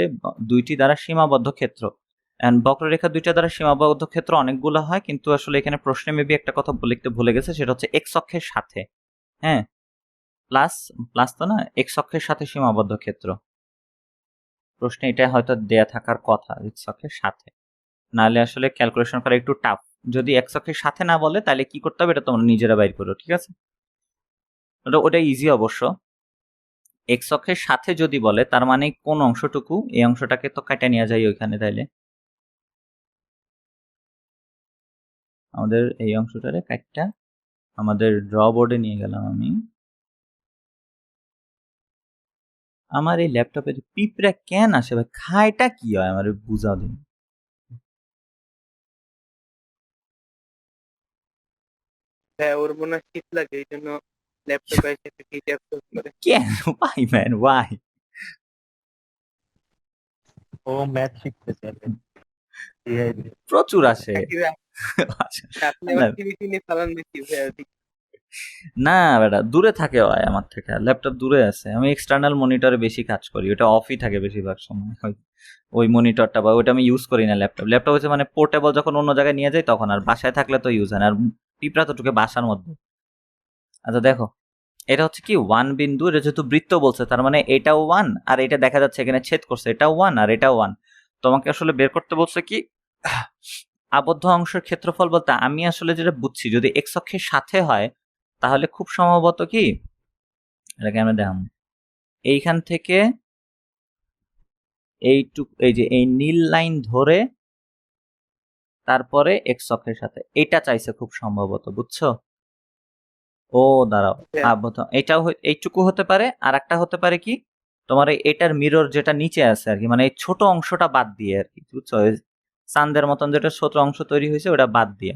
দুইটি দ্বারা সীমাবদ্ধ ক্ষেত্র। এন্ড বক্ররেখা দুইটা দ্বারা সীমাবদ্ধ ক্ষেত্র অনেকগুলো হয়, কিন্তু আসলে এখানে প্রশ্নে মেবি একটা কথা লিখতে ভুলে গেছে, সেটা হচ্ছে এক্স অক্ষের সাথে। হ্যাঁ, প্লাস প্লাস তো না, এক্স অক্ষের সাথে সীমাবদ্ধ ক্ষেত্র। প্রশ্নে এটা হয়তো দেয়া থাকার কথা, এক্স অক্ষের সাথে, নাহলে আসলে ক্যালকুলেশন করা একটু টাফ। যদি এক্স অক্ষের সাথে না বলে তাহলে কি করতে হবে, এটা তোমরা নিজেরা বাইর করো, ঠিক আছে? ওটা ইজি অবশ্য। এক্স অক্ষের সাথে যদি বলে তার মানে কোন অংশটুকু, এই অংশটাকে তো কাটা নিয়ে যায় ওইখানে, তাইলে আমাদের এই অংশটারে কাটটা আমাদের ড্র বোর্ডে নিয়ে গেলাম আমি। আমার এই ল্যাপটপে পিঁপড়া কেন আসে ভাই, খায়টা কি হয় আমার বুঝাও দিন। হ্যাঁ, ওর মনে হয় শীত লাগে, এই জন্য ল্যাপটপে এসে হিট অ্যাবসর্ব করে। কেন ভাই, ম্যান ওয়াই? ও ম্যাথ শিখতেছে AI দিয়ে। প্রচুর আসে। আপনি আমার টিভি নিয়ে চালান নাকি ভাই? না বেটা, দূরে থাকে হয় আমার থেকে, ল্যাপটপ দূরে আছে, আমি এক্সটার্নাল মনিটরে বেশি কাজ করি, ওটা অফই থাকে বেশিরভাগ সময়। ওই মনিটরটা বা ওইটা আমি ইউজ করি না। ল্যাপটপ হচ্ছে মানে পোর্টেবল, যখন অন্য জায়গায় নিয়ে যাই তখন, আর বাসায় থাকলে তো ইউজ হয় না। আর পিঁপড়া তো ঢুকে বাসার মধ্যে। আচ্ছা দেখো, এটা হচ্ছে কি 1 বিন্দু, এটা যেহেতু বৃত্ত বলছে তার মানে এটাও 1, আর এটা দেখা যাচ্ছে এখানে ছেদ করছে, এটাও 1 আর এটাও 1। তোমাকে আসলে বের করতে বলছে কি আবদ্ধ অংশের ক্ষেত্রফল বলতে, আমি আসলে যেটা বুঝছি যদি এক্স অক্ষের সাথে হয় তাহলে খুব সম্ভবত কি, এটাকে আমরা দেখাম, এইখান থেকে এই যে এই নীল লাইন ধরে তারপরে এক্স অক্ষের সাথে, এটা চাইছে খুব সম্ভবত, বুঝছো? ও দাঁড়াও, আবদ্ধ এটাও এইটুকু হতে পারে, আর একটা হতে পারে কি তোমার এটার মিরর যেটা নিচে আছে আর কি, মানে এই ছোট অংশটা বাদ দিয়ে আর কি, বুঝছো? চাঁদের মতন যেটা ছোট অংশ তৈরি হয়েছে ওটা বাদ দিয়ে,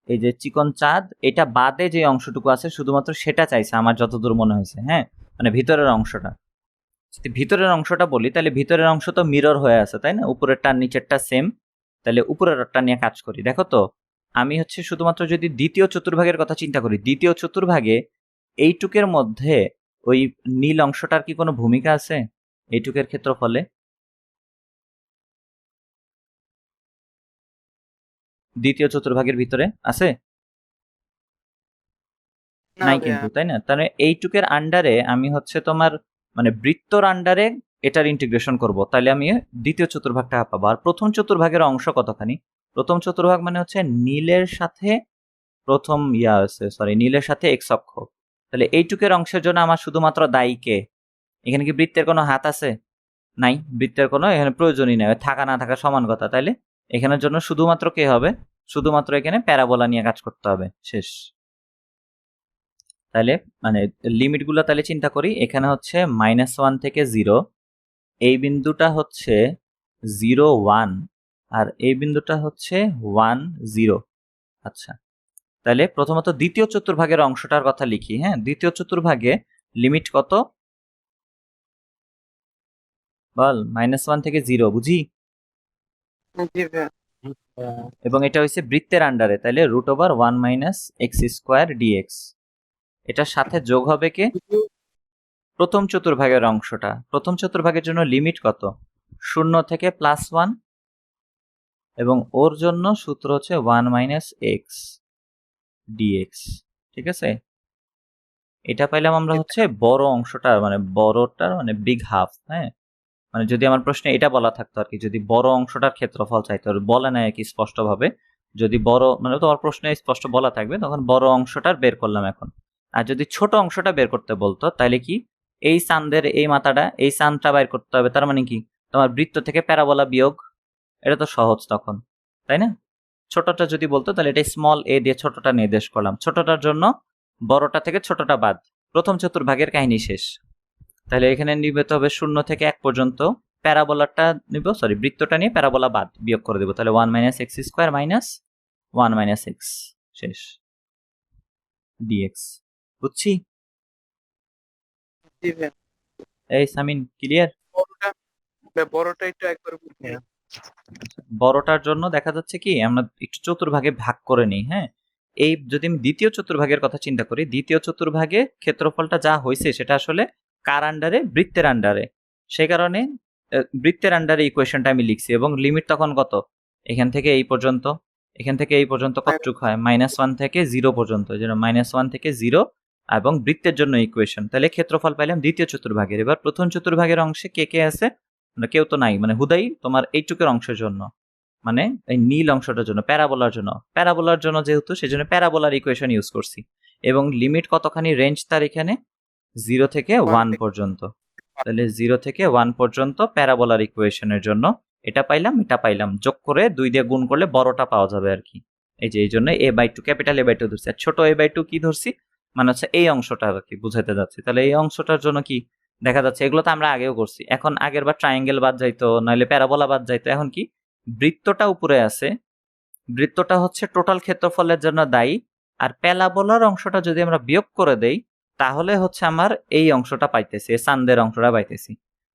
এই যে চিকন চাঁদ, এটা বাদে যে অংশটুকু আছে শুধুমাত্র সেটা চাইছে আমার যতদূর মনে হয়েছে। হ্যাঁ, মানে ভিতরের অংশটা, যদি ভিতরের অংশটা বলি তাহলে ভিতরের অংশ তো মিরর হয়ে আছে, তাই না? উপরেরটা নিচেরটা সেম, তাহলে উপরেরটা নিয়ে কাজ করি। দেখো তো, আমি হচ্ছে শুধুমাত্র যদি দ্বিতীয় চতুর্ভাগের কথা চিন্তা করি, দ্বিতীয় চতুর্ভাগে এইটুকের মধ্যে ওই নীল অংশটার কি কোনো ভূমিকা আছে এইটুকের ক্ষেত্রফলে? দ্বিতীয় চতুর্ভাগের ভিতরে আছে? নাই কিন্তু, তাই না? তাহলে এইটুকের আন্ডারে আমি হচ্ছে তোমার মানে বৃত্তর আন্ডারে এটার ইন্টিগ্রেশন করব, তাহলে আমি দ্বিতীয় চতুর্ভাগটা পাবো। আর প্রথম চতুর্ভাগের অংশ কতখানি? প্রথম চতুর্ভাগ মানে হচ্ছে নীলের সাথে প্রথম নীলের সাথে এক্স অক্ষ, তাহলে এইটুকের অংশের জন্য আমার শুধুমাত্র দায়ী কে? এখানে কি বৃত্তের কোনো হাত আছে? নাই, বৃত্তের কোনো এখানে প্রয়োজনই নাই, থাকা না থাকা সমান কথা। তাইলে এখানের জন্য শুধুমাত্র কে হবে? শুধুমাত্র এখানে প্যারাবোলা নিয়ে কাজ করতে হবে, শেষ। তাহলে মানে লিমিটগুলো তাহলে চিন্তা করি, এখানে হচ্ছে -1 থেকে 0, এই বিন্দুটা হচ্ছে 0 1, আর এই বিন্দুটা হচ্ছে 1 0। আচ্ছা, তাহলে প্রথমত দ্বিতীয় চতুর্ভাগের অংশটার কথা লিখি। হ্যাঁ, দ্বিতীয় চতুর্ভাগে লিমিট কত বল? -1 থেকে 0, বুঝি? এবং এটা হচ্ছে বৃত্তের আন্ডারে, তাহলে √1 - x² dx। এটার সাথে যোগ হবে কে? প্রথম চতুর্ভাগের অংশটা। প্রথম চতুর্ভাগের জন্য লিমিট কত? শূন্য থেকে +1 এবং ওর জন্য সূত্র হচ্ছে 1 - x dx। ঠিক আছে, এটা পাইলাম আমরা হচ্ছে বড় অংশটা, মানে বড়টার মানে বিগ হাফ। হ্যাঁ, মানে যদি আমার প্রশ্নে এটা বলা থাকতো আর কি, যদি বড় অংশটার ক্ষেত্রফল চাইতো, আর বলে নাই আর কি স্পষ্টভাবে, যদি বড় মানে তোমার প্রশ্নে স্পষ্ট বলা থাকবে তখন বড় অংশটার বের করলাম এখন। আর যদি ছোট অংশটা বের করতে বলতো তাহলে কি, এই চাঁদের এই মাথাটা, এই চাঁদটা বের করতে হবে, তার মানে কি তোমার বৃত্ত থেকে প্যারাবোলা বিয়োগ। এটা তো সহজ তখন, তাই না? ছোটটা যদি বলতো তাহলে এটা স্মল এ দিয়ে ছোটটা নির্দেশ করলাম, ছোটটার জন্য বড়টা থেকে ছোটটা বাদ, প্রথম চতুর্ভাগের কাহিনী শেষ। তাহলে এখানে নিতে হবে 0 থেকে 1 পর্যন্ত, প্যারাবোলাটা নিব, সরি বৃত্তটা নিয়ে প্যারাবোলা বাদ বিয়োগ করে দেবো, তাহলে 1 - x² - 1 - x শেষ dx। বুঝছি? জি ভাইয়া। এই সামিন ক্লিয়ার? বড়টা বড়টা একটু একবার বুঝিয়ে। বড়টার জন্য দেখা যাচ্ছে কি আমরা একটু চতুর্ভাগে ভাগ করে নিই। হ্যাঁ, এই যদি আমি দ্বিতীয় চতুর্ভাগের কথা চিন্তা করি, দ্বিতীয় চতুর্ভাগে ক্ষেত্রফলটা যা হয়েছে সেটা আসলে কার আন্ডারে? বৃত্তের আন্ডারে। সেই কারণে বৃত্তের আন্ডারে ইকুয়েশনটা আমি লিখছি, এবং লিমিট তখন কত? এখান থেকে এই পর্যন্ত, এখান থেকে এই পর্যন্ত কতটুক হয়? -1 থেকে 0 পর্যন্ত, এই জন্য -1 থেকে 0, এবং বৃত্তের জন্য ইকুয়েশন। তাহলে ক্ষেত্রফল পাইলাম দ্বিতীয় চতুর্ভাগের। এবার প্রথম চতুর্ভাগের অংশে কে কে আছে? কেউ তো নাই, মানে হুদাই তোমার এইটুকের অংশের জন্য, মানে এই নীল অংশটার জন্য, প্যারাবোলার জন্য যেহেতু, সেজন্য প্যারাবোলার ইকুয়েশন ইউজ করছি। এবং লিমিট কতখানি রেঞ্জ তার এখানে? 0 থেকে 1 পর্যন্ত। তাহলে 0 থেকে 1 পর্যন্ত প্যারাবোলার ইকুয়েশনের জন্য এটা পাইলাম, যোগ করে 2 দিয়ে গুণ করলে বড়টা পাওয়া যাবে আর কি। এই যে এই জন্য a/2, ক্যাপিটাল A/2 ধরছি, আর ছোট a/2 কি ধরছি, মানে হচ্ছে এই অংশটা আর কি বুঝাতে যাচ্ছি। তাহলে এই অংশটার জন্য কি দেখা যাচ্ছে, এগুলো তো আমরা আগেও করছি। এখন আগের বার ট্রায়াঙ্গেল বাদ যাইতো, নাহলে প্যারাবোলা বাদ যাইতো, এখন কি বৃত্তটা উপরে আছে, বৃত্তটা হচ্ছে টোটাল ক্ষেত্রফলের জন্য দায়ী, আর প্যারাবোলার অংশটা যদি আমরা বিয়োগ করে দেই তাহলে হচ্ছে আমার এই অংশটা পাইতেছি, চাঁদের অংশটা পাইতেছি।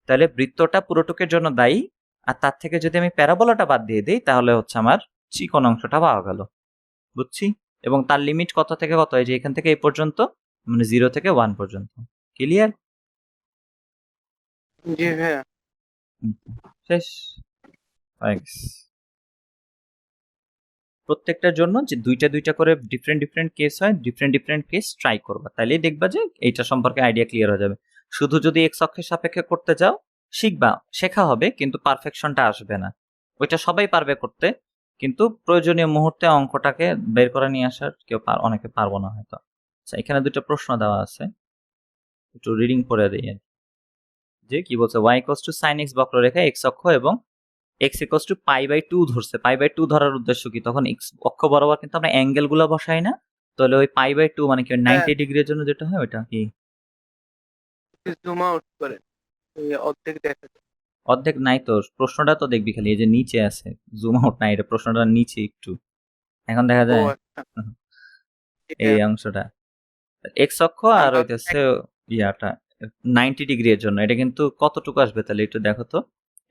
তাহলে বৃত্তটা পুরোটুকের জন্য দায়ী, আর তার থেকে যদি আমি প্যারাবোলাটা বাদ দিয়ে দিই তাহলে হচ্ছে আমার চিকন অংশটা পাওয়া গেল। বুঝছি? এবং তার লিমিট কত থেকে কত? এই যে এখান থেকে এই পর্যন্ত, মানে 0 থেকে 1 পর্যন্ত। ক্লিয়ার? জি ভাইয়া। শেষ। থ্যাঙ্কস। প্রত্যেকটার জন্য যে দুইটা করে ডিফারেন্ট কেস হয়, ডিফারেন্ট কেস ট্রাই করবা, তাহলেই দেখবা যে এইটা সম্পর্কে আইডিয়া ক্লিয়ার হয়ে যাবে। শুধু যদি এক্স অক্ষের সাপেক্ষে করতে যাও, শেখা হবে কিন্তু পারফেকশনটা আসবে না। ওইটা সবাই পারবে করতে, কিন্তু প্রয়োজনীয় মুহূর্তে অঙ্কটাকে বের করে নিয়ে আসার অনেকে পারবো না হয়তো। আচ্ছা, এখানে দুটো প্রশ্ন দেওয়া আছে, একটু রিডিং করে দিই। যে কি বলছে, y = sin x বক্ররেখা x অক্ষ এবং x = π/2 ধরছে। π/2 ধরার উদ্দেশ্য কি? তখন x অক্ষ বরাবর কিন্তু আমরা অ্যাঙ্গেল গুলো বসাই না, তাহলে ওই π/2 মানে কি 90 ডিগ্রির জন্য যেটা হয় ওটা কি? জুম আউট করে অর্ধেক দেখা যায়। অর্ধেক নাই তো, প্রশ্নটা তো দেখবি খালি, এই যে নিচে আছে, জুম আউট নাই, এটা প্রশ্নটার নিচে একটু, এখন দেখা ও যায় আচ্ছা। এই অংশটা x অক্ষ, আর হইতেছে ইয়াটা 90 ডিগ্রি এর জন্য। এটা কিন্তু কতটুকু আসবে তাহলে একটু দেখো তো।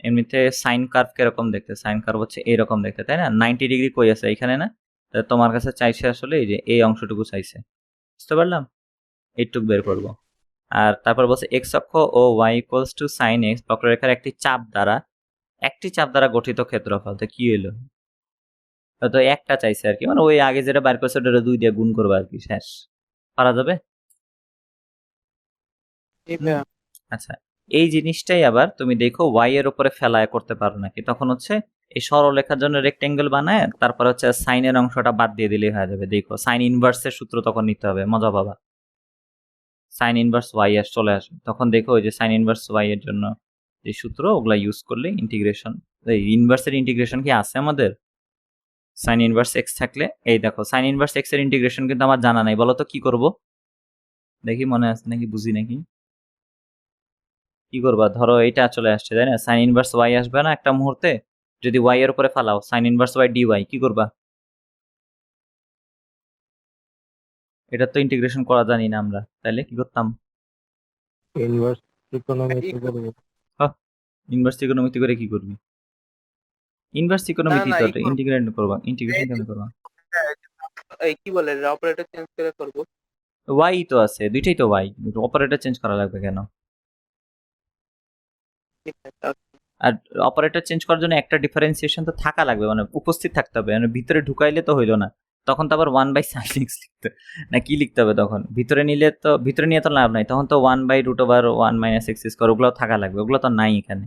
এমনিতে সাইন কার্ভ কিরকম দেখতে? সাইন কার্ভ হচ্ছে এরকম দেখতে, তাই না? 90 ডিগ্রি কই আছে? এখানে না? তাহলে তোমার কাছে চাইছে আসলে এই যে এই অংশটুকু চাইছে, বুঝতে পারলাম? এইটুকু বের করব। আর তারপর বলছে x অক্ষ ও y = sin x বক্ররেখার একটি চাপ দ্বারা গঠিত ক্ষেত্রফল। তো কি হলো? তো একটা চাইছে আর কি, মানে ওই আগে যেটা বার করছে ওটা 2 দিয়ে গুণ করবে আর কি, শেষ। পারা যাবে? জি ভাইয়া। আচ্ছা, এই জিনিসটাই আবার তুমি দেখো y এর উপরে ফেলায় করতে পারো নাকি। তখন হচ্ছে এই সরলরেখার জন্য রেক্টেঙ্গেল বানায়, তারপর হচ্ছে সাইনের অংশটা বাদ দিয়ে দিলেই হয়ে যাবে। দেখো সাইন ইনভার্সের সূত্র তখন নিতে হবে, মজা পাবা। সাইন ইনভার্স y এর চলে আসবে, তখন দেখো ওই যে সাইন ইনভার্স y এর জন্য যে সূত্র, ওগুলা ইউজ করলে ইন্টিগ্রেশন, এই ইনভার্সের ইন্টিগ্রেশন কি আছে আমাদের? সাইন ইনভার্স x থাকলে, এই দেখো সাইন ইনভার্স x এর ইন্টিগ্রেশন কিন্তু আমার জানা নাই, বলো তো কি করব? দেখি মনে আছে নাকি, বুঝি নাকি। কি করবা? ধরো এটা চলে আসছে, তাই না? সাইন ইনভার্স y আসবে না একটা মুহূর্তে? যদি y এর উপরে ফালাও সাইন ইনভার্স y dy, কি করবা? এটা তো ইন্টিগ্রেশন করা জানি না আমরা, তাহলে কি করতাম? ইনভার্স ইকোনমিতে করব। ইনভার্স ইকোনমিতে করে কি করবি? ইনভার্স ইকোনমিতে না তো ই করব। ইন্টিগ্রেট করবা, ইন্টিগ্রেশন কেন করবা? এই কি বলে অপারেটর চেঞ্জ করে করব। y তো আছে, দুইটাই তো y, অপারেটর চেঞ্জ করা লাগবে কেন? ঠিক আছে। আর অপারেটর চেঞ্জ করার জন্য একটা ডিফারেন্সিয়েশন তো থাকা লাগবে, মানে উপস্থিত থাকতে হবে, মানে ভিতরে ঢুকাইলে তো হইলো না, তখন তো আবার 1/sin x লিখতে না কি লিখতে হবে, তখন ভিতরে নিলে তো ভিতরে নিয়ে তো লাভ নাই, তখন তো 1/√1 - x², ওগুলো থাকা লাগবে, ওগুলো তো নাই এখানে,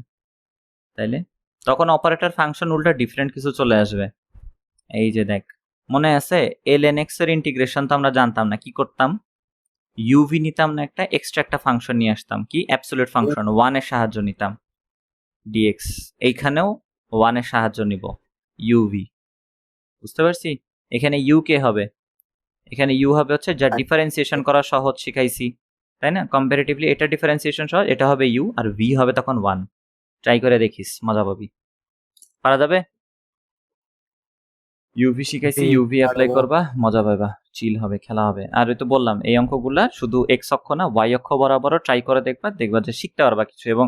তাইলে তখন অপারেটর ফাংশন উল্টা ডিফারেন্ট কিছু চলে আসবে। এই যে দেখ, মনে আছে ln x এর ইন্টিগ্রেশন তো আমরা জানতাম না, কি করতাম, ইউভি নিতাম না, একটা এক্সট্রা একটা ফাংশন নিয়ে আসতাম, কি অ্যাবসলিউট ফাংশন 1 এর সাহায্য নিতাম dx, এইখানেও 1 এর সাহায্য নিব ইউভি, বুঝতে পারছি? এখানে ইউ কে হবে, এখানে ইউ হবে হচ্ছে যা ডিফারেন্সিয়েশন করা সহজ শিখাইছি, তাই না? কম্পারেটিভলি এটা ডিফারেন্সিয়েশন সহজ, এটা হবে ইউ, আর ভি হবে তখন 1। ট্রাই করে দেখিস, মজা পাবি। পারা যাবে? ইউভি শিখাইছি, জি, ইউভি অ্যাপ্লাই পারবো। করবা, মজা পাবা, চিল হবে, খেলা হবে। আর ওই তো বললাম এই অঙ্কগুলা শুধু এক্স অক্ষ না ওয়াই অক্ষ বরাবরও ট্রাই করে দেখবা, দেখবা যে শিখতে পারবা কিছু। এবং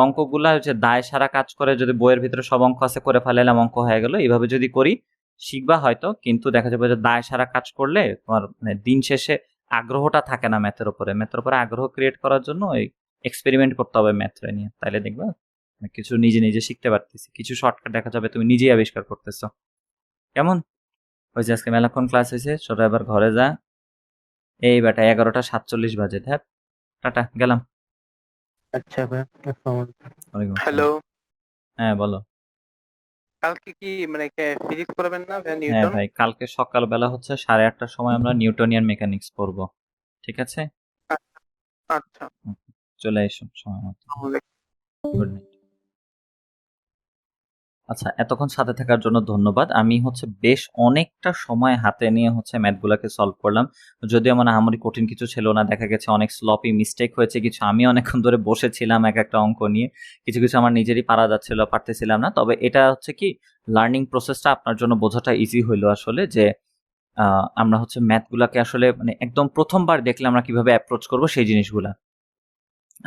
অঙ্কগুলা যে দায় সারা কাজ করে, যদি বইয়ের ভিতরে সব অঙ্ক আছে করে ফেলাইলাম অঙ্ক হয়ে গেল, এইভাবে যদি করি শিখবা হয়তো, কিন্তু দেখা যাবে যে দায় সারা কাজ করলে তোমার মানে দিন শেষে আগ্রহটা থাকে না ম্যাথের উপরে। ম্যাথের উপরে আগ্রহ ক্রিয়েট করার জন্য এই এক্সপেরিমেন্ট করতে হবে ম্যাথরে নিয়ে, তাইলে দেখবা কিছু নিজে নিজে শিখতে পারতেছি, কিছু শর্টকাট দেখা যাবে তুমি নিজেই আবিষ্কার করতেছো। কেমন? ওই যে আজকে মেলাক্ষণ ক্লাস হয়েছে, ছোট এবার ঘরে যা। এই বেটা 11:47 বাজে, ধ্যাত, টাটা, গেলাম। আচ্ছা ভাই, আসসালামু আলাইকুম। ওয়ালাইকুম আসসালাম। হ্যালো, হ্যাঁ বলো। কালকে কি মানে ফিজিক্স পড়াবেন না হ্যাঁ নিউটন? ভাই, কালকে সকালবেলা হচ্ছে 8:30টার সময় আমরা নিউটনিয়ান মেকানিক্স পড়বো, ঠিক আছে? আচ্ছা, হুম, চলে এসো সময় মতো। তাহলে গুড নাইট। আচ্ছা, এতক্ষণ সাথে থাকার জন্য ধন্যবাদ। আমি হচ্ছে বেশ অনেকটা সময় হাতে নিয়ে হচ্ছে ম্যাথগুলোকে সলভ করলাম। যদিও আমার আহামরি কঠিন কিছু ছিল না, দেখা গেছে অনেক স্লপি মিস্টেক হয়েছে কিছু, আমি অনেকক্ষণ ধরে বসেছিলাম এক একটা অঙ্ক নিয়ে, কিছু কিছু আমার নিজেরই পারা যাচ্ছিল, পারতেছিলাম না। তবে এটা হচ্ছে কি, লার্নিং প্রসেসটা আপনার জন্য বোঝাটা ইজি হইলো আসলে, যে আমরা হচ্ছে ম্যাথগুলাকে আসলে মানে একদম প্রথমবার দেখলে আমরা কিভাবে অ্যাপ্রোচ করবো সেই জিনিসগুলা।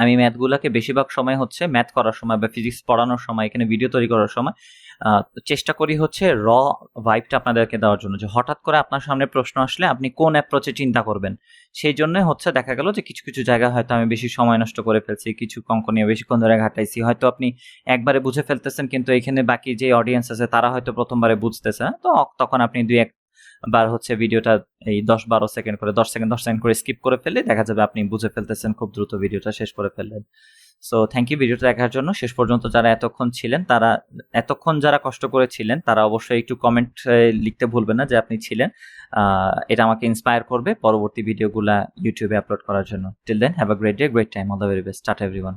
আমি ম্যাথগুলাকে বেশিরভাগ সময় হচ্ছে ম্যাথ করার সময় বা ফিজিক্স পড়ানোর সময়, এখানে ভিডিও তৈরি করার সময় চেষ্টা করি হচ্ছে ভাইবটা আপনাদেরকে দেওয়ার জন্য, যে হঠাৎ করে আপনার সামনে প্রশ্ন আসলে আপনি কোন অ্যাপ্রোচে চিন্তা করবেন। সেই জন্য হচ্ছে দেখা গেল যে কিছু কিছু জায়গায় হয়তো আমি বেশি সময় নষ্ট করে ফেলছি, কিছু অঙ্ক নিয়ে বেশিক্ষণ ধরে ঘাটাইছি, হয়তো আপনি একবারে বুঝে ফেলতেছেন, কিন্তু এখানে বাকি যে অডিয়েন্স আছে তারা হয়তো প্রথমবারে বুঝতেছে না, তো তখন আপনি 2-1 বার হচ্ছে ভিডিওটা এই 10-12 সেকেন্ড করে 10 সেকেন্ড করে স্কিপ করে ফেললে দেখা যাবে আপনি বুঝে ফেলতেছেন, খুব দ্রুত ভিডিওটা শেষ করে ফেললেন। সো থ্যাংক ইউ ভিডিওটা দেখার জন্য। শেষ পর্যন্ত যারা এতক্ষণ ছিলেন, তারা যারা কষ্ট করেছিলেন তারা অবশ্যই একটু কমেন্ট লিখতে ভুলবেন না যে আপনি ছিলেন। এটা আমাকে ইন্সপায়ার করবে পরবর্তী ভিডিওগুলা ইউটিউবে আপলোড করার জন্য। Till then, have a great day, great time, all the very best, tata everyone.